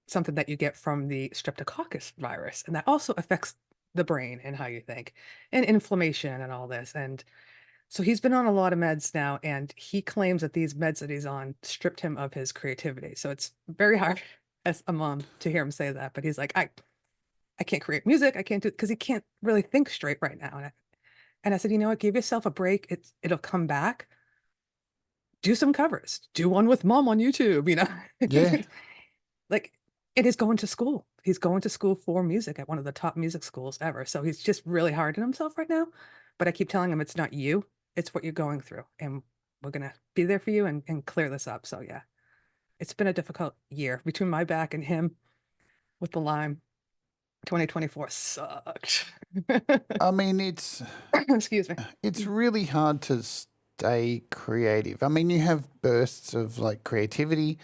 something that you get from the Streptococcus virus, and that also affects the brain and how you think, and inflammation and all this. And so he's been on a lot of meds now, and he claims that these meds that he's on stripped him of his creativity. So it's very hard as a mom to hear him say that, but he's like, I can't create music. I can't do it because he can't really think straight right now. And I said, you know what? Give yourself a break. It'll come back. Do some covers. Do one with mom on YouTube,
Yeah.
Like, and he's going to school. He's going to school for music at one of the top music schools ever. So he's just really hard on himself right now. But I keep telling him it's not you. It's what you're going through. And we're going to be there for you and clear this up. So yeah, it's been a difficult year between my back and him with the Lyme. 2024 sucked.
I mean, it's
Excuse me.
really hard to stay creative. I mean, you have bursts of like creativity,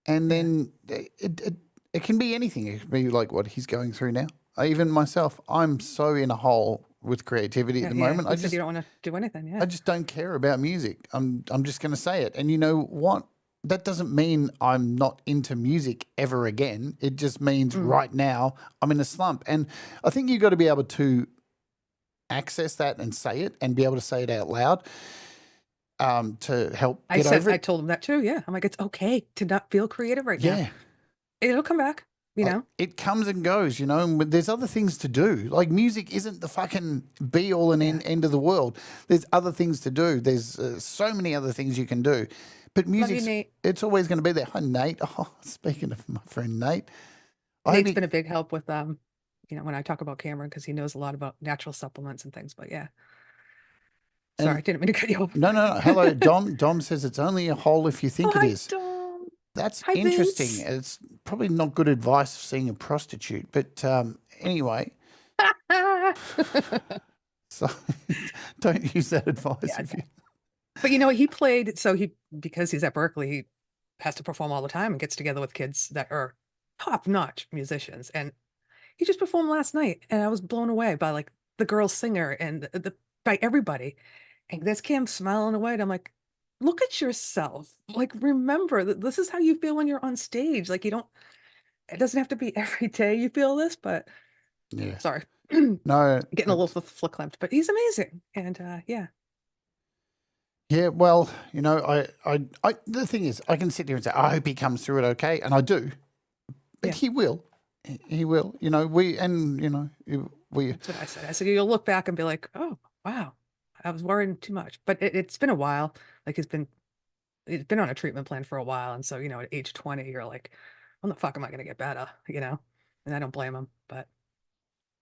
and then it can be anything. It can be like what he's going through now. Even myself, I'm so in a hole with creativity at the moment.
You said you don't want to do anything. Yeah.
I just don't care about music. I'm just going to say it. And you know what? That doesn't mean I'm not into music ever again. It just means right now I'm in a slump. And I think you've got to be able to access that and say it and be able to say it out loud to help get over it.
I told him that too. Yeah. I'm like, it's okay to not feel creative right now.
Yeah.
It'll come back,
It comes and goes, and there's other things to do. Like music isn't the fucking be all and end of the world. There's other things to do. There's so many other things you can do. But music, it's always going to be there. Hi, Nate. Oh, speaking of my friend Nate.
Nate's been a big help with, when I talk about Cameron, because he knows a lot about natural supplements and things, but yeah. Sorry, I didn't mean to cut you off.
No. Hello, Dom. Dom says it's only a hole if you think it is.
Dom.
That's
Hi,
interesting.
Vince.
It's probably not good advice seeing a prostitute, but anyway. So don't use that advice if you.
But he played, because he's at Berkeley, he has to perform all the time and gets together with kids that are top-notch musicians. And he just performed last night, and I was blown away by like the girl singer and by everybody. And there's Cam smiling away, and I'm like, look at yourself. Like, remember that this is how you feel when you're on stage. Like, it doesn't have to be every day you feel this, but
yeah.
Sorry.
No.
Getting a little flicked, but he's amazing. And yeah.
Yeah, well, I the thing is, I can sit here and say, I hope he comes through it okay, and I do. But
Yeah.
he will. He will. You know, we.
That's what I said. I said, you'll look back and be like, oh, wow, I was worrying too much. But it's been a while. Like he's been on a treatment plan for a while. And so, at age 20, you're like, when the fuck am I going to get better? And I don't blame him. But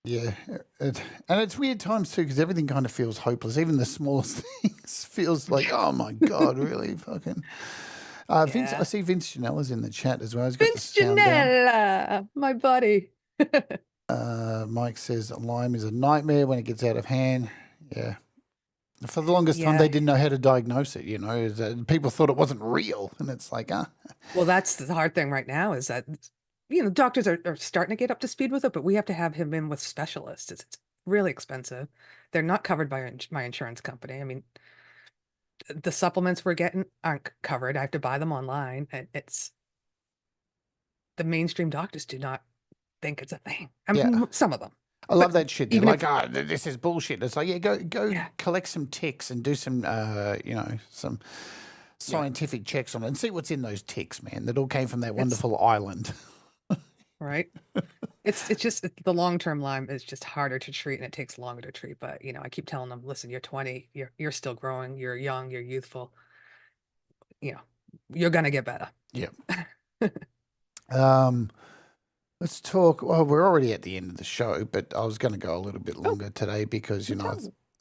Yeah, and it's weird times too because everything kind of feels hopeless. Even the smallest things feels like, oh my god, really fucking. Vince,
Yeah.
I see Vince Janella's in the chat as well. He's got the
Vince
sound down.
Janella, my buddy.
Mike says Lyme is a nightmare when it gets out of hand. Yeah. For the longest time, they didn't know how to diagnose it. People thought it wasn't real, and it's like,
Well, that's the hard thing right now is that doctors are starting to get up to speed with it, but we have to have him in with specialists. It's really expensive. They're not covered by my insurance company. I mean, the supplements we're getting aren't covered. I have to buy them online, and it's the mainstream doctors do not think it's a thing. I mean, some of them.
I love that shit. They're
even
like, this is bullshit. It's like, go collect some ticks and do some, some scientific checks on it and see what's in those ticks, man. That all came from that wonderful island.
Right. It's just the long-term Lyme is just harder to treat and it takes longer to treat. But, I keep telling them, listen, you're 20, you're still growing, you're young, you're youthful. You're going to get better.
Yeah. Let's talk. Well, we're already at the end of the show, but I was going to go a little bit longer today because, I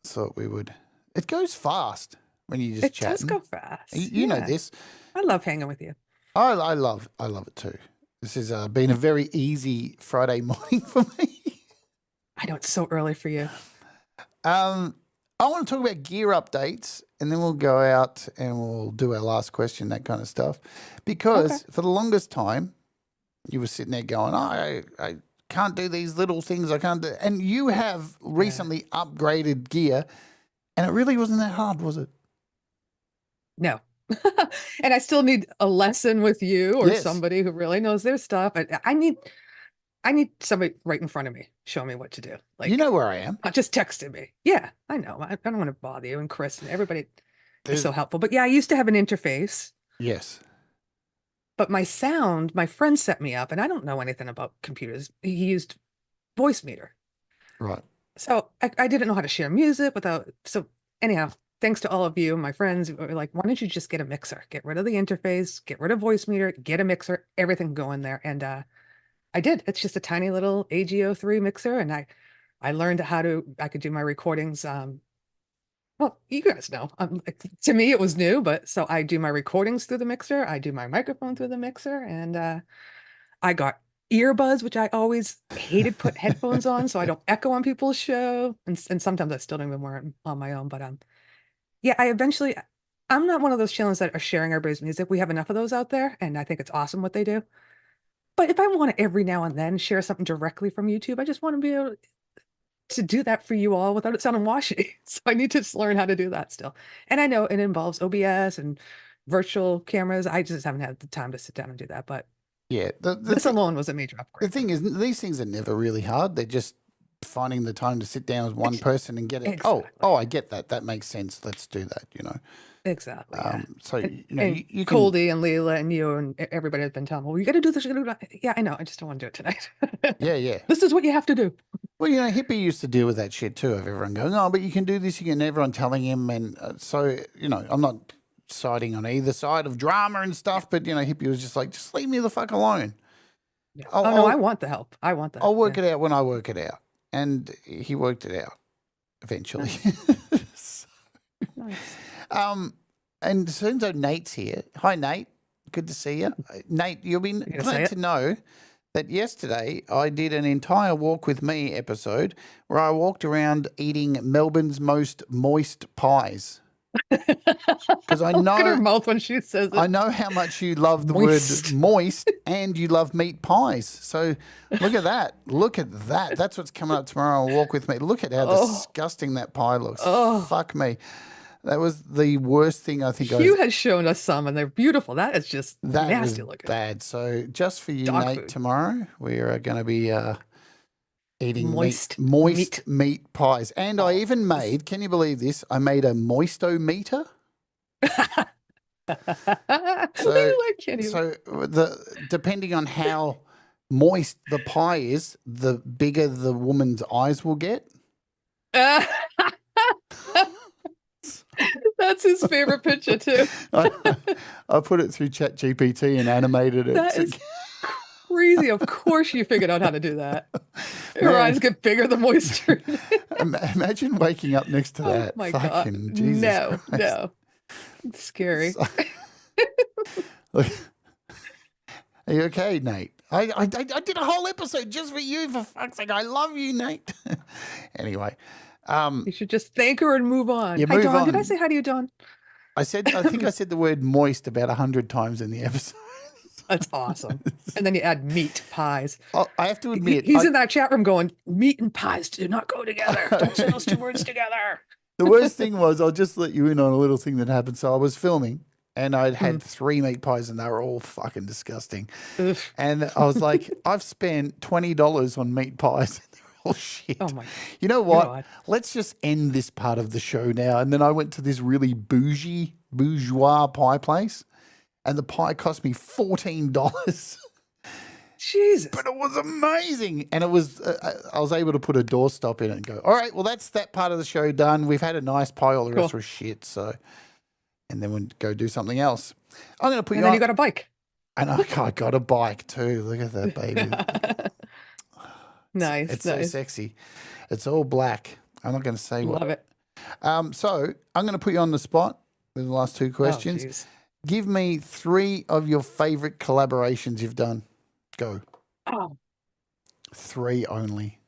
thought we would. It goes fast when you just chat.
It does go fast.
You know this.
I love hanging with you.
I love it too. This has been a very easy Friday morning for me.
I know it's so early for you.
I want to talk about gear updates, and then we'll go out and we'll do our last question, that kind of stuff. Because for the longest time, you were sitting there going, I can't do these little things. I can't do. And you have recently upgraded gear, and it really wasn't that hard, was it?
No. And I still need a lesson with you or
Yes.
somebody who really knows their stuff. I need somebody right in front of me showing me what to do. Like,
You know where I am.
not just texting me. Yeah, I know. I don't want to bother you and Chris and everybody
There's-
is so helpful. But yeah, I used to have an interface,
Yes.
but my sound, my friend set me up, and I don't know anything about computers. He used voice meter.
Right.
So I didn't know how to share music without. So anyhow, thanks to all of you, my friends, who were like, why don't you just get a mixer? Get rid of the interface, get rid of voice meter, get a mixer, everything go in there. And I did. It's just a tiny little AGO3 mixer. And I learned I could do my recordings. Well, you guys know, to me, it was new, but so I do my recordings through the mixer. I do my microphone through the mixer, and I got earbuds, which I always hated put headphones on, so I don't echo on people's show. And sometimes I still don't even wear it on my own. But yeah, I'm not one of those channels that are sharing everybody's music. We have enough of those out there, and I think it's awesome what they do. But if I want to every now and then share something directly from YouTube, I just want to be able to do that for you all without it sounding washy. So I need to just learn how to do that still. And I know it involves OBS and virtual cameras. I just haven't had the time to sit down and do that. But
Yeah.
this alone was a major
The
upgrade.
thing is, these things are never really hard. They're just finding the time to sit down with one person and get it.
Exactly.
Oh, I get that. That makes sense. Let's do that,
Exactly. Yeah.
So,
And
you can.
Coldy and Leela and you and everybody has been telling me, well, you got to do this. You got to do that. Yeah, I know. I just don't want to do it tonight.
Yeah.
This is what you have to do.
Well, Hippie used to deal with that shit too, of everyone going, oh, but you can do this, and everyone telling him. And so, I'm not siding on either side of drama and stuff, but, Hippie was just like, just leave me the fuck alone.
Yeah.
I'll-
no,
I'll-
I want the help. I want the
I'll
help.
work
Yeah.
it out when I work it out. And he worked it out eventually.
Nice.
And soon as Nate's here. Hi, Nate. Good to see you. Nate, you'll be
gonna say
glad
it?
to know that yesterday I did an entire Walk With Me episode where I walked around eating Melbourne's most moist pies. Because I
Look at her
know
mouth when she says it.
I know how much you love the
Moist.
word moist and you love meat pies. So look at that. Look at that. That's what's coming up tomorrow on Walk With Me. Look at how disgusting that pie looks.
Oh.
Fuck me. That was the worst thing I think
Hugh has shown us some, and they're beautiful. That is just
that
nasty
was
looking.
bad. So just for you,
Dog
Nate,
food.
tomorrow we are going to be eating
Moist
moist meat pies. And I even made, can you believe this? I made a moisto-meter.
I can't even.
So depending on how moist the pie is, the bigger the woman's eyes will get.
That's his favorite picture too.
I put it through ChatGPT and animated it.
That is crazy. Of course you figured out how to do that. Your
Man.
eyes get bigger the moisture.
Imagine waking up next to that.
Oh my
Fucking
God.
Jesus
No,
Christ.
no. It's scary.
Look, are you okay, Nate? I did a whole episode just for you, for fuck's sake. I love you, Nate. Anyway.
You should just thank her and move on.
Yeah,
Hi,
move
Dawn. Did I
on.
say hi to you, Dawn?
I think I said the word moist about 100 times in the episode.
That's awesome. And then you add meat pies.
I have to admit,
He's in that chat room going, meat and pies do not go together. Don't say those two words together.
the worst thing was, I'll just let you in on a little thing that happened. So I was filming and I'd had 3 meat pies and they were all fucking disgusting.
Oof.
And I was like, I've spent $20 on meat pies. Oh shit.
Oh my
You know what?
God.
Let's just end this part of the show now. And then I went to this really bourgeois pie place and the pie cost me $14.
Jesus.
But it was amazing. And it was, I was able to put a doorstop in it and go, all right, well, that's that part of the show done. We've had a nice pie. All the rest was shit. So, and then we'll go do something else. I'm going to put
And
you
then
on.
you got a bike.
And I got a bike too. Look at that baby.
Nice.
It's so
nice.
sexy. It's all black. I'm not going to say what.
Love it.
So I'm going to put you on the spot with the last 2
Oh,
questions.
geez.
Give me 3 of your favorite collaborations you've done. Go.
Oh,
3 only.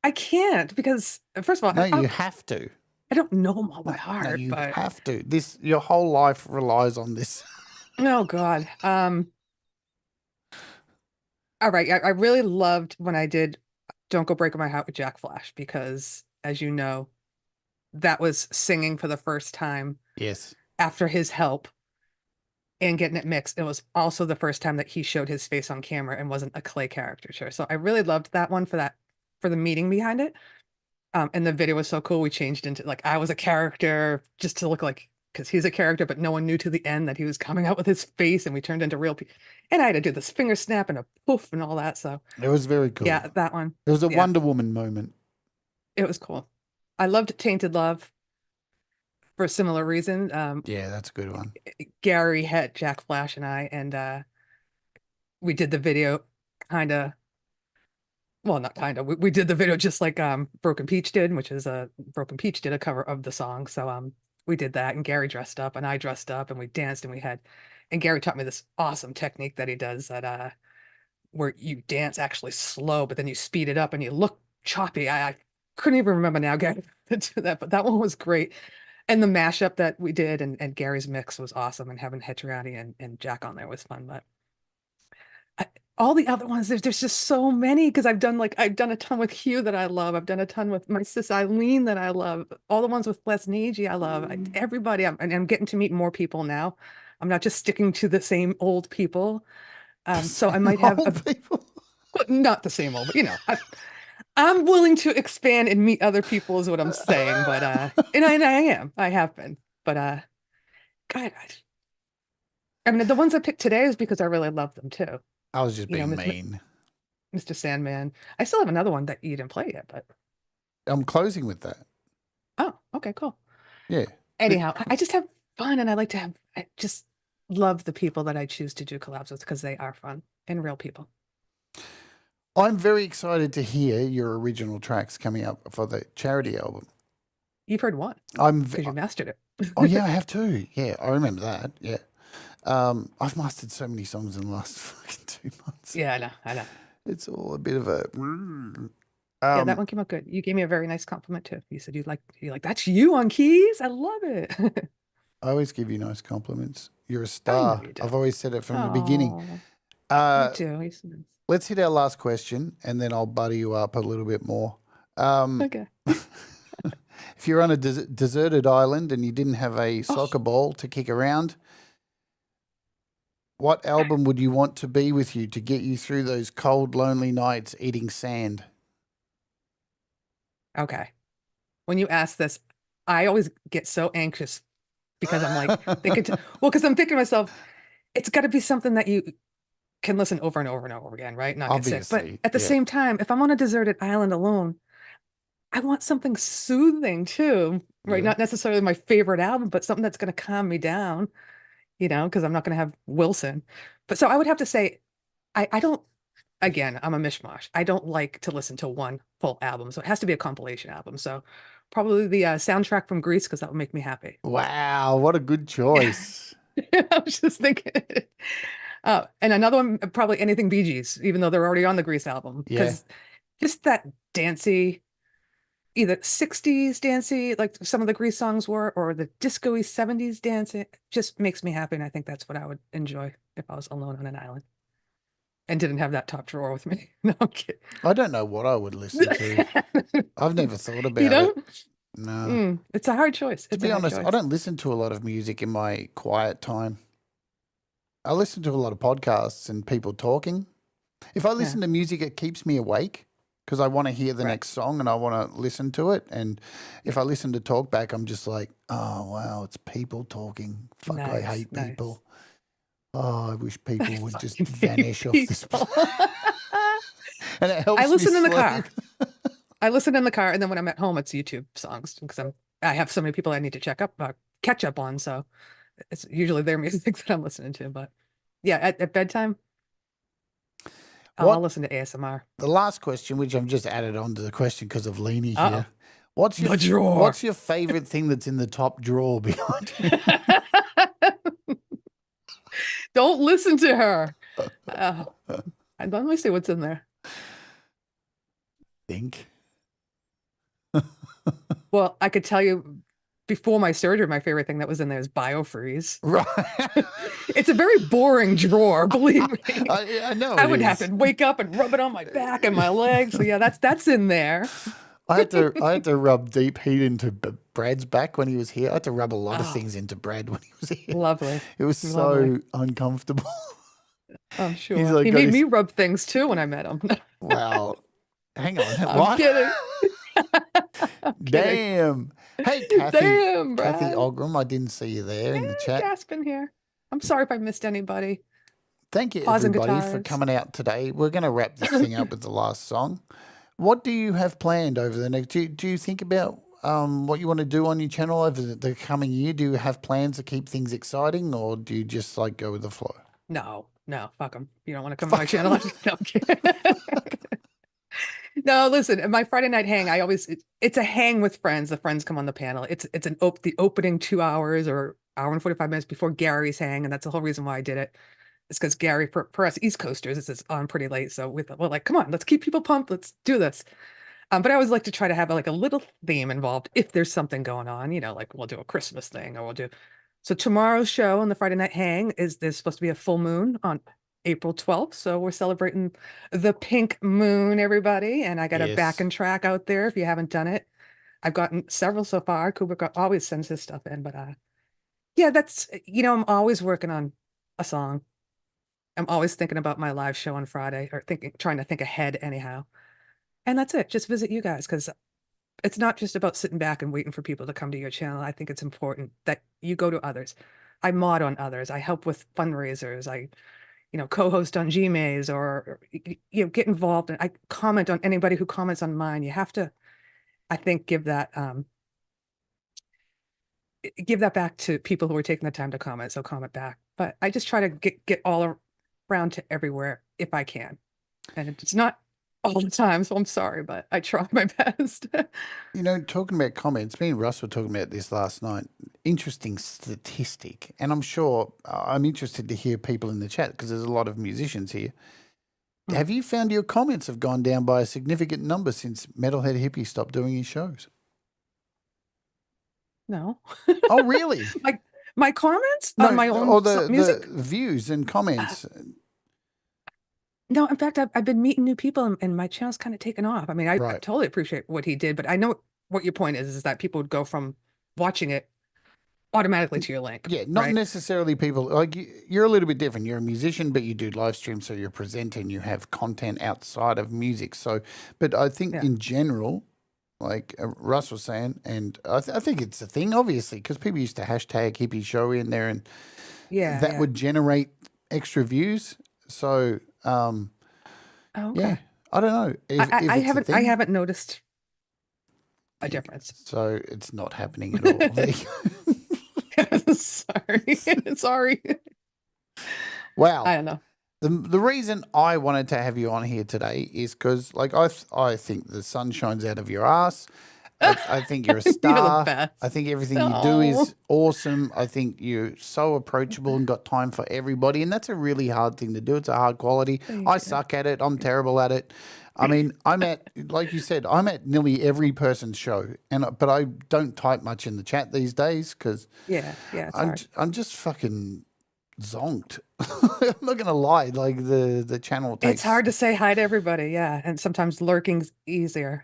I can't because, first of all,
No, you have to.
I don't know them all by
No,
heart.
you
but
have to. Your whole life relies on this.
oh God. All right. I really loved when I did Don't Go Breaking My Heart with Jack Flash because, as you know, that was singing for the first time
Yes.
after his help and getting it mixed. It was also the first time that he showed his face on camera and wasn't a clay caricature. So I really loved that one for the meaning behind it. And the video was so cool. We changed into like I was a character just to look like, because he's a character, but no one knew to the end that he was coming out with his face, and we turned into real people. And I had to do this finger snap and a poof and all that. So
It was very cool.
yeah, that one.
It was a
Yeah.
Wonder Woman moment.
It was cool. I loved Tainted Love for a similar reason.
Yeah, that's a good one.
Gary had Jack Flash and I, and we did the video kind of, well, not kind of, we did the video just like Broken Peach did, which is Broken Peach did a cover of the song. So we did that, and Gary dressed up and I dressed up and we danced, and Gary taught me this awesome technique that he does that where you dance actually slow, but then you speed it up and you look choppy. I couldn't even remember now, Gary, to do that, but that one was great. And the mashup that we did and Gary's mix was awesome, and having Heterati and Jack on there was fun. But all the other ones, there's just so many, because I've done a ton with Hugh that I love. I've done a ton with my sis Eileen that I love. All the ones with Les Niji I love. Everybody, I'm getting to meet more people now. I'm not just sticking to the same old people. So I might have
Old people.
well, not the same old, but I'm willing to expand and meet other people is what I'm saying. But and I have been. But God, I mean, the ones I picked today is because I really love them too.
I was just being
Miss-
mean.
Mr. Sandman. I still have another one that you didn't play yet, but
I'm closing with that.
oh, okay, cool.
Yeah.
Anyhow, I just have fun, and I just love the people that I choose to do collabs with because they are fun and real people.
I'm very excited to hear your original tracks coming up for the charity album.
You've heard one
I'm
because you mastered it.
Oh yeah, I have too. Yeah, I remember that. Yeah. I've mastered so many songs in the last fucking 2 months.
Yeah, I know.
It's all a bit of a
Yeah, that one came out good. You gave me a very nice compliment too. You said you like that's you on keys. I love it.
I always give you nice compliments. You're a star.
you do.
I've always said it from the beginning.
Aw, me too. You're so nice.
Let's hit our last question, and then I'll butter you up a little bit more.
Okay.
If you're on a deserted island and you didn't have a soccer ball to kick around, what album would you want to be with you to get you through those cold, lonely nights eating sand?
Okay. When you ask this, I always get so anxious because I'm like thinking, because I'm thinking to myself, it's got to be something that can listen over and over and over again, right? Not get sick. But
Obviously,
at the
yeah.
same time, if I'm on a deserted island alone, I want something soothing too, right?
Yeah.
Not necessarily my favorite album, but something that's going to calm me down, because I'm not going to have Wilson. But so I would have to say, I don't, again, I'm a mishmash. I don't like to listen to one full album. So it has to be a compilation album. So probably the soundtrack from Grease, because that would make me happy.
Wow, what a good choice.
I was just thinking. And another one, probably anything Bee Gees, even though they're already on the Grease album.
Yeah.
Because just that dancey, either 60s dancey, like some of the Grease songs were, or the disco-y 70s dancing, just makes me happy. And I think that's what I would enjoy if I was alone on an island and didn't have that top drawer with me. No, I'm kidding.
I don't know what I would listen to. I've never thought about
You know?
it. No.
It's a hard choice.
To
It's
be
a hard
honest, I
choice.
don't listen to a lot of music in my quiet time. I listen to a lot of podcasts and people talking. If I listen to music, it keeps me awake because I want to hear the
Right.
next song and I want to listen to it. And if I listen to talk back, I'm just like, oh, wow, it's people talking. Fuck, I
Nice,
hate
nice.
people. Oh, I wish people
I
would just
fucking hate
vanish off this
people.
planet. And it helps
I listen
me
in the
sleep.
car. I listen in the car, and then when I'm at home, it's YouTube songs because I have so many people I need to catch up on. So it's usually their music that I'm listening to. But yeah, at bedtime, I'll
What-
listen to ASMR.
The last question, which I've just added on to the question because of Leanie
Uh-oh.
here. What's your
The drawer.
What's your favorite thing that's in the top drawer behind you?
Don't listen to her. Let me see what's in there.
Think.
Well, I could tell you before my surgery, my favorite thing that was in there is BioFreeze.
Right.
It's a very boring drawer, believe me.
I know.
I
it
would have
is.
to wake up and rub it on my back and my legs. So yeah, that's in there.
I had to rub deep heat into Brad's back when he was here. I had to rub a lot of things into Brad when he was here.
Lovely.
It was so
Lovely.
uncomfortable.
I'm sure.
He's like,
He
got
made
his-
me rub things too when I met him.
Wow. Hang on.
I'm
What?
kidding.
Damn. Hey, Kathy.
Damn,
Kathy
Brad.
Ogram, I didn't see you there in the chat.
Gasping here. I'm sorry if I missed anybody.
Thank you,
Pausing
everybody, for
guitars.
coming out today. We're going to wrap this thing up with the last song. What do you have planned over the next? Do you think about what you want to do on your channel over the coming year? Do you have plans to keep things exciting, or do you just like go with the flow?
No, fuck them. You don't want to come to my channel? No, I'm kidding. No, listen, at my Friday night hang, it's a hang with friends. The friends come on the panel. It's the opening 2 hours or hour and 45 minutes before Gary's hang, and that's the whole reason why I did it. It's because Gary, for us East Coasters, it's on pretty late, so we're like, come on, let's keep people pumped. Let's do this. But I always like to try to have like a little theme involved if there's something going on. Like we'll do a Christmas thing, or we'll do. So tomorrow's show on the Friday night hang there's supposed to be a full moon on April 12th. So we're celebrating the pink moon, everybody. And I got a
Yes.
backing track out there if you haven't done it. I've gotten several so far. Kubrick always sends his stuff in, but yeah, that's, I'm always working on a song. I'm always thinking about my live show on Friday, or trying to think ahead anyhow. And that's it. Just visit you guys, because it's not just about sitting back and waiting for people to come to your channel. I think it's important that you go to others. I mod on others. I help with fundraisers. I co-host on Gmaze, or get involved, and I comment on anybody who comments on mine. You have to, I think, give that back to people who are taking the time to comment. So comment back. But I just try to get all around to everywhere if I can, and it's not all the time. So I'm sorry, but I try my best.
Talking about comments, me and Russ were talking about this last night. Interesting statistic, and I'm sure I'm interested to hear people in the chat because there's a lot of musicians here. Have you found your comments have gone down by a significant number since Metalhead Hippie stopped doing his shows?
No.
Oh, really?
My comments on my own music?
The views and comments.
No, in fact, I've been meeting new people, and my channel's kind of taken off. I mean, I
Right.
totally appreciate what he did, but I know what your point is that people would go from watching it automatically to your link.
Yeah, not
right?
necessarily people like you're a little bit different. You're a musician, but you do live streams, so you're presenting. You have content outside of music. So, but I think
Yeah.
in general, like Russ was saying, and I think it's a thing, obviously, because people used to hashtag hippie show in there, and
Yeah,
that
yeah.
would generate extra views. So,
Oh, okay.
yeah, I don't know if
I
it's a
haven't
thing.
noticed a difference.
So it's not happening at all. There you go.
Sorry. Sorry.
Wow.
I don't know.
The reason I wanted to have you on here today is because, like, I think the sun shines out of your ass. I think you're a
You're the
star.
best.
I think everything you do
Oh.
is awesome. I think you're so approachable and got time for everybody, and that's a really hard thing to do. It's a hard quality.
Thank
I
you.
suck at it. I'm terrible at it. I mean, I'm at, like you said, I'm at nearly every person's show, but I don't type much in the chat these days because
Yeah, it's hard.
I'm just fucking zonked. I'm not gonna lie. Like the channel takes.
It's hard to say hi to everybody, yeah, and sometimes lurking's easier.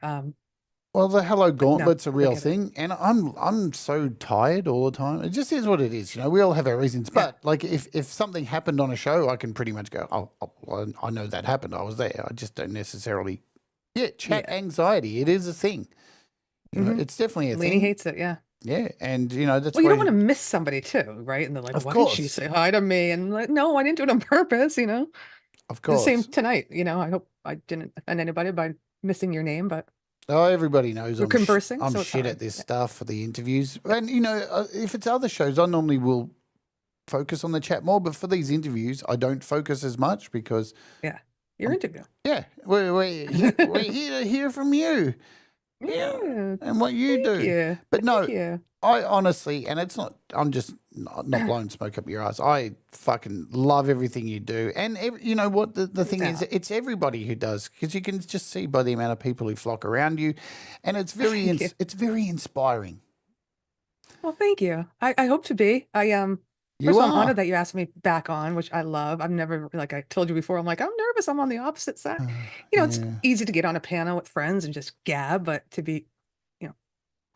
Well, the hello gauntlet's a
I
real
get it.
thing, and I'm so tired all the time. It just is what it is. We all have our reasons.
Yeah.
But like, if something happened on a show, I can pretty much go, well, I know that happened. I was there. I just don't necessarily. Yeah, chat anxiety. It is a thing. It's definitely a
Lainey
thing.
hates it, yeah.
Yeah, and that's
Well, you
why
don't want to miss somebody too, right? And they're like,
Of
why didn't she
course.
say hi to me? And like, no, I didn't do it on purpose,
Of
The same
course.
tonight, I hope I didn't offend anybody by missing your name, but
Oh, everybody knows
we're conversing,
I'm
so it's
shit
hard.
at this
Yeah.
stuff for the interviews. And if it's other shows, I normally will focus on the chat more. But for these interviews, I don't focus as much because
Yeah. Your interview.
yeah, we're here to hear from you.
Yeah.
And what you do.
Yeah.
But no,
Yeah.
I honestly, and it's not, I'm just not blowing smoke up your ass. I fucking love everything you do. And you know what? The thing is, it's everybody who does, because you can just see by the amount of people who flock around you. And it's very,
Thank you.
it's very inspiring.
Well, thank you. I hope to be.
You
First of all, I'm
are.
honored that you asked me back on, which I love. I've never, like I told you before, I'm like, I'm nervous. I'm on the opposite side. It's
Yeah.
easy to get on a panel with friends and just gab, but to be,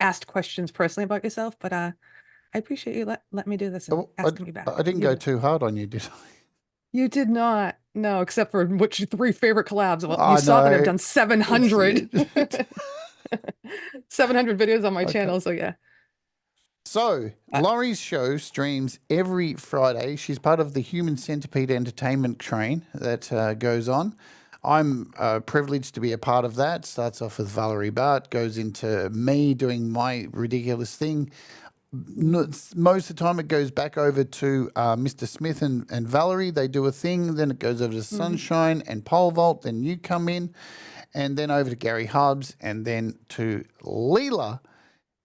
asked questions personally about yourself. But I appreciate you let me do this and asking me back.
I didn't go too hard on you, did I?
You did not. No, except for which 3 favorite collabs. Well,
I
you saw that I've
know.
done 700. 700 videos on my channel. So yeah.
So, Laurie's show streams every Friday. She's part of the Human Centipede Entertainment train that goes on. I'm privileged to be a part of that. Starts off with Valerie Bart, goes into me doing my ridiculous thing. Most of the time it goes back over to Mr. Smith and Valerie. They do a thing. Then it goes over to Sunshine and Pole Vault. Then you come in. And then over to Gary Hubbs. And then to Leela.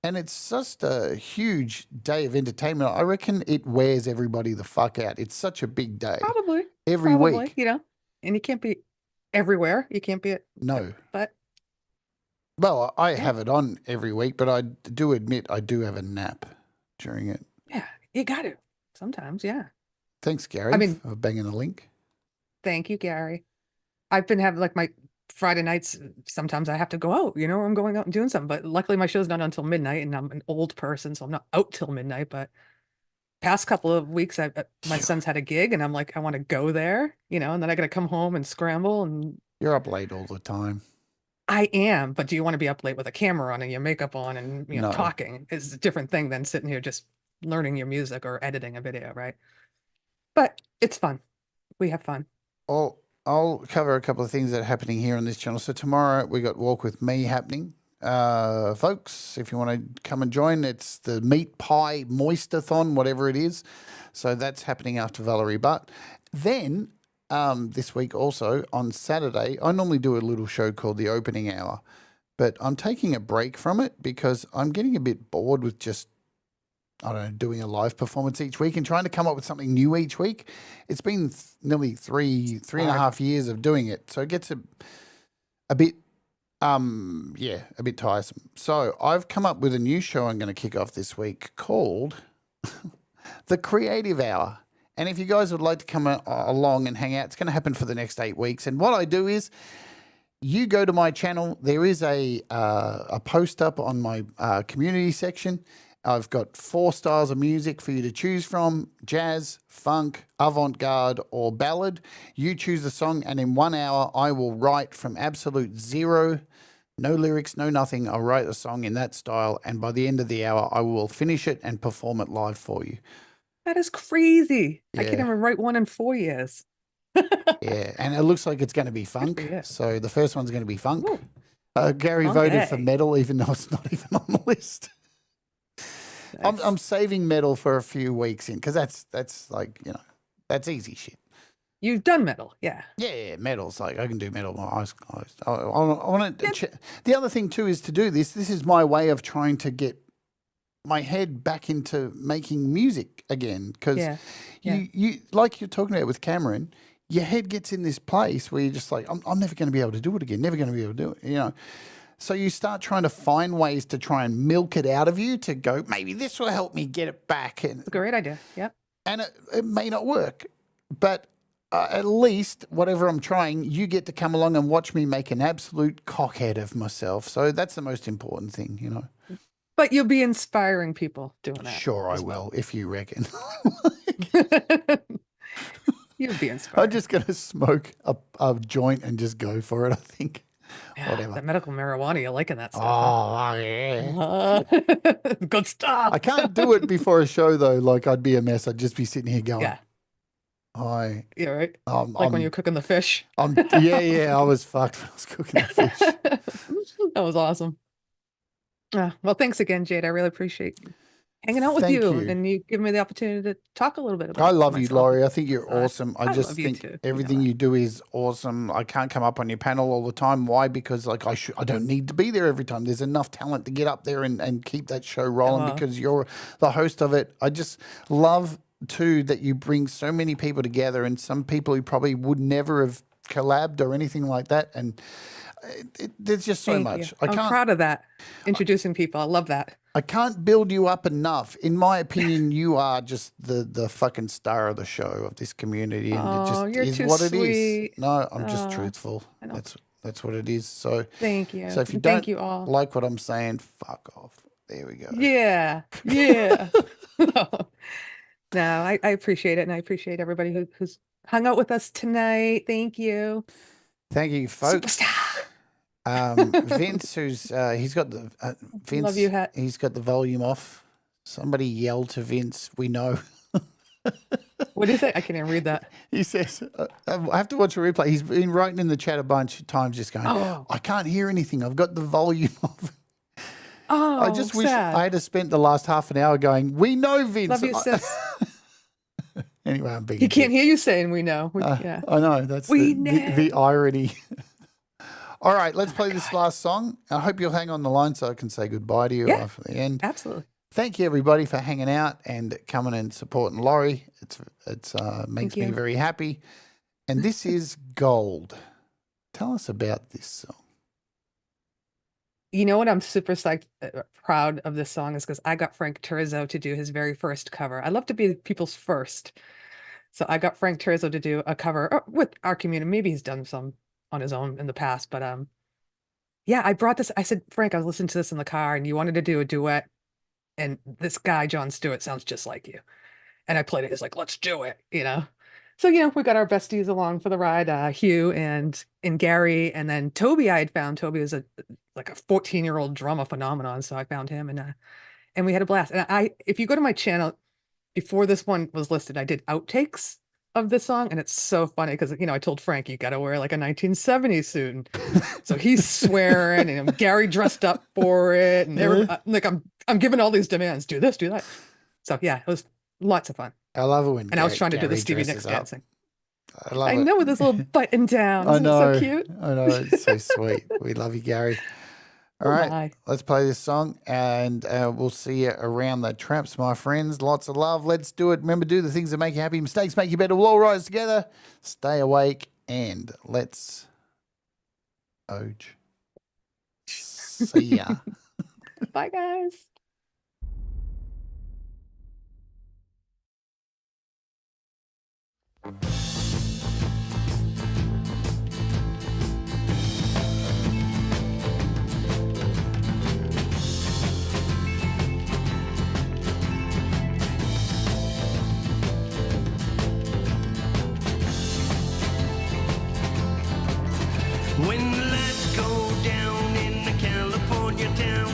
And it's just a huge day of entertainment. I reckon it wears everybody the fuck out. It's such a big day.
Probably.
Every week.
And you can't be everywhere. You can't be at.
No.
But.
Well, I have it on every week, but I do admit I do have a nap during it.
Yeah, you got to. Sometimes, yeah.
Thanks, Gary, for banging a link.
Thank you, Gary. I've been having like my Friday nights. Sometimes I have to go out, I'm going out and doing something. But luckily my show's not until midnight and I'm an old person, so I'm not out till midnight. But past couple of weeks, my son's had a gig and I'm like, I want to go there, and then I got to come home and scramble. And
you're up late all the time.
I am, but do you want to be up late with a camera on and your makeup on and
No.
talking is a different thing than sitting here just learning your music or editing a video, right? But it's fun. We have fun.
I'll cover a couple of things that are happening here on this channel. So tomorrow we got Walk With Me happening. Folks, if you want to come and join, it's the Meat Pie Moistathon, whatever it is. So that's happening after Valerie Butt. Then this week also on Saturday, I normally do a little show called The Opening Hour, but I'm taking a break from it because I'm getting a bit bored with just, I don't know, doing a live performance each week and trying to come up with something new each week. It's been nearly three and a half years of doing it. So it gets a bit, a bit tiresome. So I've come up with a new show I'm going to kick off this week called The Creative Hour. And if you guys would like to come along and hang out, it's going to happen for the next 8 weeks. And what I do is you go to my channel. There is a post up on my community section. I've got 4 styles of music for you to choose from: jazz, funk, avant-garde, or ballad. You choose the song, and in 1 hour, I will write from absolute zero, no lyrics, no nothing. I'll write a song in that style, and by the end of the hour, I will finish it and perform it live for you.
That is crazy. I can't
Yeah.
even write one in 4 years.
Yeah, and it looks like it's going to be funk.
for you.
So the first one's going to be funk.
Ooh.
Gary
Funk,
voted
eh?
for metal, even though it's not even on the list. I'm saving metal for a few weeks in because that's like, you know, that's easy shit.
You've done metal, yeah.
Yeah, metal's like I can do metal with my eyes closed. I want to. The other thing too is to do this. This is my way of trying to get my head back into making music again because you like you're talking about with Cameron. Your head gets in this place where you're just like, I'm never going to be able to do it again. Never going to be able to do it. You know. So you start trying to find ways to try and milk it out of you to go, maybe this will help me get it back. And
It's a great idea. Yep.
and it may not work, but at least whatever I'm trying, you get to come along and watch me make an absolute cockhead of myself. So that's the most important thing, you know.
But you'll be inspiring people doing that.
Sure, I will, if you reckon.
You'll be inspiring.
I'm just going to smoke a joint and just go for it, I think.
Yeah,
Whatever.
that medical marijuana, you're liking that stuff.
Oh, yeah.
huh? Good stuff.
I can't do it before a show, though. Like, I'd be a mess. I'd just be sitting here going,
Yeah.
Yeah,
right.
like
Like when you're cooking the fish.
yeah, I was fucked when I was cooking the fish.
That was awesome. Well, thanks again, Jade. I really appreciate hanging out with
Thank
you,
you.
and you giving me the opportunity to talk a little bit about
I love you,
myself.
Laurie. I think you're
Uh,
awesome. I
I
just
love you
think
too. You know
everything
that.
you do is awesome. I can't come up on your panel all the time. Why? Because like I don't need to be there every time. There's enough talent to get up there and keep that show rolling because you're the host of it. I just love too that you bring so many people together and some people who probably would never have collabed or anything like that. And there's just so
Thank
much.
you.
I
I'm
can't.
proud of that. Introducing people. I love that.
I can't build you up enough. In my opinion, you are just the fucking star of the show of this community, and
Oh,
it just
you're
is
too
what it is.
sweet.
No, I'm just
Oh,
truthful.
I know.
That's what it is. So
Thank you.
So if you
And
don't
thank you all.
like what I'm saying, fuck off. There we go.
Yeah. No, I appreciate it, and I appreciate everybody who's hung out with us tonight. Thank you.
Thank you, folks.
Superstar.
Vince, who's he's got the Vince.
Love you, Hat.
He's got the volume off. Somebody yelled to Vince. We know.
What is it? I can't even read that.
He says, I have to watch a replay. He's been writing in the chat a bunch of times, just going,
Oh.
I can't hear anything. I've got the volume off.
Oh,
I just wish
sad.
I had spent the last half an hour going, we know, Vince.
Love you, sis.
Anyway, I'm being
He can't hear you saying we know. Yeah.
I know. That's
We
the irony. All right, let's play this last song. I hope you'll hang on the line so I can say goodbye to you
Yeah.
after the end.
Absolutely.
Thank you, everybody, for hanging out and coming and supporting Laurie. It's makes me
you.
very happy. And this is Gold. Tell us about this song.
You know what? I'm super psyched, proud of this song is because I got Frank Turizzo to do his very first cover. I love to be people's first. So I got Frank Turizzo to do a cover with our community. Maybe he's done some on his own in the past, but yeah, I brought this. I said, Frank, I was listening to this in the car and you wanted to do a duet. And this guy, John Stewart, sounds just like you. And I played it. He's like, let's do it, you know? So, you know, we got our besties along for the ride, Hugh and Gary. And then Toby, I had found Toby was like a 14-year-old drama phenomenon. So I found him and we had a blast. And if you go to my channel, before this one was listed, I did outtakes of this song. And it's so funny because, you know, I told Frank, you got to wear like a 1970s suit. And so he's swearing and Gary dressed up for it. And like, I'm giving all these demands, do this, do that. So yeah, it was lots of fun.
I love it when
And I was trying to do the
Gary
Stevie
dresses
Nicks
up.
dancing.
I love
I
it.
know, with this little button down.
I
Isn't
know.
it so cute?
I know. It's so sweet. We love you, Gary. All right,
my.
let's play this song and we'll see you around the traps, my friends. Lots of love. Let's do it. Remember, do the things that make you happy. Mistakes make you better. We'll all rise together. Stay awake and let's oge. See ya.
Bye, guys.
When the lights go down in the California town,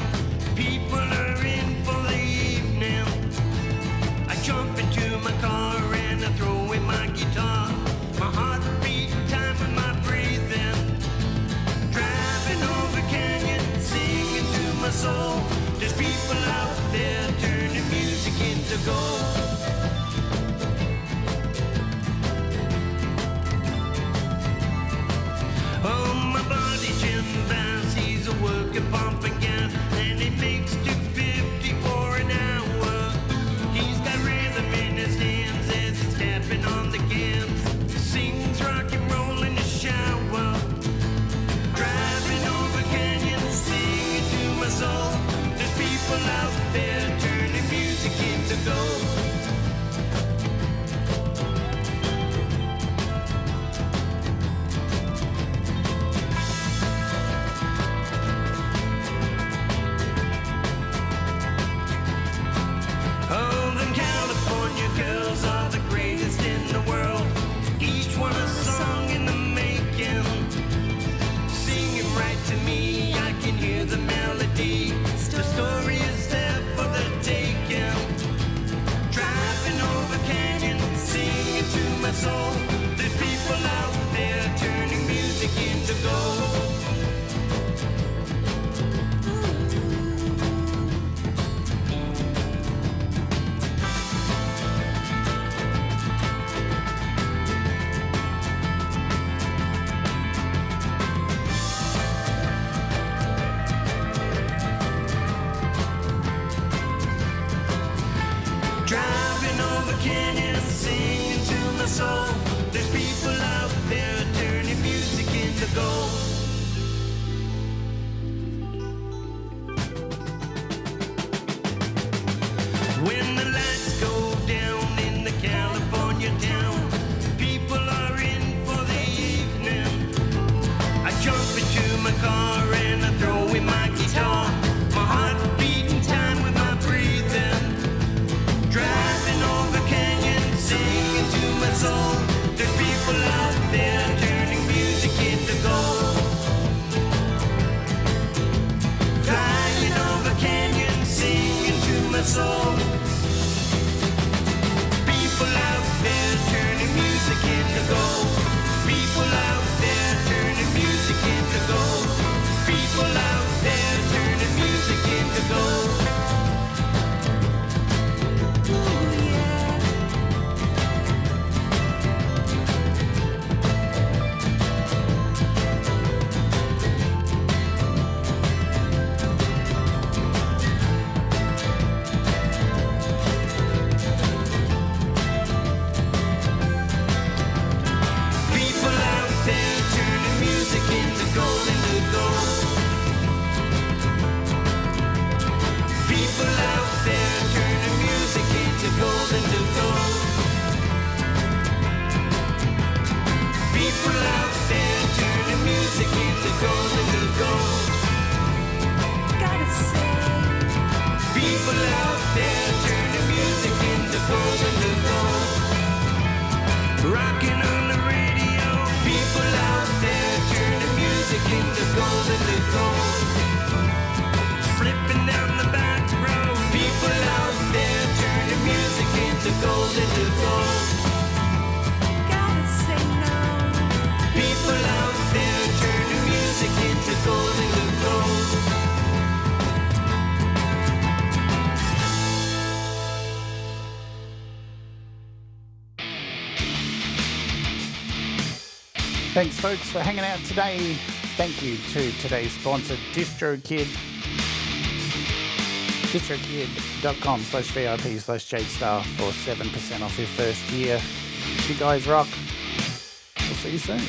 people are in for the evening. I jump into my car and I throw in my guitar. My heart my soul. People out there turning music into gold. People out there turning music into gold. People out there turning music into gold. Ooh, yeah. People out there turning music into gold, into gold. People out there turning music into gold, into gold. People out there turning music into gold, into gold. Gotta say, people out there turning music into gold, into gold. Rocking on the radio. People out there turning music into gold, into gold. Flipping down the back road. People out there turning music into gold, into gold. Gotta say no. People out there turning music into gold, into gold.
Thanks, folks, for hanging out today. Thank you to today's sponsor, DistroKid. DistroKid.com/VIP/Jade Starr for 7% off your first year. You guys rock. We'll see you soon.